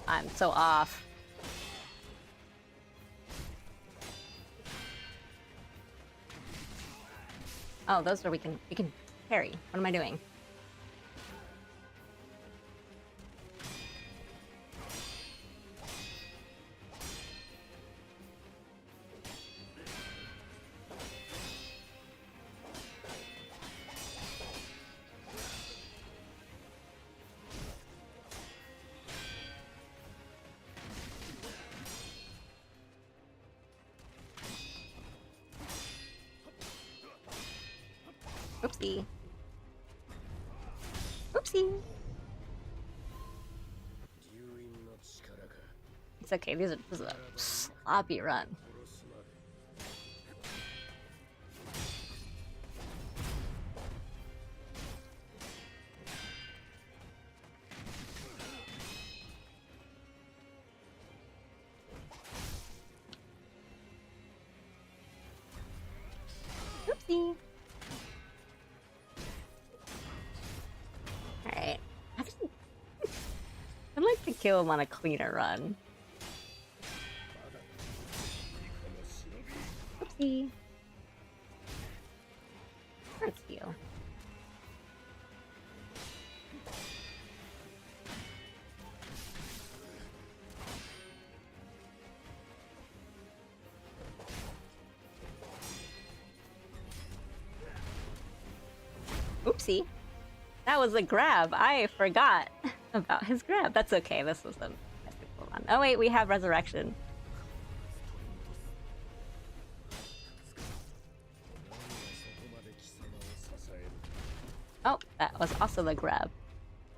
I'm so off. Oh, those are we can parry. What am I doing? Oopsie. Oopsie. 流因の力か。 It's okay. This is a sloppy run. 殺すまで。 Oopsie. Alright. I'd like to kill him on a cleaner run. Oopsie. Thank you. Whoopsie. That was a grab. I forgot about his grab. That's okay. This was a mystical one. Oh wait, we have resurrection. Oh, that was also the grab.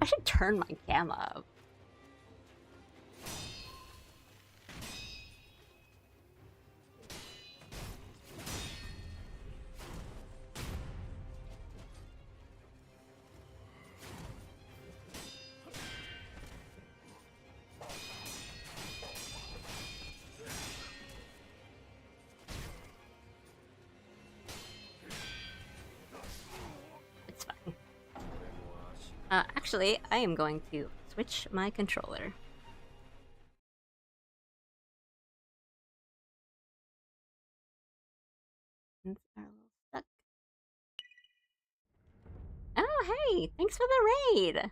I should turn my gamma up. Actually, I am going to switch my controller. Are a little stuck. Oh, hey! Thanks for the raid!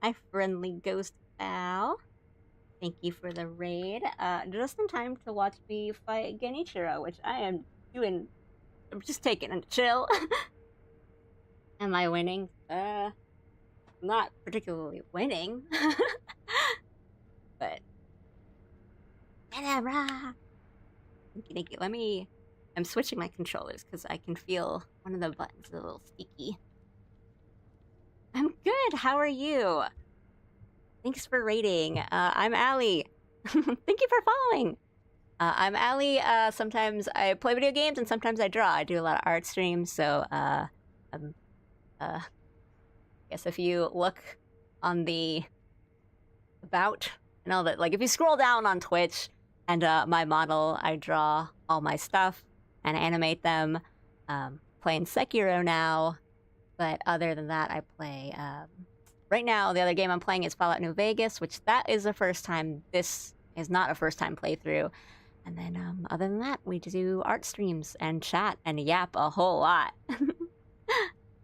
Hi, friendly ghost pal. Thank you for the raid. Just in time to watch me fight Genichiro, which I am doing. I'm just taking a chill. Am I winning? Not particularly winning. But thank you. I'm switching my controllers because I can feel one of the buttons a little sticky. I'm good. How are you? Thanks for raiding. I'm Allie. Thank you for following. I'm Allie. Sometimes I play video games and sometimes I draw. I do a lot of art streams, so guess if you look on the about, you know that, like, if you scroll down on Twitch and my model, I draw all my stuff and animate them. Playing Sekiro now, but other than that, I play. Right now, the other game I'm playing is Fallout New Vegas, which that is the first time. This is not a first time playthrough. And then, other than that, we do art streams and chat and yap a whole lot.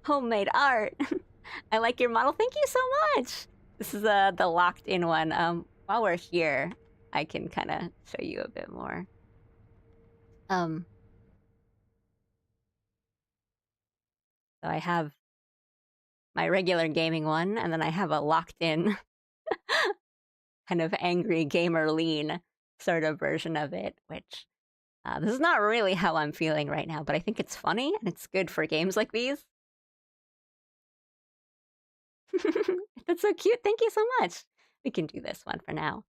Homemade art. I like your model. Thank you so much. This is the locked in one. While we're here, I can kind of show you a bit more. So I have my regular gaming one, and then I have a locked in kind of angry gamer lean sort of version of it, which this is not really how I'm feeling right now, but I think it's funny and it's good for games like these. That's so cute. Thank you so much. We can do this one for now.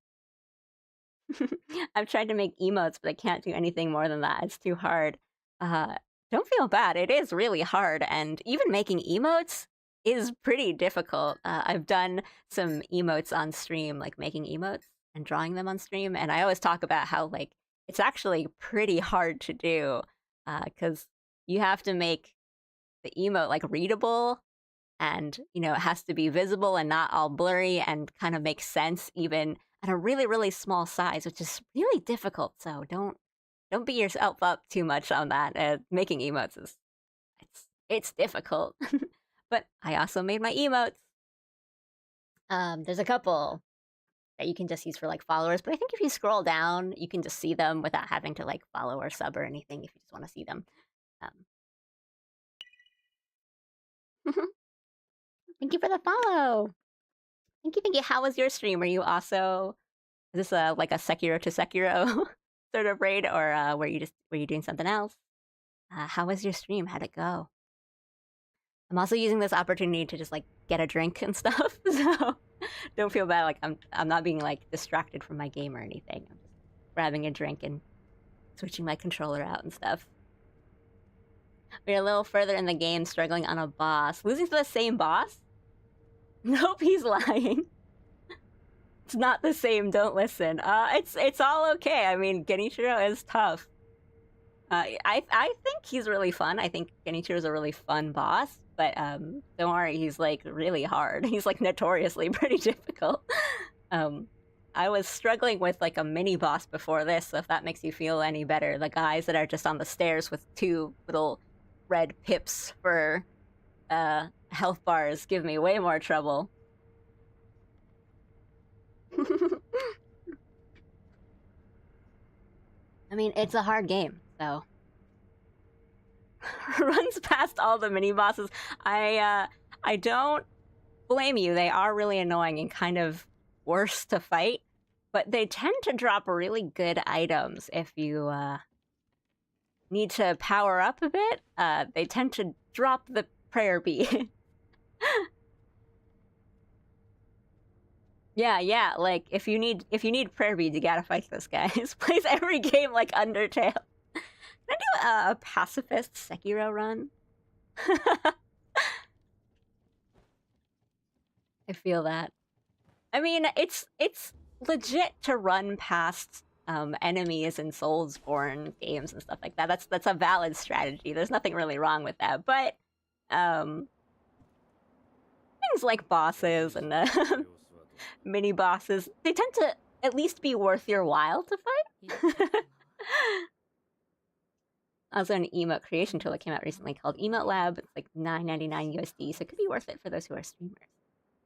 I've tried to make emotes, but I can't do anything more than that. It's too hard. Don't feel bad. It is really hard, and even making emotes is pretty difficult. I've done some emotes on stream, like making emotes and drawing them on stream, and I always talk about how, like, it's actually pretty hard to do, because you have to make the emote, like, readable, and, you know, it has to be visible and not all blurry and kind of make sense even at a really, really small size, which is really difficult. So don't beat yourself up too much on that. Making emotes is it's difficult. But I also made my emotes. There's a couple that you can just use for, like, followers, but I think if you scroll down, you can just see them without having to, like, follow or sub or anything if you just want to see them. Thank you for the follow. Thank you. How was your stream? Are you also... Is this like a Sekiro to Sekiro sort of raid, or were you doing something else? How was your stream? How'd it go? I'm also using this opportunity to just, like, get a drink and stuff, so don't feel bad. Like, I'm not being, like, distracted from my game or anything. I'm just grabbing a drink and switching my controller out and stuff. We're a little further in the game, struggling on a boss. Losing to the same boss? Nope, he's lying. It's not the same, don't listen. It's all okay. I mean, Genichiro is tough. I think he's really fun. I think Genichiro's a really fun boss, but don't worry, he's, like, really hard. He's, like, notoriously pretty difficult. I was struggling with, like, a mini boss before this, so if that makes you feel any better. The guys that are just on the stairs with 2 little red pips for health bars give me way more trouble. I mean, it's a hard game, so... runs past all the mini bosses. I don't blame you. They are really annoying and kind of worse to fight, but they tend to drop really good items if you need to power up a bit. They tend to drop the prayer bee. Yeah, like if you need prayer beads, you gotta fight this guy. This plays every game like Undertale. Can I do a pacifist Sekiro run? I feel that. I mean, it's legit to run past enemies in Soulsborne games and stuff like that. That's a valid strategy. There's nothing really wrong with that. But things like bosses and mini bosses, they tend to at least be worth your while to fight. Also, an emote creation tool that came out recently called Emote Lab. It's like $9.99 USD, so it could be worth it for those who are streamers.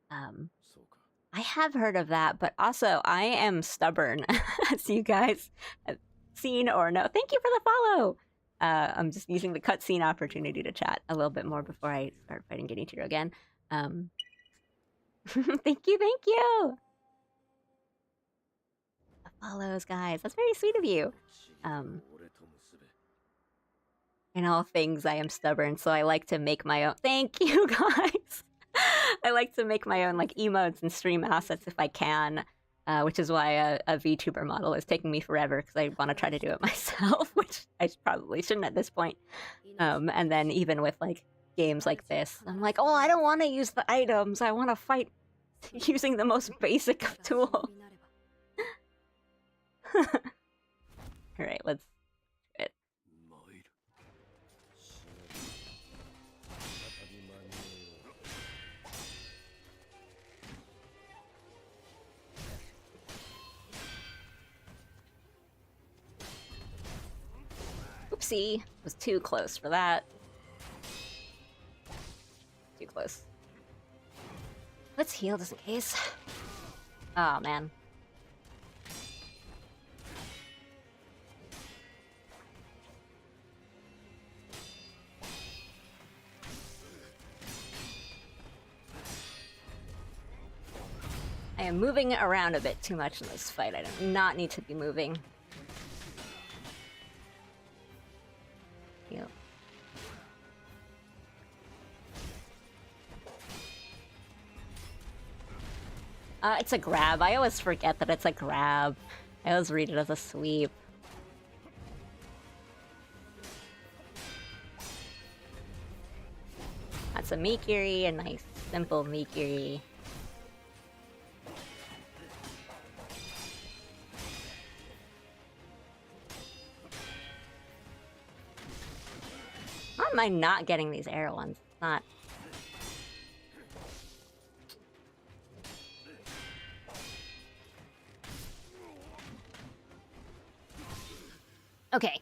I have heard of that, but also I am stubborn, as you guys have seen or know. Thank you for the follow! I'm just using the cutscene opportunity to chat a little bit more before I start fighting Genichiro again. Thank you! The follows, guys. That's very sweet of you. In all things, I am stubborn, so I like to make my own. Thank you, guys. I like to make my own like emotes and stream assets if I can, which is why a VTuber model is taking me forever because I want to try to do it myself, which I probably shouldn't at this point. And then even with like games like this, I'm like, oh, I don't want to use the items. I want to fight using the most basic of tools. All right, let's. Oopsie, was too close for that. Too close. Let's heal just in case. Oh man. I am moving around a bit too much in this fight. I do not need to be moving. Heal. It's a grab. I always forget that it's a grab. I always read it as a sweep. That's a Mikiri, a nice, simple Mikiri. Why am I not getting these arrow ones? It's not. Okay.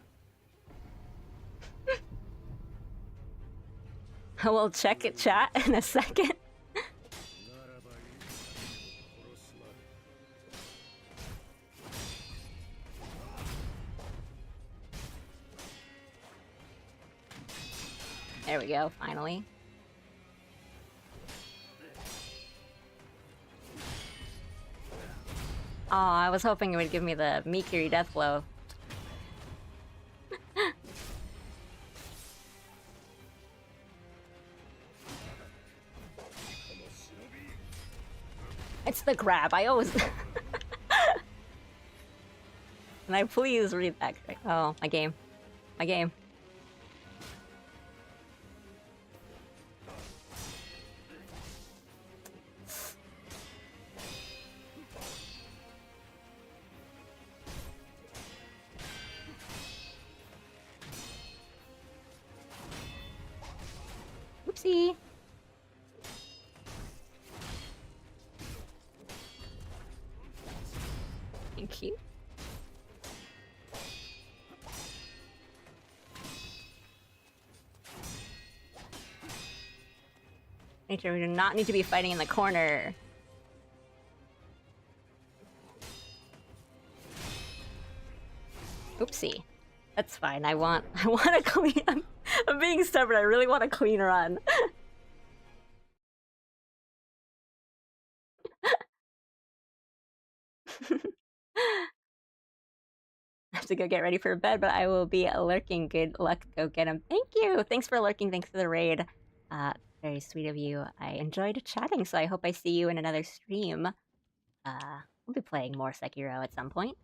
I will check it, chat, in a second. There we go, finally. Oh, I was hoping it would give me the Mikiri death blow. It's the grab, I always... Can I please read that correct? Oh, my game. My game. Oopsie. Thank you. Nature, we do not need to be fighting in the corner. Oopsie. That's fine. I want to clean. I'm being stubborn. I really want a clean run. I have to go get ready for bed, but I will be lurking. Good luck. Go get him. Thank you. Thanks for lurking. Thanks for the raid. Very sweet of you. I enjoyed chatting, so I hope I see you in another stream. We'll be playing more Sekiro at some point.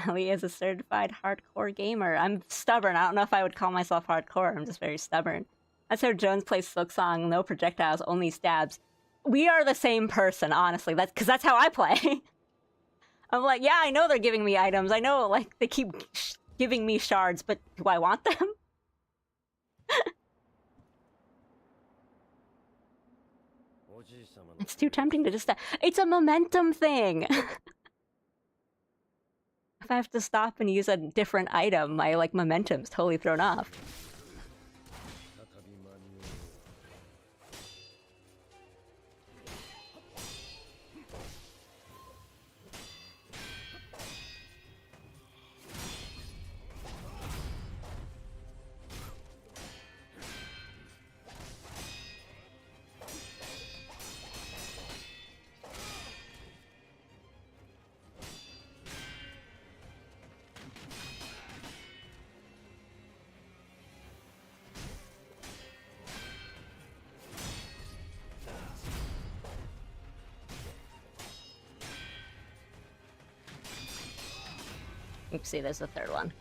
Ali is a certified hardcore gamer. I'm stubborn. I don't know if I would call myself hardcore. I'm just very stubborn. That's how Jones plays Silksong. No projectiles, only stabs. We are the same person, honestly. That's because that's how I play. I'm like, yeah, I know they're giving me items. I know, like, they keep giving me shards, but do I want them? It's too tempting to just... It's a momentum thing! If I have to stop and use a different item, my, like, momentum's totally thrown off. Oopsie, there's the third one.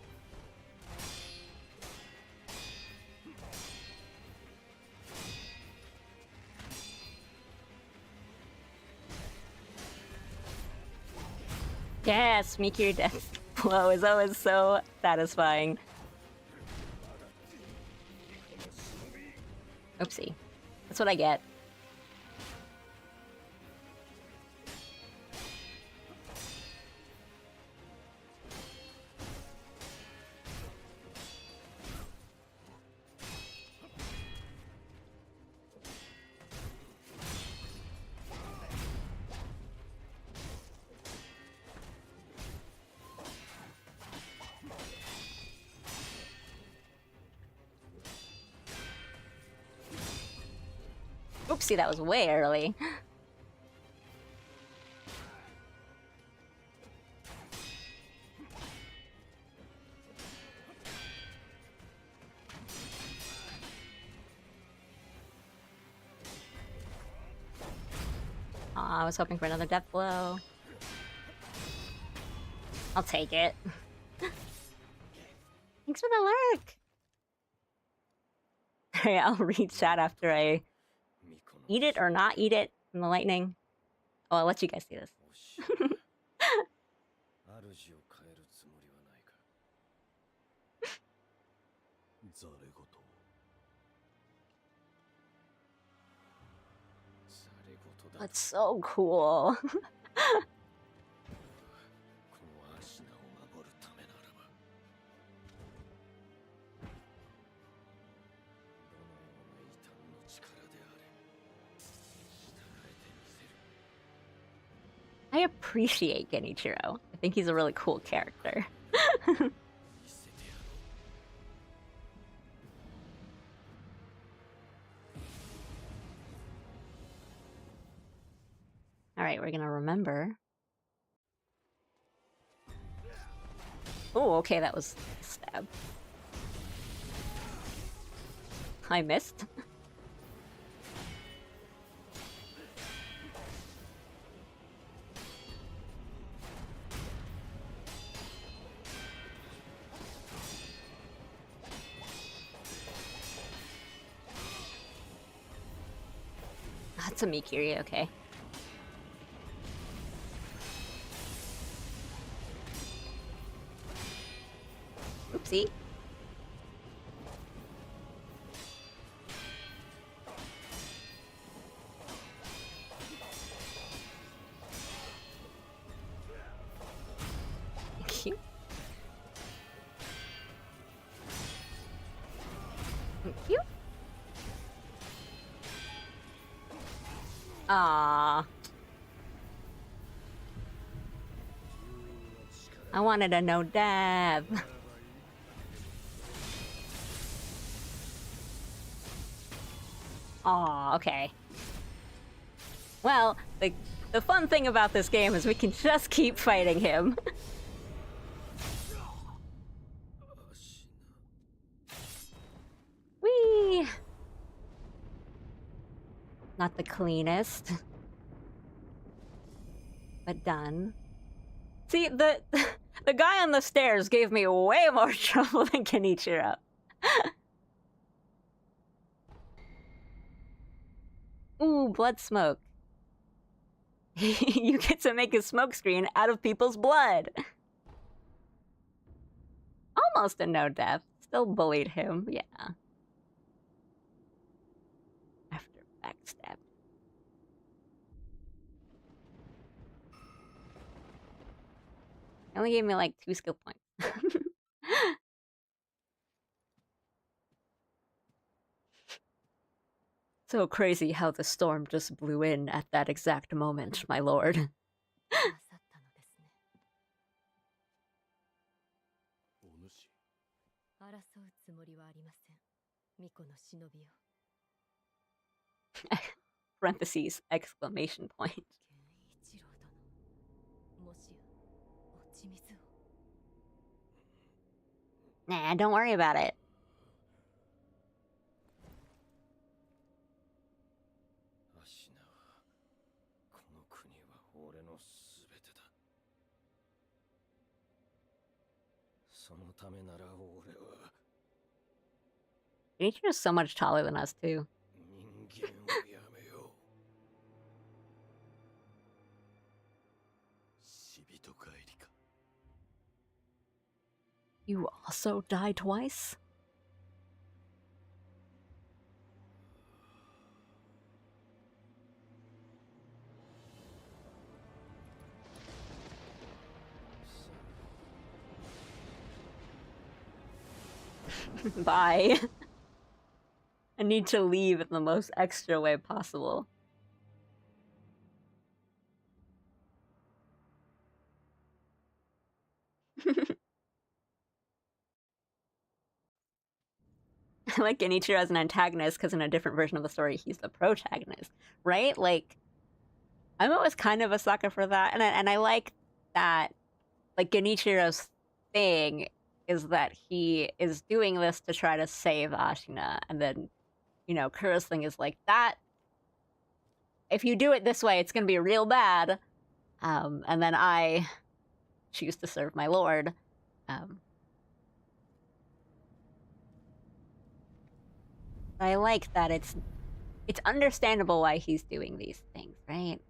Yes, Mikir death blow is always so satisfying. Oopsie. That's what I get. Oopsie, that was way early. Aw, I was hoping for another death blow. I'll take it. Thanks for the lurk! Alright, I'll read chat after I eat it or not eat it from the lightning. Oh, I'll let you guys see this. That's so cool. I appreciate Genichiro. I think he's a really cool character. Alright, we're gonna remember. Oh, okay, that was a stab. I missed. That's a Mikiri, okay. Oopsie. Thank you. Thank you. Aww. I wanted a no dab. Aw, okay. Well, the fun thing about this game is we can just keep fighting him. Whee! Not the cleanest. But done. See, the guy on the stairs gave me way more trouble than Genichiro. Ooh, blood smoke. You get to make a smoke screen out of people's blood. Almost a no death. Still bullied him, yeah. After backstab. Only gave me like 2 skill points. So crazy how the storm just blew in at that exact moment, my lord. なさったのですね。お主、争うつもりはありません。巫女の忍びよ。Parentheses, exclamation point. 健一郎殿。もしや、落ち水を。Nah, don't worry about it. アシナはこの国は俺のすべてだ。そのためなら俺は Genichiro's so much taller than us, too. 人間をやめよう。死人帰りか。 You also die twice? Bye. I need to leave in the most extra way possible. I like Genichiro as an antagonist because in a different version of the story, he's the protagonist, right? Like, I'm always kind of a sucker for that, and I like that. Like Genichiro's thing is that he is doing this to try to save Ashina, and then, you know, Kuro's thing is like that. If you do it this way, it's gonna be real bad. And then I choose to serve my lord. I like that it's understandable why he's doing these things, right?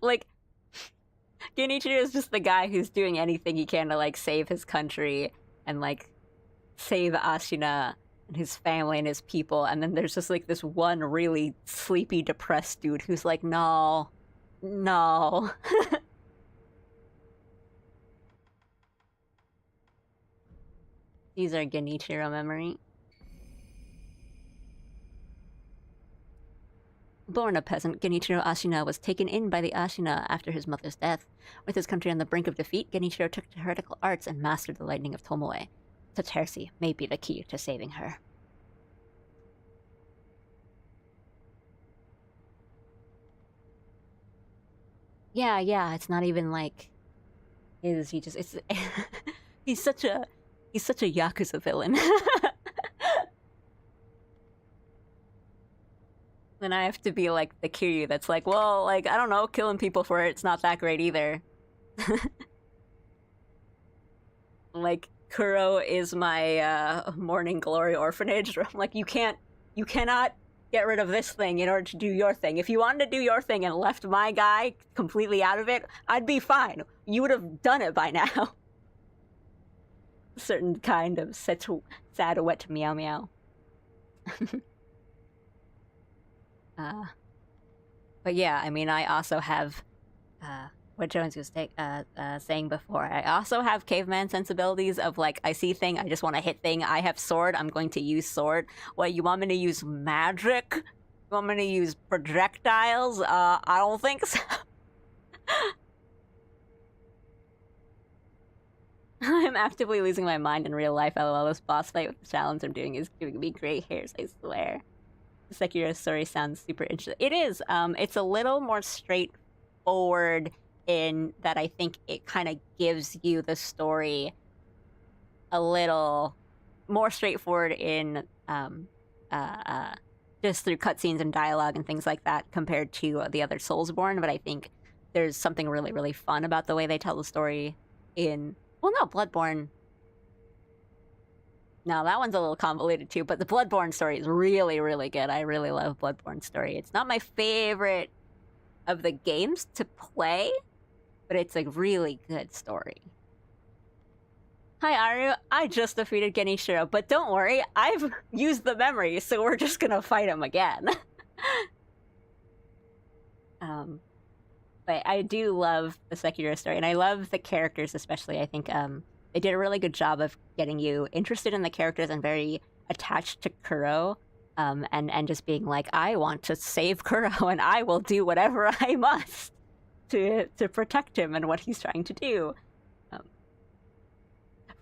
Like, Genichiro is just the guy who's doing anything he can to, like, save his country and, like, save Ashina and his family and his people, and then there's just, like, this one really sleepy, depressed dude who's like, no. These are Genichiro memory. Born a peasant, Genichiro Ashina was taken in by the Ashina after his mother's death. With his country on the brink of defeat, Genichiro took to heretical arts and mastered the lightning of Tomoe. Such heresy may be the key to saving her. Yeah, it's not even like his, it's he's such a Yakuza villain. Then I have to be like the Kiryu that's like, well, like, I don't know, killing people for it's not that great either. Like, Kuro is my Morning Glory orphanage, where I'm like, you cannot get rid of this thing in order to do your thing. If you wanted to do your thing and left my guy completely out of it, I'd be fine. You would have done it by now. Certain kind of sad wet meow meow. But yeah, I mean, I also have what Jones was saying before. I also have caveman sensibilities of like, I see thing, I just want to hit thing. I have sword, I'm going to use sword. What, you want me to use magic? You want me to use projectiles? I don't think so. I'm actively losing my mind in real life. LOL, this boss fight with the challenge I'm doing is giving me gray hairs, I swear. The Sekiro story sounds super interesting. It is. It's a little more straightforward in that I think it kind of gives you the story a little more straightforward in just through cutscenes and dialogue and things like that compared to the other Soulsborne. But I think there's something really, really fun about the way they tell the story in... Well, no, Bloodborne... No, that one's a little convoluted too, but the Bloodborne story is really, really good. I really love Bloodborne story. It's not my favorite of the games to play, but it's a really good story. Hi, Aru. I just defeated Genichiro, but don't worry, I've used the memory, so we're just gonna fight him again. But I do love the Sekiro story, and I love the characters especially. I think they did a really good job of getting you interested in the characters and very attached to Kuro, and just being like, I want to save Kuro, and I will do whatever I must to protect him and what he's trying to do.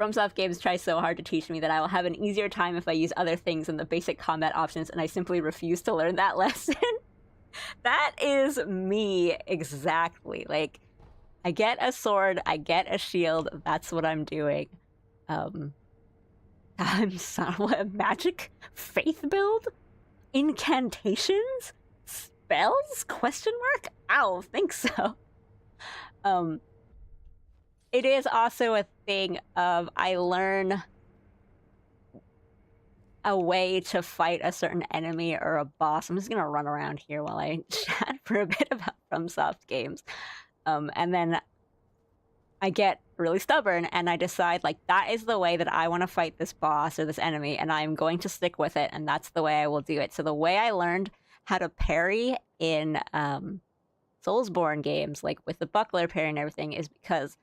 FromSoft Games try so hard to teach me that I will have an easier time if I use other things than the basic combat options, and I simply refuse to learn that lesson. That is me exactly. Like, I get a sword, I get a shield, that's what I'm doing. I'm what, magic faith build? Incantations? Spells? Question mark? I don't think so. It is also a thing of I learn a way to fight a certain enemy or a boss. I'm just gonna run around here while I chat for a bit about FromSoft Games. And then I get really stubborn and I decide, like, that is the way that I want to fight this boss or this enemy, and I'm going to stick with it, and that's the way I will do it. So the way I learned how to parry in Soulsborne games, like with the buckler parry and everything, is because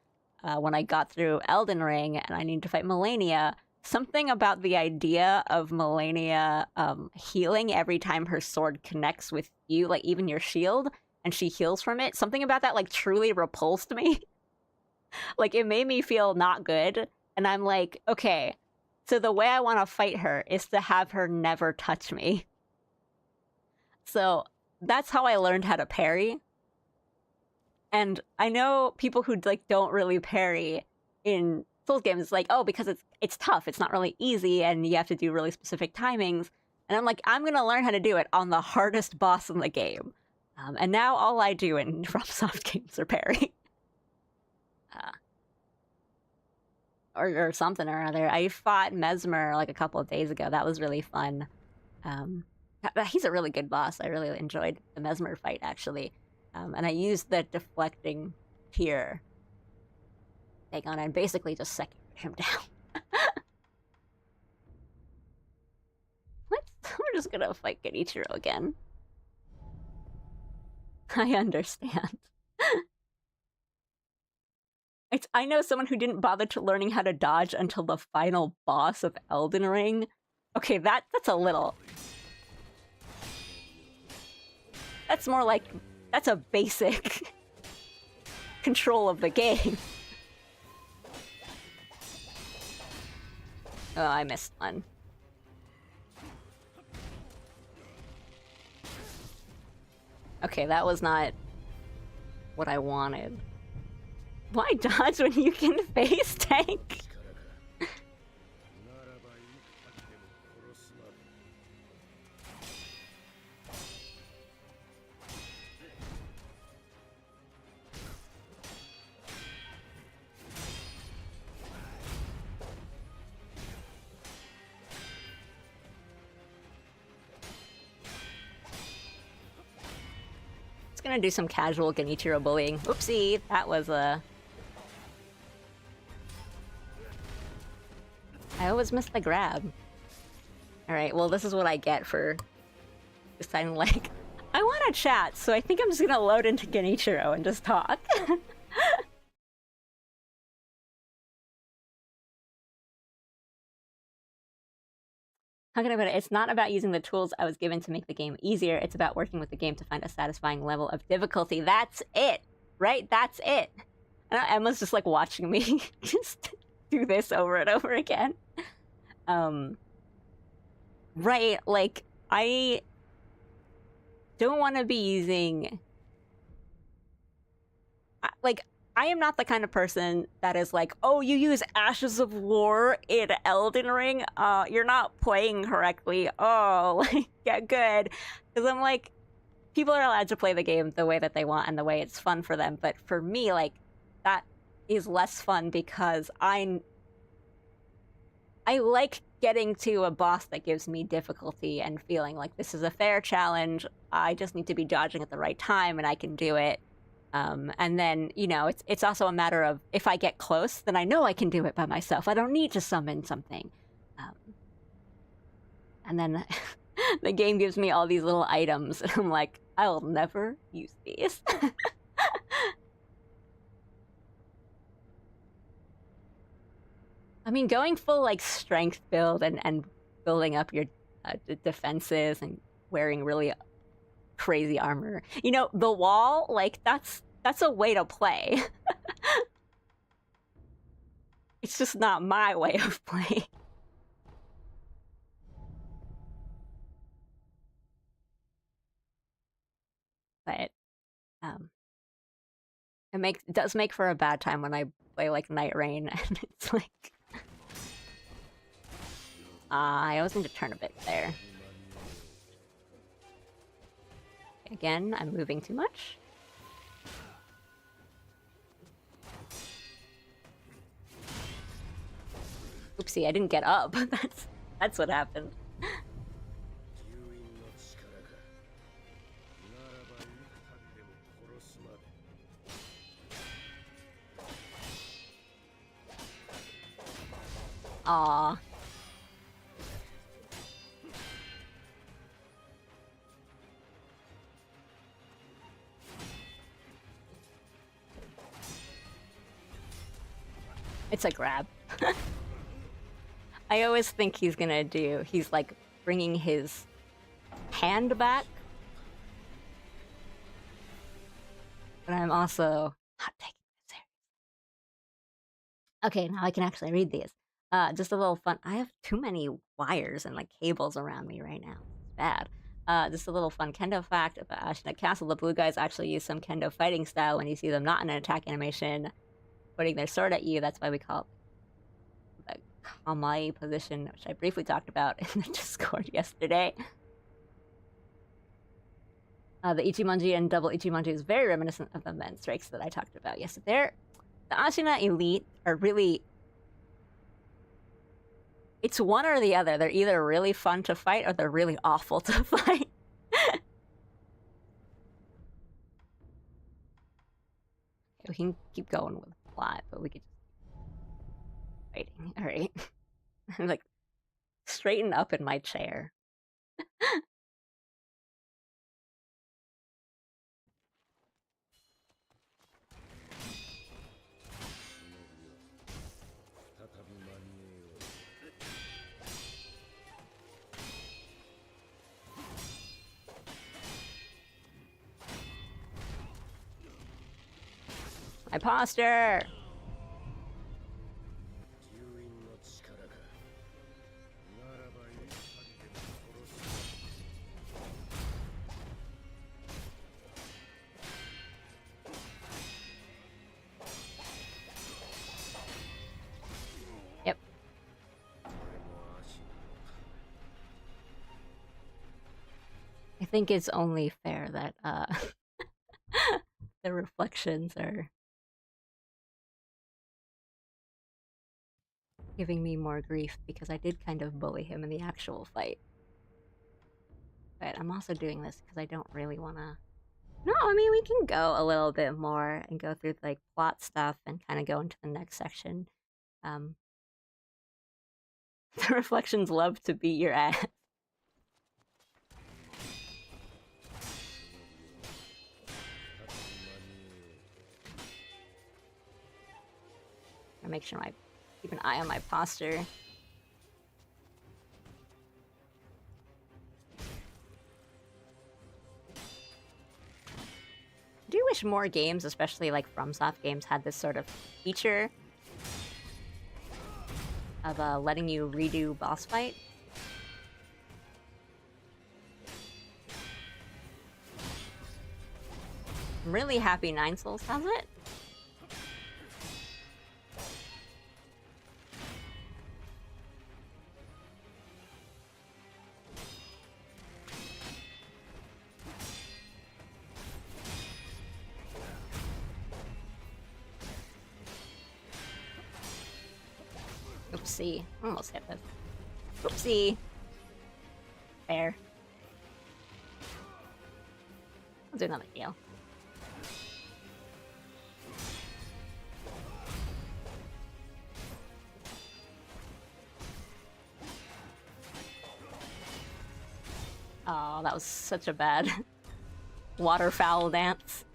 when I got through Elden Ring and I needed to fight Melania, something about the idea of Melania healing every time her sword connects with you, like even your shield, and she heals from it, something about that like truly repulsed me. Like, it made me feel not good, and I'm like, okay, so the way I want to fight her is to have her never touch me. So that's how I learned how to parry. And I know people who like don't really parry in Souls games. It's like, oh, because it's tough. It's not really easy, and you have to do really specific timings. And I'm like, I'm gonna learn how to do it on the hardest boss in the game. And now all I do in FromSoft games are parry. Or something or other. I fought Mesmer like a couple of days ago. That was really fun. He's a really good boss. I really enjoyed the Mesmer fight, actually. And I used the deflecting here. Hang on, and basically just secured him down. What? We're just gonna fight Genichiro again. I understand. I know someone who didn't bother to learning how to dodge until the final boss of Elden Ring. Okay, that's a little... That's more like... That's a basic control of the game. Oh, I missed one. Okay, that was not what I wanted. Why dodge when you can face tank? Gonna do some casual Genichiro bullying. Oopsie, that was a... I always miss the grab. Alright, well this is what I get for deciding, like, I want to chat, so I think I'm just gonna load into Genichiro and just talk. How can I put it? It's not about using the tools I was given to make the game easier. It's about working with the game to find a satisfying level of difficulty. That's it, right? That's it. And Emma's just like watching me just do this over and over again. Right, like, I don't want to be using... Like, I am not the kind of person that is like, oh, you use Ashes of War in Elden Ring? You're not playing correctly. Oh, like, yeah, good. Because I'm like, people are allowed to play the game the way that they want and the way it's fun for them. But for me, like, that is less fun because I like getting to a boss that gives me difficulty and feeling like this is a fair challenge. I just need to be dodging at the right time and I can do it. And then, you know, it's also a matter of if I get close, then I know I can do it by myself. I don't need to summon something. And then the game gives me all these little items, and I'm like, I'll never use these. I mean, going full, like, strength build and building up your defenses and wearing really crazy armor. You know, the wall, like, that's a way to play. It's just not my way of playing. But it does make for a bad time when I play like Night Rain and it's like I always need to turn a bit there. Again, I'm moving too much. Oopsie, I didn't get up. That's what happened. Aww. It's a grab. I always think he's like bringing his hand back. But I'm also not taking it serious. Okay, now I can actually read these. Just a little fun. I have too many wires and like cables around me right now. It's bad. Just a little fun kendo fact about Ashina Castle. The blue guys actually use some kendo fighting style when you see them not in an attack animation, putting their sword at you. That's why we call it the Kamae position, which I briefly talked about in the Discord yesterday. The Ichimonji and double Ichimonji is very reminiscent of the men strikes that I talked about yesterday. The Ashina Elite are really... It's one or the other. They're either really fun to fight or they're really awful to fight. We can keep going with the plot, but we could just... Fighting. Alright. I'm like, straighten up in my chair. My posture! Yep. I think it's only fair that the reflections are giving me more grief because I did kind of bully him in the actual fight. But I'm also doing this because I don't really want to... No, I mean, we can go a little bit more and go through, like, plot stuff and kind of go into the next section. The reflections love to beat your ass. I make sure keep an eye on my posture. I do wish more games, especially like FromSoft games, had this sort of feature of letting you redo boss fight. I'm really happy 9 Souls has it. Oopsie. Almost hit this. Oopsie. Fair. I'll do another deal. Oh, that was such a bad waterfowl dance.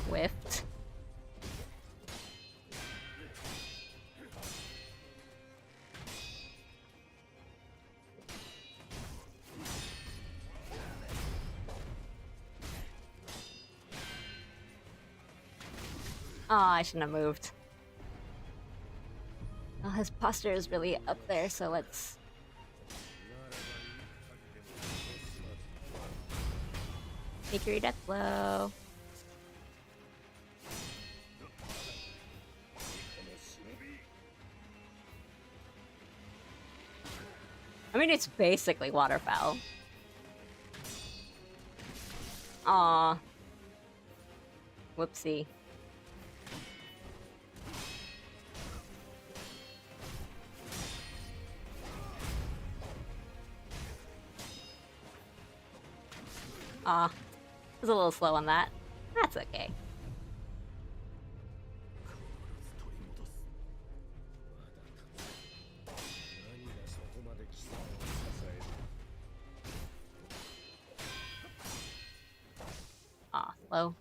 Whiffed. Oh, I shouldn't have moved. Well, his posture is really up there, so let's... Take your death blow. I mean, it's basically waterfowl. Aw. Whoopsie. Aw. I was a little slow on that. That's okay. Aw, slow.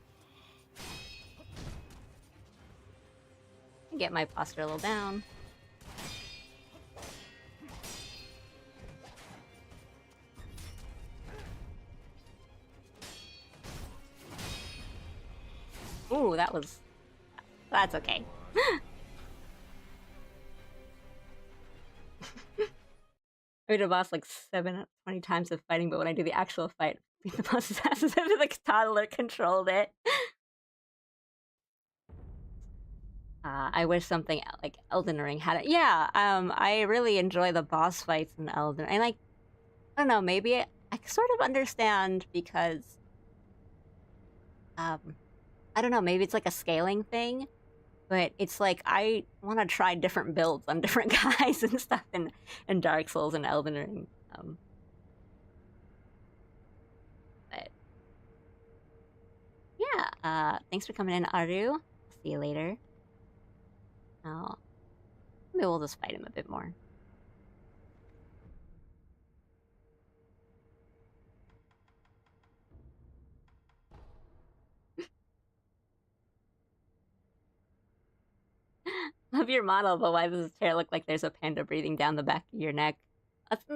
Get my posture a little down. Ooh, that was... That's okay. I beat a boss like 7 out of 20 times of fighting, but when I do the actual fight, beat the boss's ass as if like toddler controlled it. I wish something like Elden Ring had it. Yeah, I really enjoy the boss fights in Elden Ring. And like, I don't know, maybe I sort of understand because... I don't know, maybe it's like a scaling thing, but it's like I want to try different builds on different guys and stuff in Dark Souls and Elden Ring. But yeah, thanks for coming in, Aru. See you later. Oh, maybe we'll just fight him a bit more. Love your model, but why does this chair look like there's a panda breathing down the back of your neck?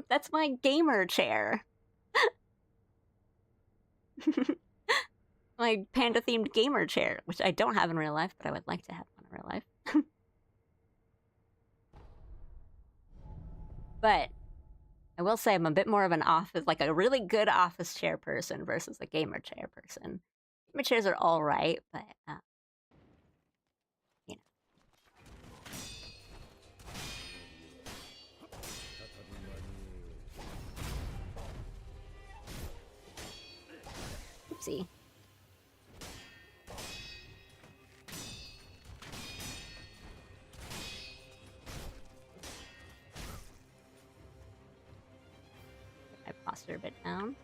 That's my gamer chair. My panda-themed gamer chair, which I don't have in real life, but I would like to have one in real life. But I will say I'm a bit more of an office, like a really good office chair person versus a gamer chair person. Gamer chairs are all right, but you know. Oopsie. Get my posture a bit down.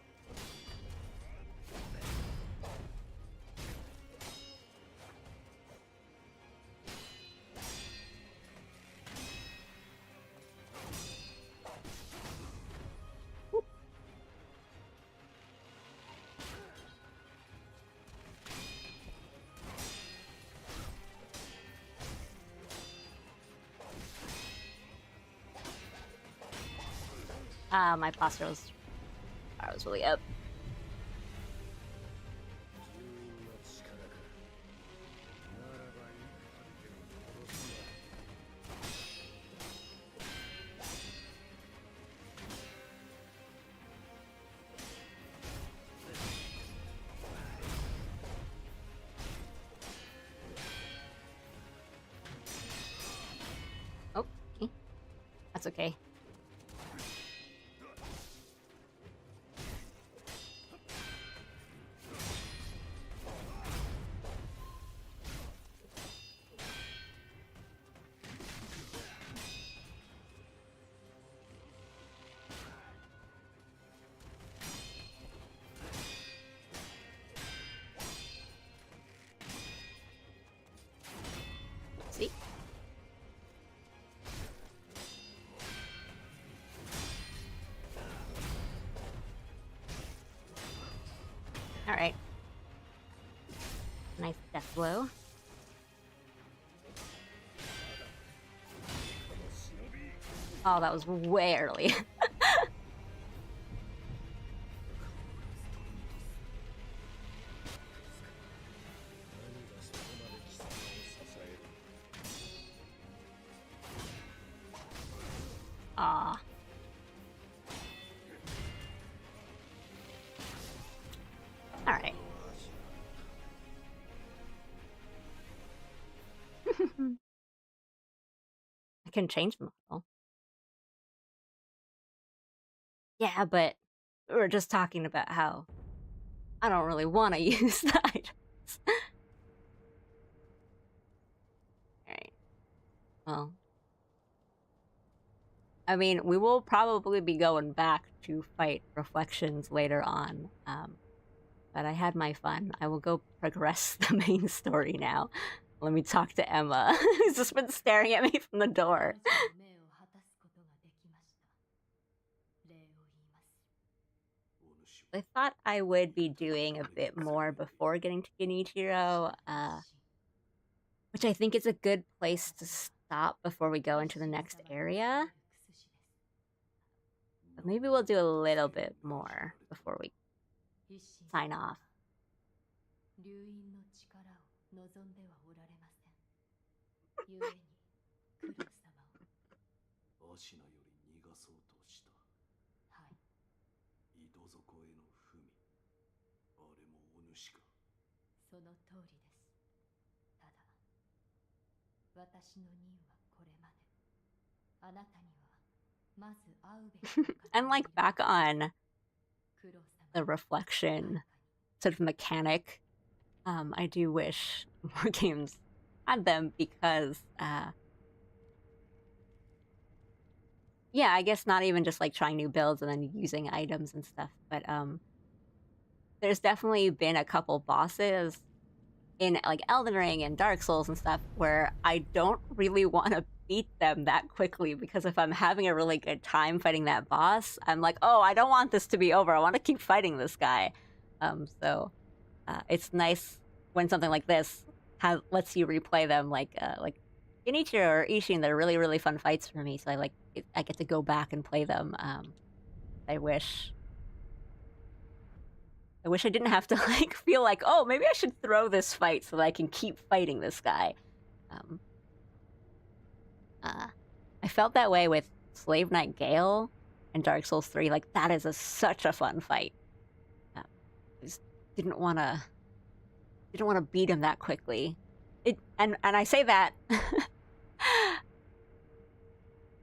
My posture was really up. 住院の力か。ならばいい相手を殺すな。 Oh, okay. That's okay. See? All right. Nice death blow. Oh, that was way early. 何がそこまで貴様を支える。 Aw. All right. I can change the model. Yeah, but we were just talking about how I don't really want to use the items. Alright. Well. I mean, we will probably be going back to fight Reflections later on. But I had my fun. I will go progress the main story now. Let me talk to Emma, who's just been staring at me from the door. 命を果たすことができました。礼を言います。 I thought I would be doing a bit more before getting to Genichiro, which I think is a good place to stop before we go into the next area. But maybe we'll do a little bit more before we sign off. 流因の力を望んではおられません。故に黒様を。アシナより逃がそうとした。はい。井戸底への文。あれもお主か。その通りです。ただ、私の任はこれまで。あなたにはまず会うべき方 And like back on 黒様 the reflection sort of mechanic, I do wish more games had them because, yeah, I guess not even just like trying new builds and then using items and stuff, but there's definitely been a couple bosses in like Elden Ring and Dark Souls and stuff where I don't really want to beat them that quickly because if I'm having a really good time fighting that boss, I'm like, oh, I don't want this to be over. I want to keep fighting this guy. So it's nice when something like this lets you replay them, like Genichiro or Ishin. They're really, really fun fights for me, so I get to go back and play them. I wish I didn't have to like feel like, oh, maybe I should throw this fight so that I can keep fighting this guy. I felt that way with Slave Knight Gale and Dark Souls 3. Like that is such a fun fight. I just didn't want to beat him that quickly. And I say that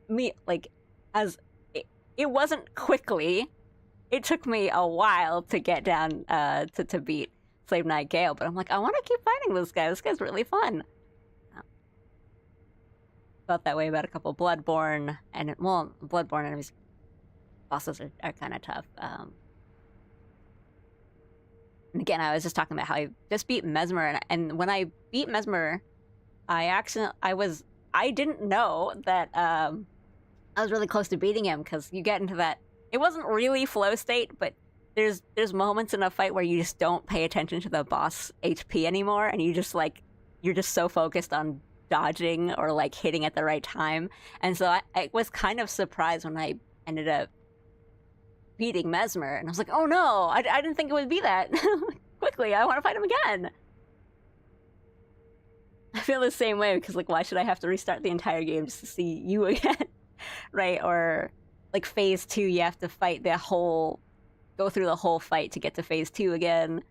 me like as it wasn't quickly. It took me a while to get down to beat Slave Knight Gale, but I'm like, I want to keep fighting this guy. This guy's really fun. Felt that way about a couple Bloodborne and Bloodborne enemies bosses are kind of tough. And again, I was just talking about how I just beat Mesmer, and when I beat Mesmer, I didn't know that I was really close to beating him because you get into that. It wasn't really flow state, but there's moments in a fight where you just don't pay attention to the boss HP anymore, and you're just so focused on dodging or like hitting at the right time. And so I was kind of surprised when I ended up beating Mesmer, and I was like, oh no, I didn't think it would be that quickly. I want to fight him again. I feel the same way because, like, why should I have to restart the entire game just to see you again? Right? Or, like, phase 2, you have to fight go through the whole fight to get to phase 2 again.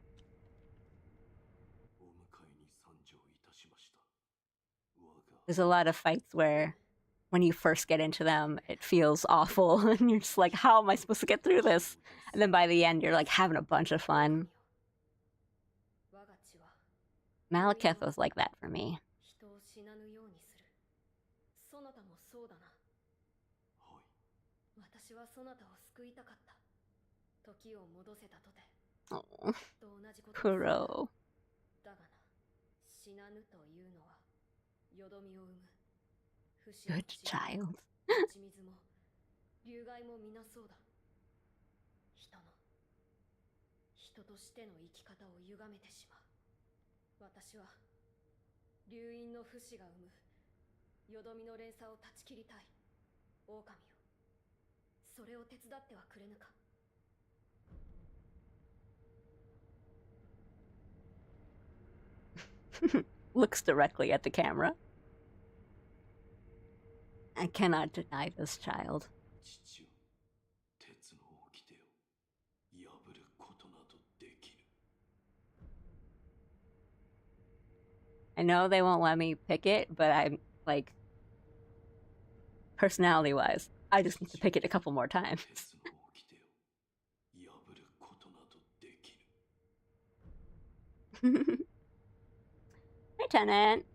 There's a lot of fights where when you first get into them, it feels awful, and you're just like, how am I supposed to get through this? And then by the end, you're like having a bunch of fun. Malekith was like that for me. Oh, Kuro. Good child. 人としての生き方を歪めてしまう。私は流因の不死が生むよどみの連鎖を断ち切りたい。狼よ、それを手伝ってはくれぬか。Looks directly at the camera. I cannot deny this child. I know they won't let me pick it, but I'm like, personality-wise, I just need to pick it a couple more times. Hi, Tenant.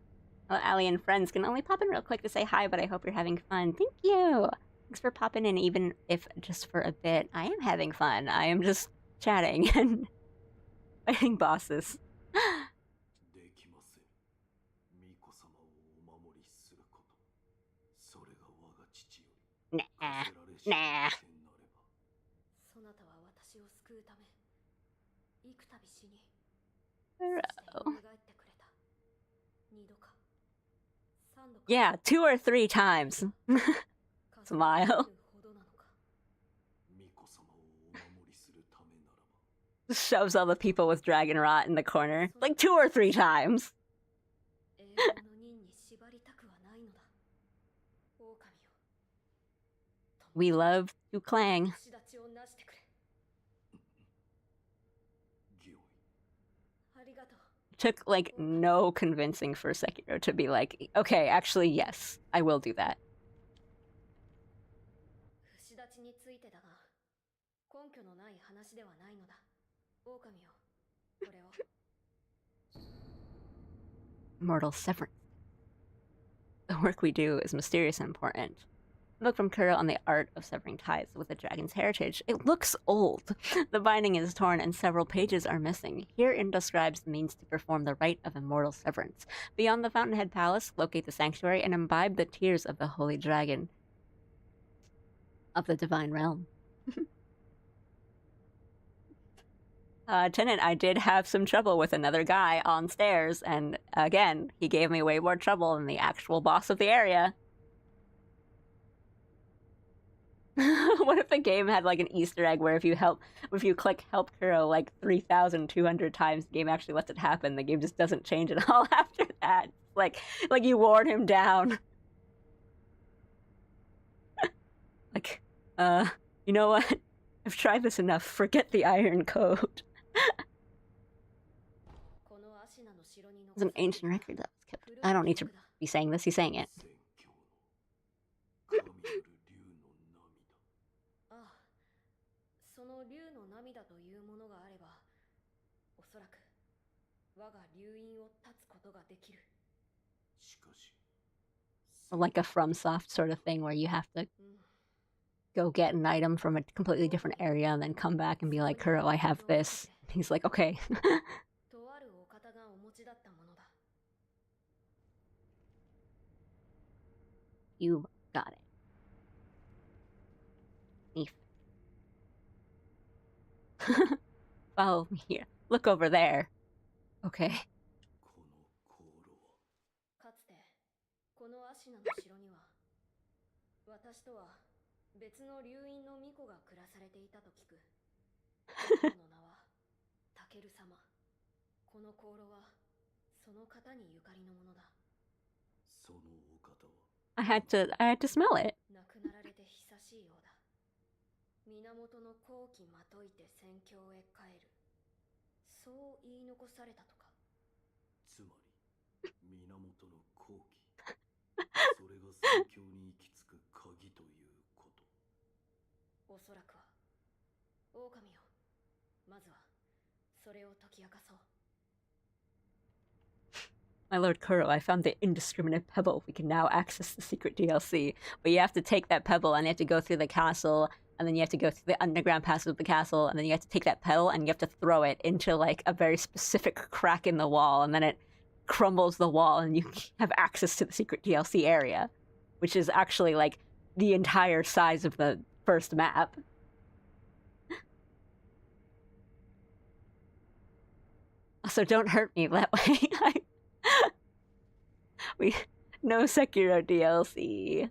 Well, Allie and friends can only pop in real quick to say hi, but I hope you're having fun. Thank you! Thanks for popping in, even if just for a bit. I am having fun. I am just chatting and fighting bosses. Nah. Nah. Yeah, 2 or 3 times. Smile. Shoves all the people with dragon rot in the corner. Like 2 or 3 times. We love to clang. Took like no convincing for Sekiro to be like, okay, actually yes, I will do that. Mortal Severance. The work we do is mysterious and important. A book from Kuro on the art of severing ties with a dragon's heritage. It looks old. The binding is torn and several pages are missing. Herein describes the means to perform the rite of immortal severance. Beyond the Fountainhead Palace, locate the sanctuary and imbibe the tears of the holy dragon of the divine realm. Tenant, I did have some trouble with another guy on stairs, and again, he gave me way more trouble than the actual boss of the area. What if the game had like an Easter egg where if you click help Kuro like 3,200 times, the game actually lets it happen. The game just doesn't change at all after that. Like you wore him down. Like, you know what? I've tried this enough. Forget the Iron Code. It's an ancient record that was kept. I don't need to be saying this. He's saying it. Like a FromSoft sort of thing where you have to go get an item from a completely different area and then come back and be like, Kuro, I have this. He's like, okay. You got it. Neef. Follow me here. Look over there. Okay. 別の流院の巫女が暮らされていたと聞く。巫女の名はタケル様。この香炉はその方にゆかりのものだ。そのお方は I had to smell it. 亡くなられて久しいようだ。源の好機まといて戦況へ帰る。そう言い残されたとか。つまり源の好機それが戦況に行き着く鍵ということ。おそらくは。狼よ、まずはそれを解き明かそう。My Lord Kuro, I found the indiscriminate pebble. We can now access the secret DLC. But you have to take that pebble and you have to go through the castle, and then you have to go through the underground passage of the castle, and then you have to take that pebble and you have to throw it into like a very specific crack in the wall, and then it crumbles the wall and you have access to the secret DLC area, which is actually like the entire size of the first map. Also, don't hurt me that way. We no Sekiro DLC.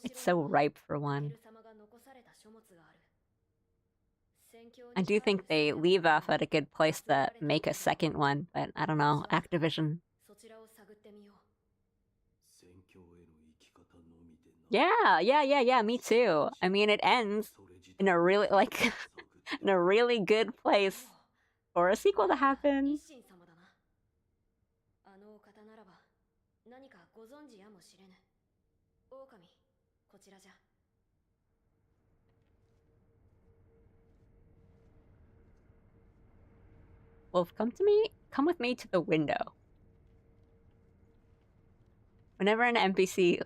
It's so ripe for one. I do think they leave off at a good place to make a second one, but I don't know, Activision. Yeah, me too. I mean, it ends in a really, like, in a really good place for a sequel to happen. Wolf, come with me to the window. Whenever an NPC,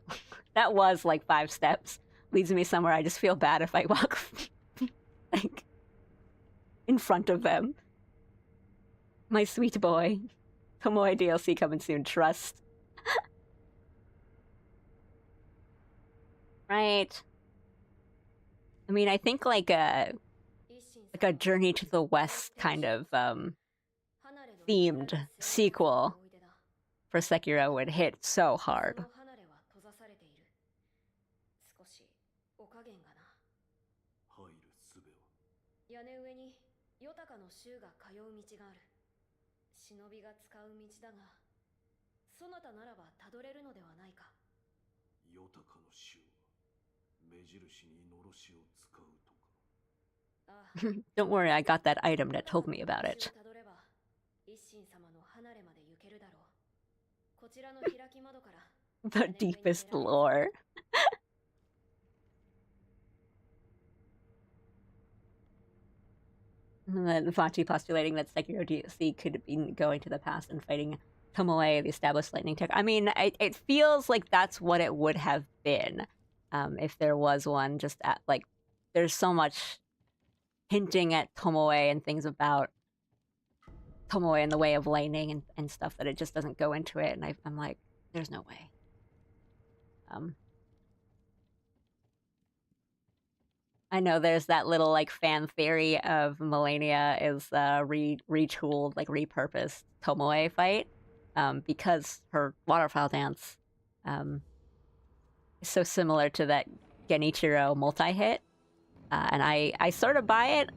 that was like 5 steps, leads me somewhere, I just feel bad if I walk like in front of them. My sweet boy. Tomoe DLC coming soon, trust. Right. I mean, I think like a Journey to the West kind of themed sequel for Sekiro would hit so hard. Don't worry, I got that item that told me about it. The deepest lore. And then Vachi postulating that Sekiro DLC could be going to the past and fighting Tomoe, the established lightning tech. I mean, it feels like that's what it would have been if there was one. Just at, like, there's so much hinting at Tomoe and things about Tomoe in the way of lightning and stuff that it just doesn't go into it. And I'm like, there's no way. I know there's that little like fan theory of Melania is retooled, like repurposed Tomoe fight because her waterfowl dance is so similar to that Genichiro multi-hit. And I sort of buy it,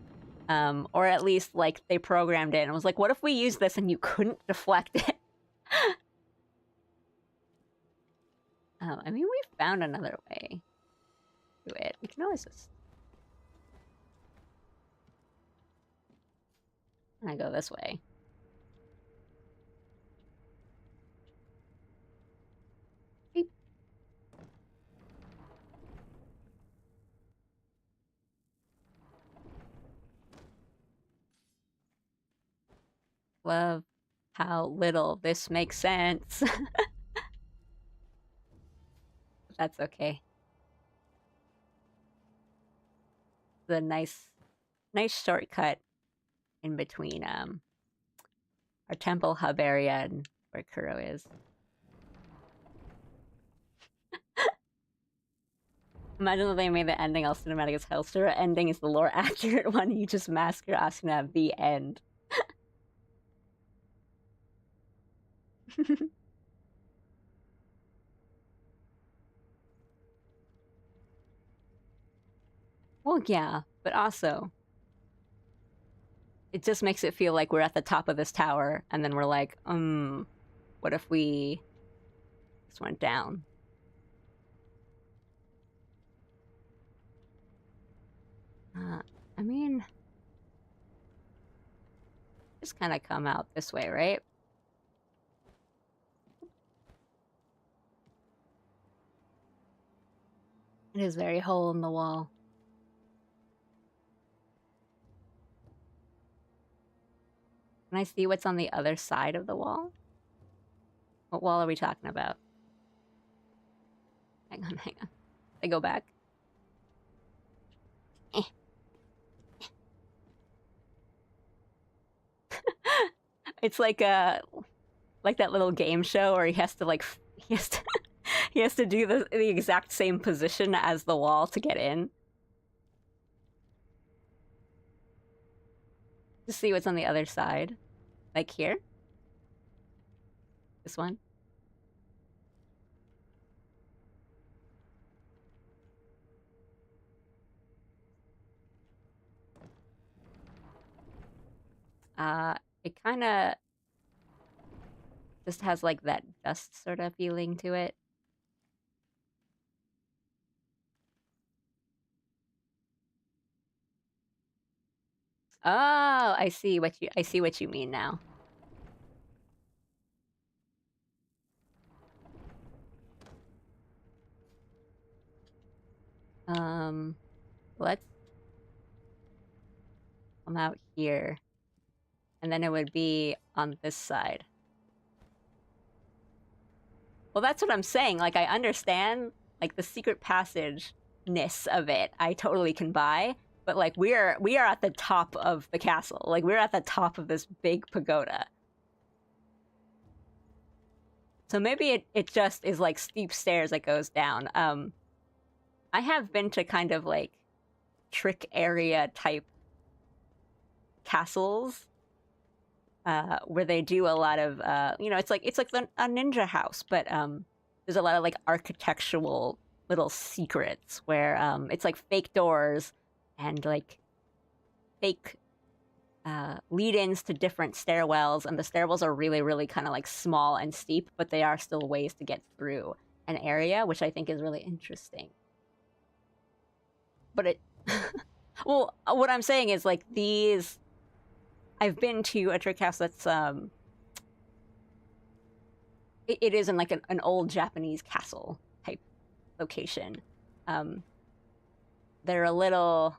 or at least like they programmed it and was like, what if we use this and you couldn't deflect it? I mean, we found another way to it. We can always just... I go this way. Beep. Love how little this makes sense. That's okay. The nice shortcut in between our temple hub area and where Kuro is. Imagine if they made the ending all cinematic as hell. Sure, ending is the lore accurate one. You just mask your Asuna at the end. Well, yeah, but also it just makes it feel like we're at the top of this tower, and then we're like, what if we just went down? I mean, just kind of come out this way, right? It is very hole in the wall. Can I see what's on the other side of the wall? What wall are we talking about? Hang on, hang on. I go back. It's like that little game show where he has to he has to do the exact same position as the wall to get in. To see what's on the other side. Like here? This one? It kind of just has like that dust sort of feeling to it. Oh, I see what you mean now. Let's come out here. And then it would be on this side. Well, that's what I'm saying. Like, I understand, like, the secret passage-ness of it. I totally can buy. But, like, we are at the top of the castle. Like, we're at the top of this big pagoda. So maybe it just is, like, steep stairs that goes down. I have been to kind of, like, trick area type castles where they do a lot of it's like a ninja house, but there's a lot of like architectural little secrets where it's like fake doors and like fake lead-ins to different stairwells, and the stairwells are really, really kind of like small and steep, but they are still ways to get through an area, which I think is really interesting. But it well, what I'm saying is like these I've been to a trick house that's it is in like an old Japanese castle type location. They're a little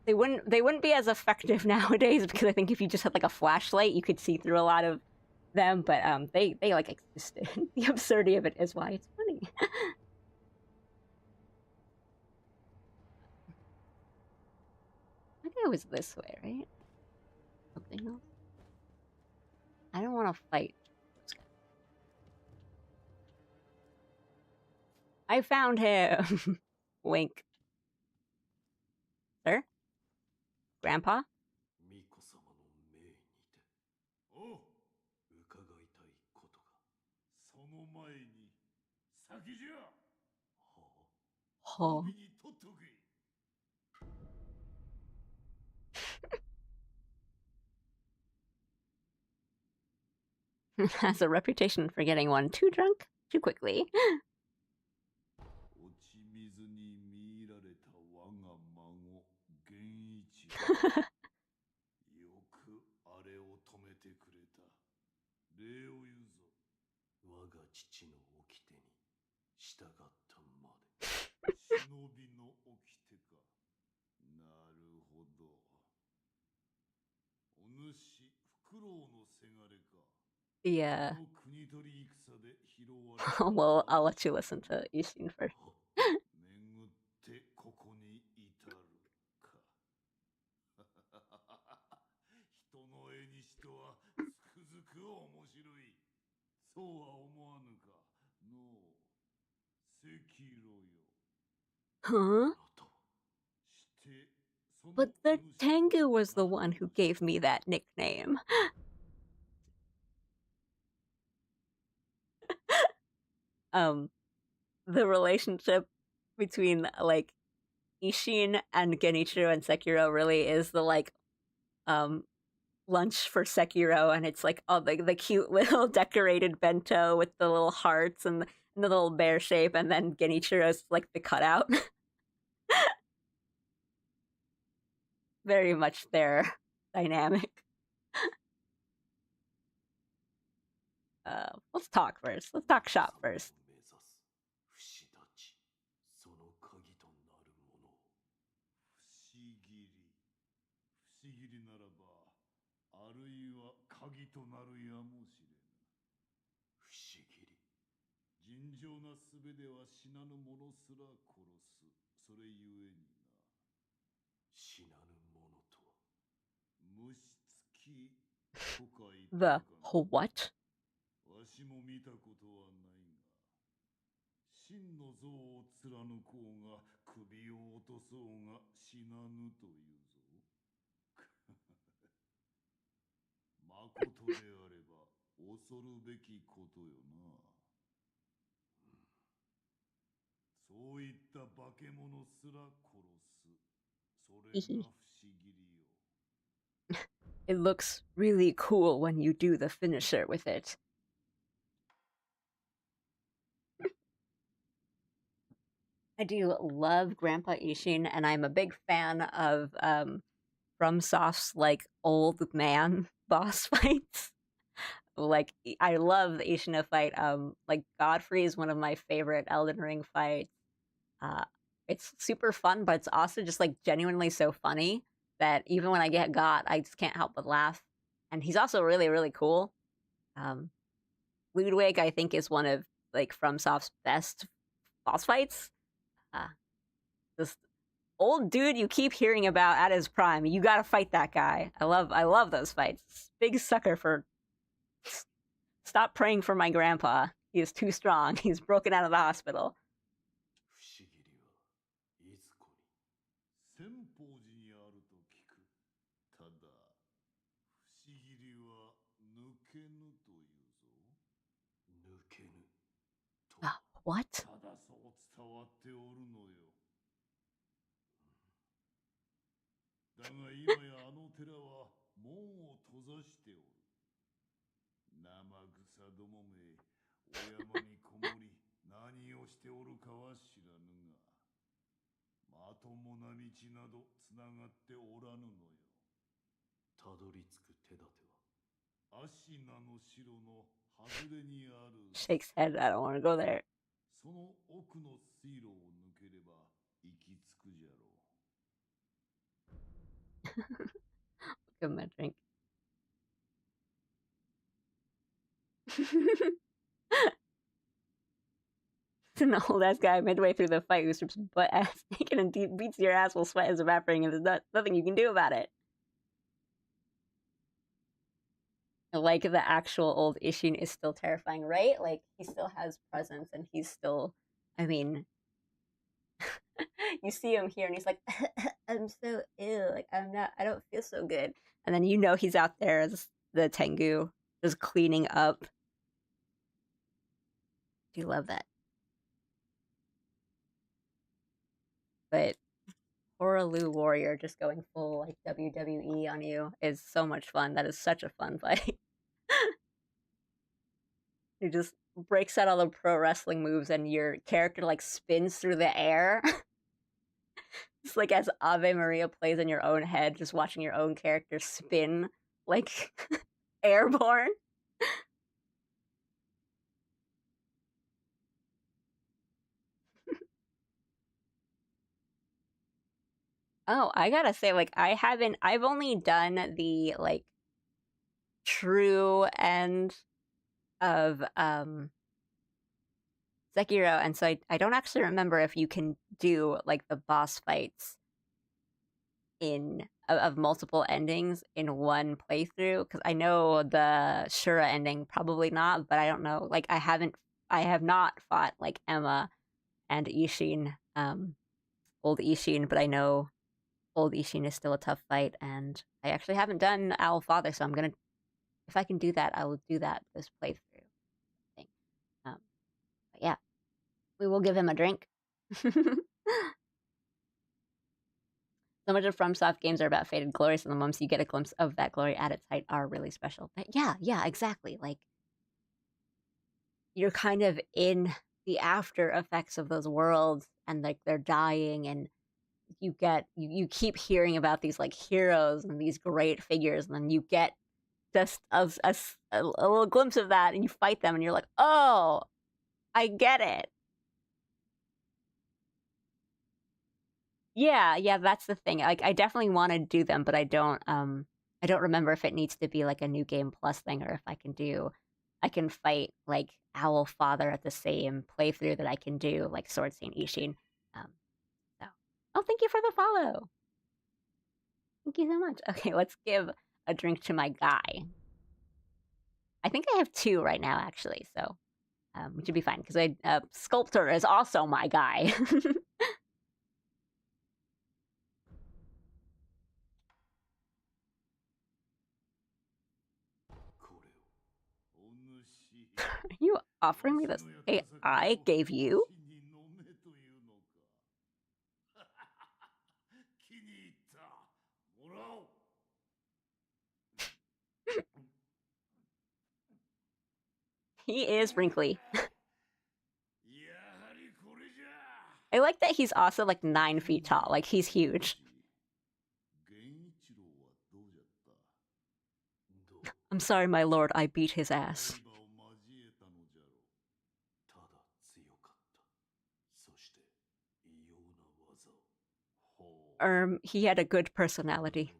they wouldn't be as effective nowadays because I think if you just had like a flashlight you could see through a lot of them, but they like existed. The absurdity of it is why it's funny. I think it was this way, right? Something else. I don't want to fight. I found him. Wink. Sir? Grandpa? 巫女様の命にて。おう、伺いたいことが。その前に、先じゃ。はあ。Oh. 帯に取っとけ。Has a reputation for getting one too drunk too quickly. 落ち水に見入られた我が孫源一よくあれを止めてくれた。礼を言うぞ。我が父の掟に従ったまで。忍びの掟か。なるほど。お主フクロウのせがれか。 Yeah. Well, I'll let you listen to Ishin first. 巡ってここに至るか。人の絵にしてはつくづく面白い。そうは思わぬか。のう、赤色よ。 Huh? して But the Tengu was the one who gave me that nickname. The relationship between like Ishin and Genichiro and Sekiro really is the like um lunch for Sekiro, and it's like all the cute little decorated bento with the little hearts and the little bear shape, and then Genichiro's like the cutout. Very much their dynamic. Let's talk first. Let's talk shop first. 不思議ならば、あるいは鍵となるやもしれぬ。不思議。尋常な術では死なぬ者すら殺す。それゆえにな。死なぬ者とは。虫つきとか言ったかな。The what? わしも見たことはないが、真の像を貫こうが首を落とそうが死なぬというぞ。まことであれば恐るべきことよな。そういった化け物すら殺す。それが不思議よ。It looks really cool when you do the finisher with it. I do love Grandpa Ishin, and I'm a big fan of FromSoft's like old man boss fights. Like I love the Ishina fight. Like Godfrey is one of my favorite Elden Ring fights. Uh, it's super fun, but it's also just like genuinely so funny that even when I get got, I just can't help but laugh. And he's also really, really cool. Ludwig, I think, is one of like FromSoft's best boss fights. This old dude you keep hearing about at his prime. You gotta fight that guy. I love those fights. Big sucker for. Stop praying for my grandpa. He is too strong. He's broken out of the hospital. 不思議はいつこに千宝寺にあると聞く。ただ不思議は抜けぬというぞ。抜けぬと。What? ただそう伝わっておるのよ。だが今やあの寺は門を閉ざしておる。生草どもめ、お山にこもり何をしておるかは知らぬが、まともな道などつながっておらぬのよ。たどり着く手立ては、アシナの城の外れにある。Shakes head. I don't want to go there. その奥の水路を抜ければ行き着くじゃろう。Give him a drink. It's an old ass guy midway through the fight who strips butt ass naked and beats your ass while sweat is evaporating, and there's nothing you can do about it. Like the actual old Ishin is still terrifying, right? Like he still has presence, and he's still. I mean, you see him here, and he's like, "I'm so ill. Like I'm not. I don't feel so good." And then you know he's out there as the Tengu, just cleaning up. Do you love that? But Horalu Warrior just going full like WWE on you is so much fun. That is such a fun fight. He just breaks out all the pro wrestling moves, and your character like spins through the air. It's like as Ave Maria plays in your own head, just watching your own character spin like airborne. Oh, I gotta say, like, I've only done the, like, true end of, Sekiro, and so I don't actually remember if you can do, like, the boss fights of multiple endings in one playthrough, because I know the Shura ending, probably not, but I don't know, like, I have not fought, like, Emma and Ishin, old Ishin, but I know Old Ishin is still a tough fight, and I actually haven't done Owl Father, so I'm gonna, if I can do that, I will do that this playthrough thing. But yeah, we will give him a drink. So much of FromSoft games are about faded glories, and the moments you get a glimpse of that glory at its height are really special. But yeah, exactly. Like, you're kind of in the after effects of those worlds, and like they're dying, and you keep hearing about these like heroes and these great figures, and then you get just a little glimpse of that, and you fight them, and you're like, oh, I get it. Yeah, that's the thing. Like, I definitely want to do them, but I don't remember if it needs to be like a new game plus thing, or if I can fight like Owl Father at the same playthrough that I can do like Sword Saint Ishin. Um, so, oh, thank you for the follow. Thank you so much. Okay, let's give a drink to my guy. I think I have 2 right now, actually, so we should be fine, because Sculptor is also my guy. Are you offering me this? Hey, I gave you? He is wrinkly. I like that he's also like 9 feet tall. Like, he's huge. I'm sorry, my lord, I beat his ass. He had a good personality.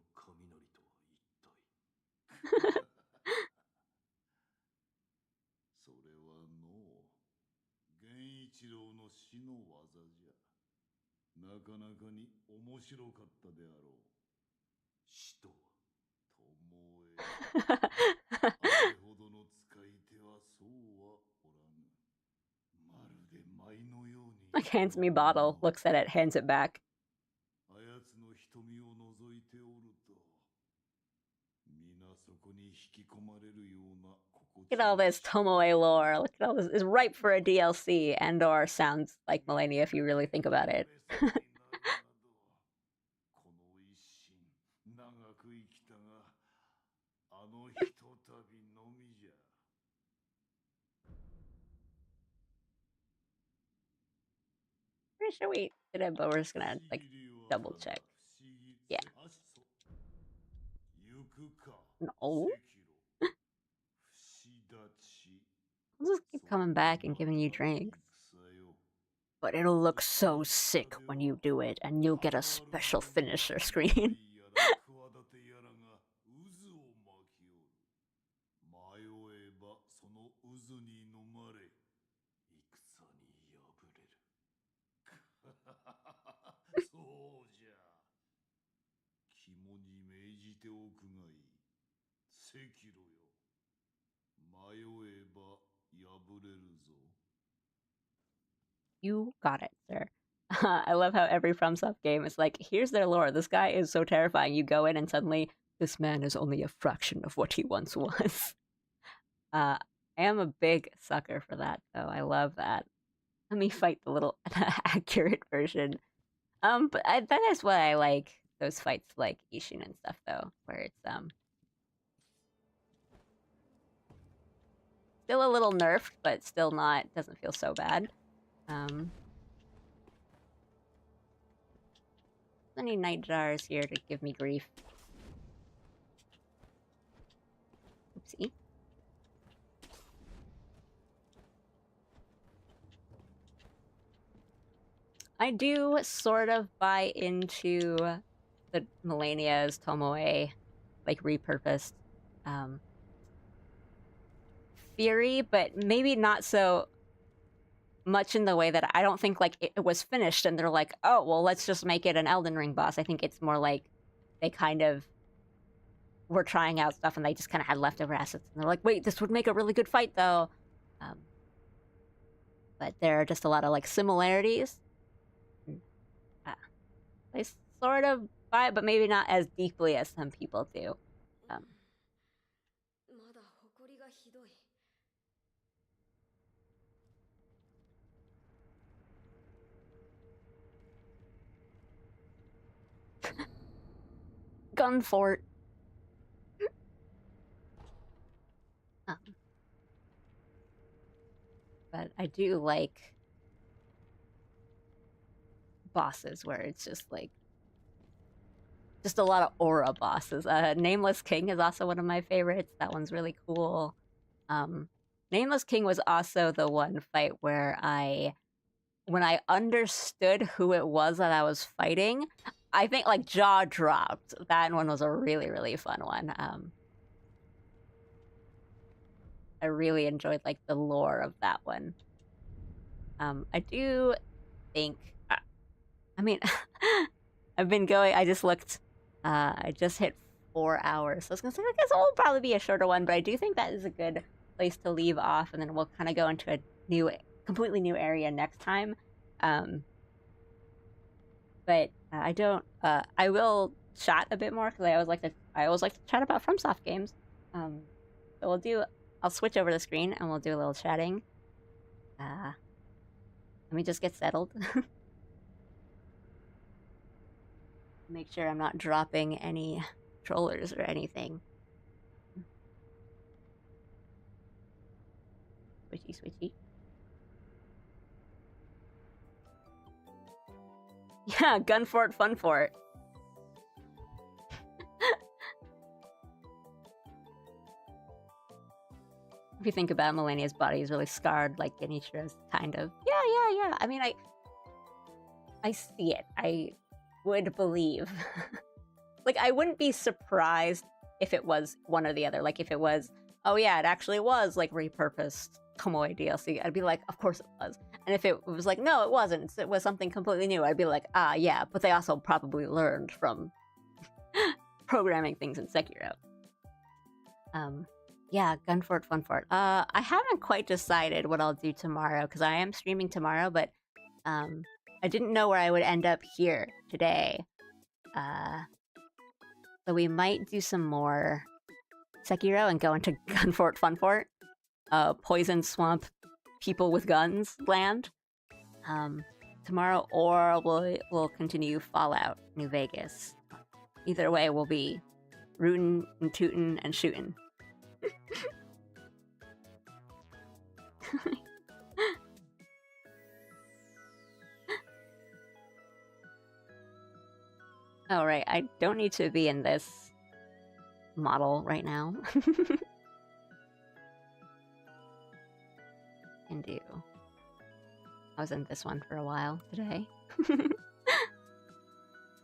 Like, hands me bottle, looks at it, hands it back. Look at all this Tomoe lore. Look at all this. It's ripe for a DLC, and or sounds like Melania if you really think about it. Pretty sure we did it, but we're just gonna like double check. Yeah. No. I'll just keep coming back and giving you drinks. But it'll look so sick when you do it, and you'll get a special finisher screen. You got it, sir. I love how every FromSoft game is like, here's their lore. This guy is so terrifying. You go in and suddenly, this man is only a fraction of what he once was. I am a big sucker for that, though. I love that. Let me fight the little accurate version. But that is why I like those fights like Ishin and stuff, though, where it's still a little nerfed, but still not, doesn't feel so bad. Any night jars here to give me grief. Oopsie. I do sort of buy into the Melania's Tomoe, like, repurposed theory, but maybe not so much in the way that I don't think, like, it was finished and they're like, oh, well, let's just make it an Elden Ring boss. I think it's more like they kind of were trying out stuff and they just kind of had leftover assets. And they're like, wait, this would make a really good fight, though. But there are just a lot of, like, similarities. I sort of by it, but maybe not as deeply as some people do. まだ埃がひどい。 Gun fort. But I do like bosses where it's just like just a lot of aura bosses. Nameless King is also one of my favorites. That one's really cool. Nameless King was also the one fight where when I understood who it was that I was fighting, I think like jaw dropped. That one was a really, really fun one. I really enjoyed like the lore of that one. I do think, I mean, I've been going, I just looked, I just hit 4 hours. So I was gonna say, I guess it will probably be a shorter one, but I do think that is a good place to leave off, and then we'll kind of go into a completely new area next time. But I don't, I will chat a bit more, because I always like to chat about FromSoft games. So I'll switch over the screen and we'll do a little chatting. Let me just get settled. Make sure I'm not dropping any controllers or anything. Switchy. Yeah, gun fort, fun fort. If you think about it, Melania's body is really scarred, like Genichira's, kind of. Yeah. I mean, I see it. I would believe. Like, I wouldn't be surprised if it was one or the other. Like, if it was, oh yeah, it actually was, like, repurposed Tomoe DLC, I'd be like, of course it was. And if it was like, no, it wasn't, it was something completely new, I'd be like, yeah, but they also probably learned from programming things in Sekiro. Yeah, gun fort, fun fort. I haven't quite decided what I'll do tomorrow, because I am streaming tomorrow, but I didn't know where I would end up here today. So we might do some more Sekiro and go into gun fort, fun fort. Poison swamp, people with guns land. Tomorrow, or we'll continue Fallout New Vegas. Either way, we'll be rootin' and tootin' and shootin'. Oh, right, I don't need to be in this model right now. Can do. I was in this one for a while today.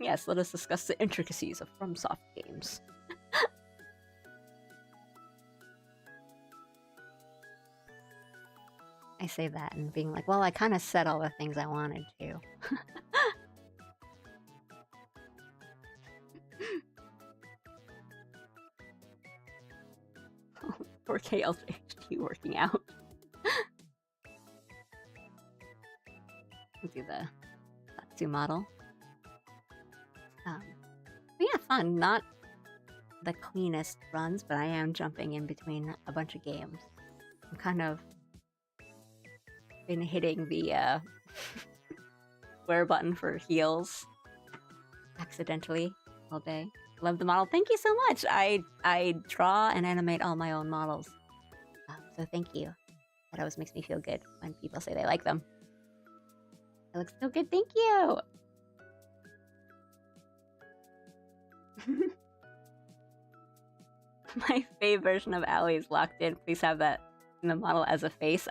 Yes, let us discuss the intricacies of FromSoft games. I say that and being like, well, I kind of said all the things I wanted to. Poor KLJHT working out. We'll do the Satsu model. But yeah, fun. Not the cleanest runs, but I am jumping in between a bunch of games. I'm kind of been hitting the square button for heals accidentally all day. Love the model. Thank you so much. I draw and animate all my own models. So thank you. That always makes me feel good when people say they like them. It looks so good. Thank you. My fave version of Allie is locked in. Please have that in the model as a face.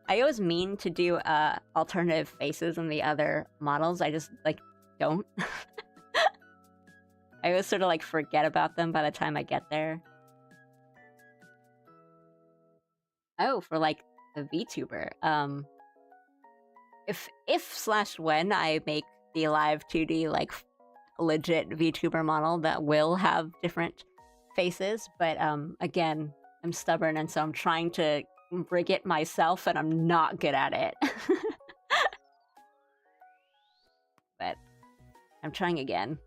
I always mean to do alternative faces in the other models. I just like don't. I always sort of like forget about them by the time I get there. Oh, for like the VTuber. If/when I make the live 2D like legit VTuber model, that will have different faces, but again, I'm stubborn, and so I'm trying to rig it myself, and I'm not good at it. But I'm trying again.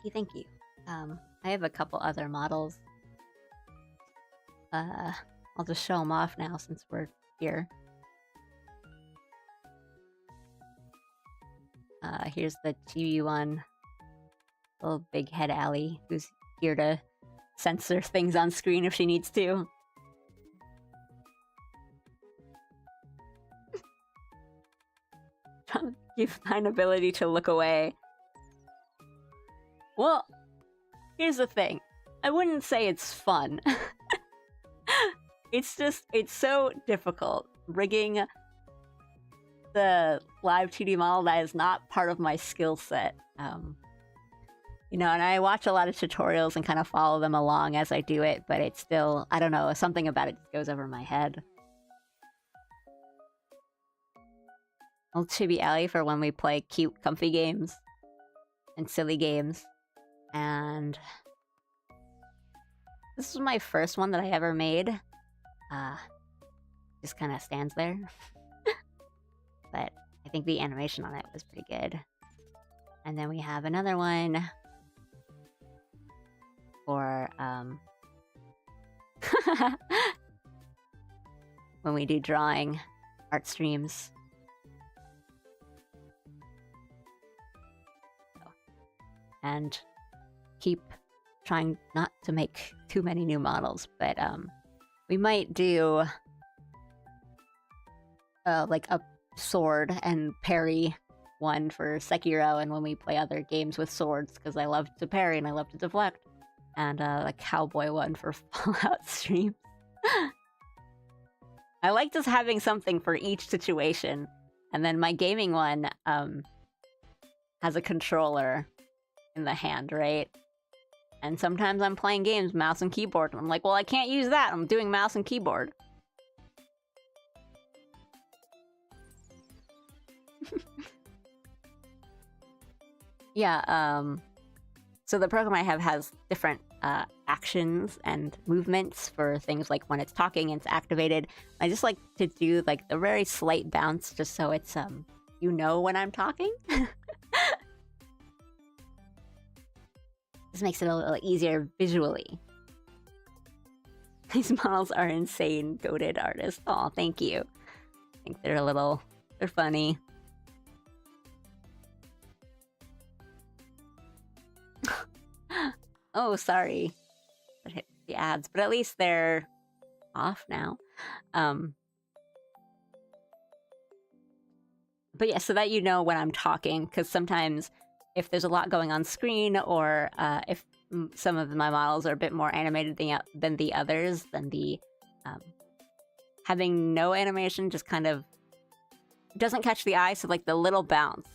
you, thank you. I have a couple other models. I'll just show them off now since we're here. Here's the chibi one. Little big head Allie, who's here to censor things on screen if she needs to. Give an ability to look away. Well, here's the thing. I wouldn't say it's fun. It's so difficult. Rigging the live 2D model that is not part of my skill set. You know, and I watch a lot of tutorials and kind of follow them along as I do it, but it's still, I don't know, something about it just goes over my head. I'll chibi Alley for when we play cute, comfy games and silly games. And this was my first one that I ever made. Just kind of stands there. But I think the animation on it was pretty good. And then we have another one for when we do drawing art streams. And keep trying not to make too many new models, but we might do like a sword and parry one for Sekiro, and when we play other games with swords, because I love to parry and I love to deflect, and a cowboy one for Fallout streams. I like just having something for each situation, and then my gaming one has a controller in the hand, right? And sometimes I'm playing games, mouse and keyboard, and I'm like, well, I can't use that. I'm doing mouse and keyboard. Yeah, so the program I have has different actions and movements for things like when it's talking and it's activated. I just like to do like the very slight bounce just so it's, you know when I'm talking. This makes it a little easier visually. These models are insane, goated artists. Aw, thank you. I think they're funny. Oh, sorry. That hit the ads, but at least they're off now. But yeah, so that you know when I'm talking, because sometimes if there's a lot going on screen, or if some of my models are a bit more animated than the others, then the having no animation just kind of doesn't catch the eye, so like the little bounce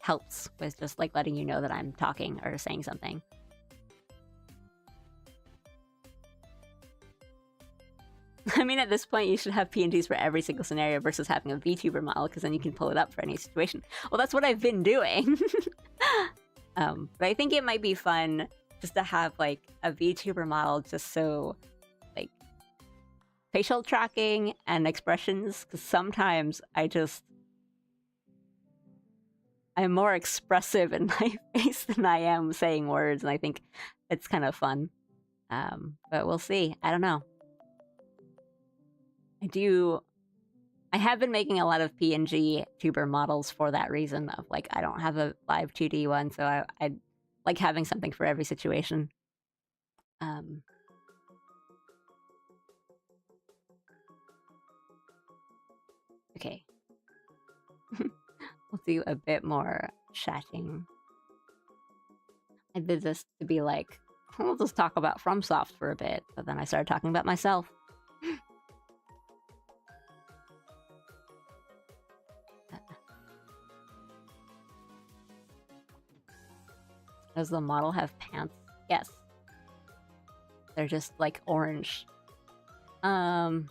helps with just like letting you know that I'm talking or saying something. I mean, at this point, you should have PNGs for every single scenario versus having a VTuber model, because then you can pull it up for any situation. Well, that's what I've been doing. But I think it might be fun just to have, like, a VTuber model just so, like, facial tracking and expressions, because sometimes I'm more expressive in my face than I am saying words, and I think it's kind of fun. But we'll see. I don't know. I have been making a lot of PNG tuber models for that reason of, like, I don't have a live 2D one, so I like having something for every situation. Okay. We'll do a bit more chatting. I did this to be like, we'll just talk about FromSoft for a bit, but then I started talking about myself. Does the model have pants? Yes. They're just like orange. Some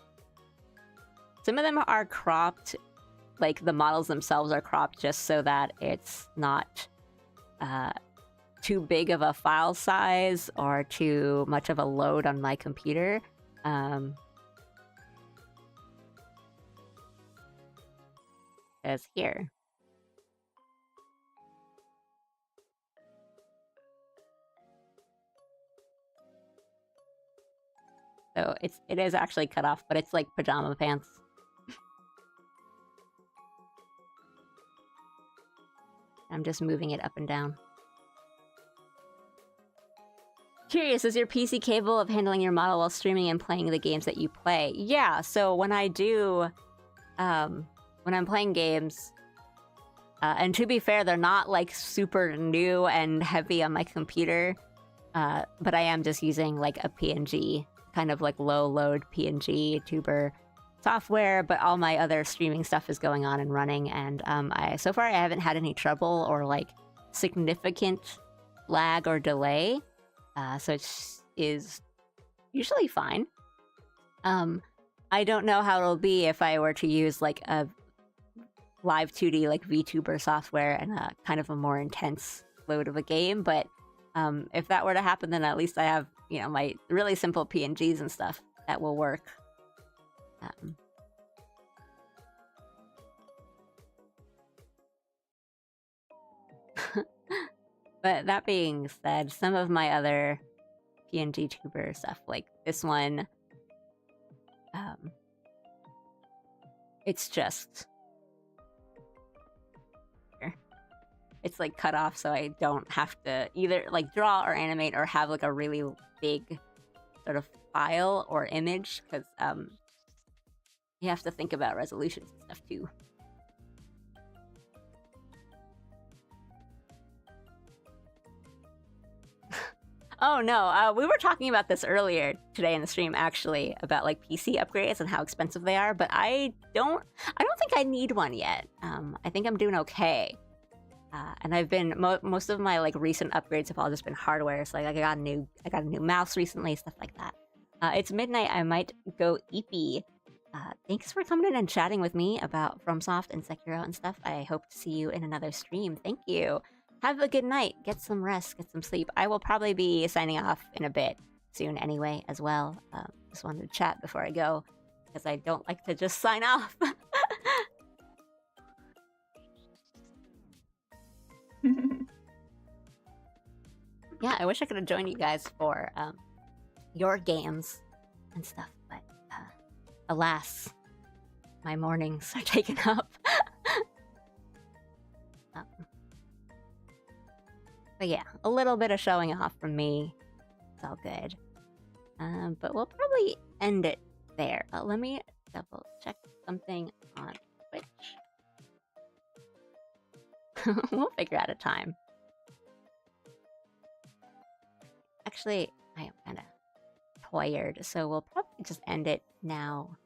of them are cropped, like the models themselves are cropped just so that it's not too big of a file size or too much of a load on my computer. As here. So it is actually cut off, but it's like pajama pants. I'm just moving it up and down. Curious, is your PC capable of handling your model while streaming and playing the games that you play? Yeah, so when I do, when I'm playing games, and to be fair, they're not like super new and heavy on my computer, but I am just using like a PNG, kind of like low load PNG tuber software, but all my other streaming stuff is going on and running, and so far I haven't had any trouble or like significant lag or delay. So it is usually fine. I don't know how it'll be if I were to use like a live 2D like VTuber software and a kind of a more intense load of a game, but if that were to happen, then at least I have, you know, my really simple PNGs and stuff that will work. But that being said, some of my other PNG tuber stuff, like this one, it's just... It's like cut off, so I don't have to either like draw or animate or have like a really big sort of file or image, because you have to think about resolutions and stuff too. Oh no, we were talking about this earlier today in the stream, actually, about like PC upgrades and how expensive they are, but I don't think I need one yet. I think I'm doing okay. And I've been most of my like recent upgrades have all just been hardware. So like I got a new mouse recently, stuff like that. It's midnight. I might go eepy. Thanks for coming in and chatting with me about FromSoft and Sekiro and stuff. I hope to see you in another stream. Thank you. Have a good night. Get some rest. Get some sleep. I will probably be signing off in a bit soon anyway as well. Just wanted to chat before I go because I don't like to just sign off. Yeah, I wish I could have joined you guys for your games and stuff, but alas, my mornings are taken up. But yeah, a little bit of showing off from me. It's all good. But we'll probably end it there. Let me double check something on Twitch. We'll figure out a time. Actually, I am kind of tired, so we'll probably just end it now.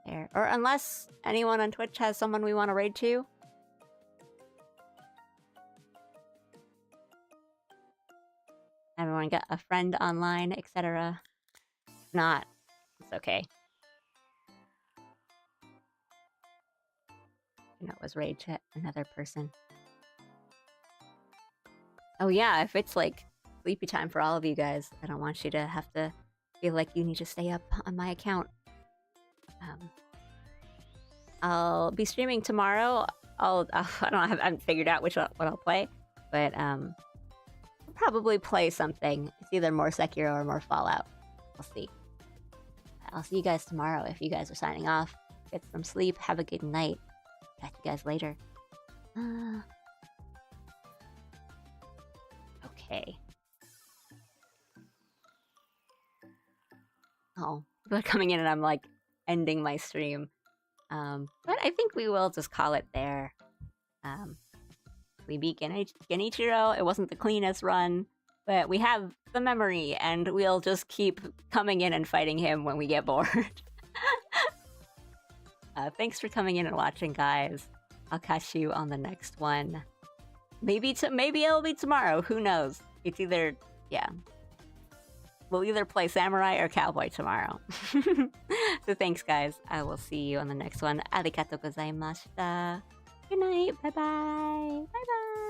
There. Or unless anyone on Twitch has someone we want to raid to. Everyone got a friend online, etc. If not, it's okay. You know, it was raid to another person. Oh yeah, if it's like sleepy time for all of you guys, I don't want you to have to feel like you need to stay up on my account. I'll be streaming tomorrow. I haven't figured out what I'll play, but I'll probably play something. It's either more Sekiro or more Fallout. We'll see. I'll see you guys tomorrow. If you guys are signing off, get some sleep. Have a good night. Catch you guys later. Okay. Oh, people are coming in and I'm like ending my stream. But I think we will just call it there. We beat Genichiro. It wasn't the cleanest run, but we have the memory, and we'll just keep coming in and fighting him when we get bored. Thanks for coming in and watching, guys. I'll catch you on the next one. Maybe it'll be tomorrow. Who knows? It's either, yeah. We'll either play Samurai or Cowboy tomorrow. So thanks, guys. I will see you on the next one. Arigatou gozaimashita. Good night. Bye-bye. Bye-bye.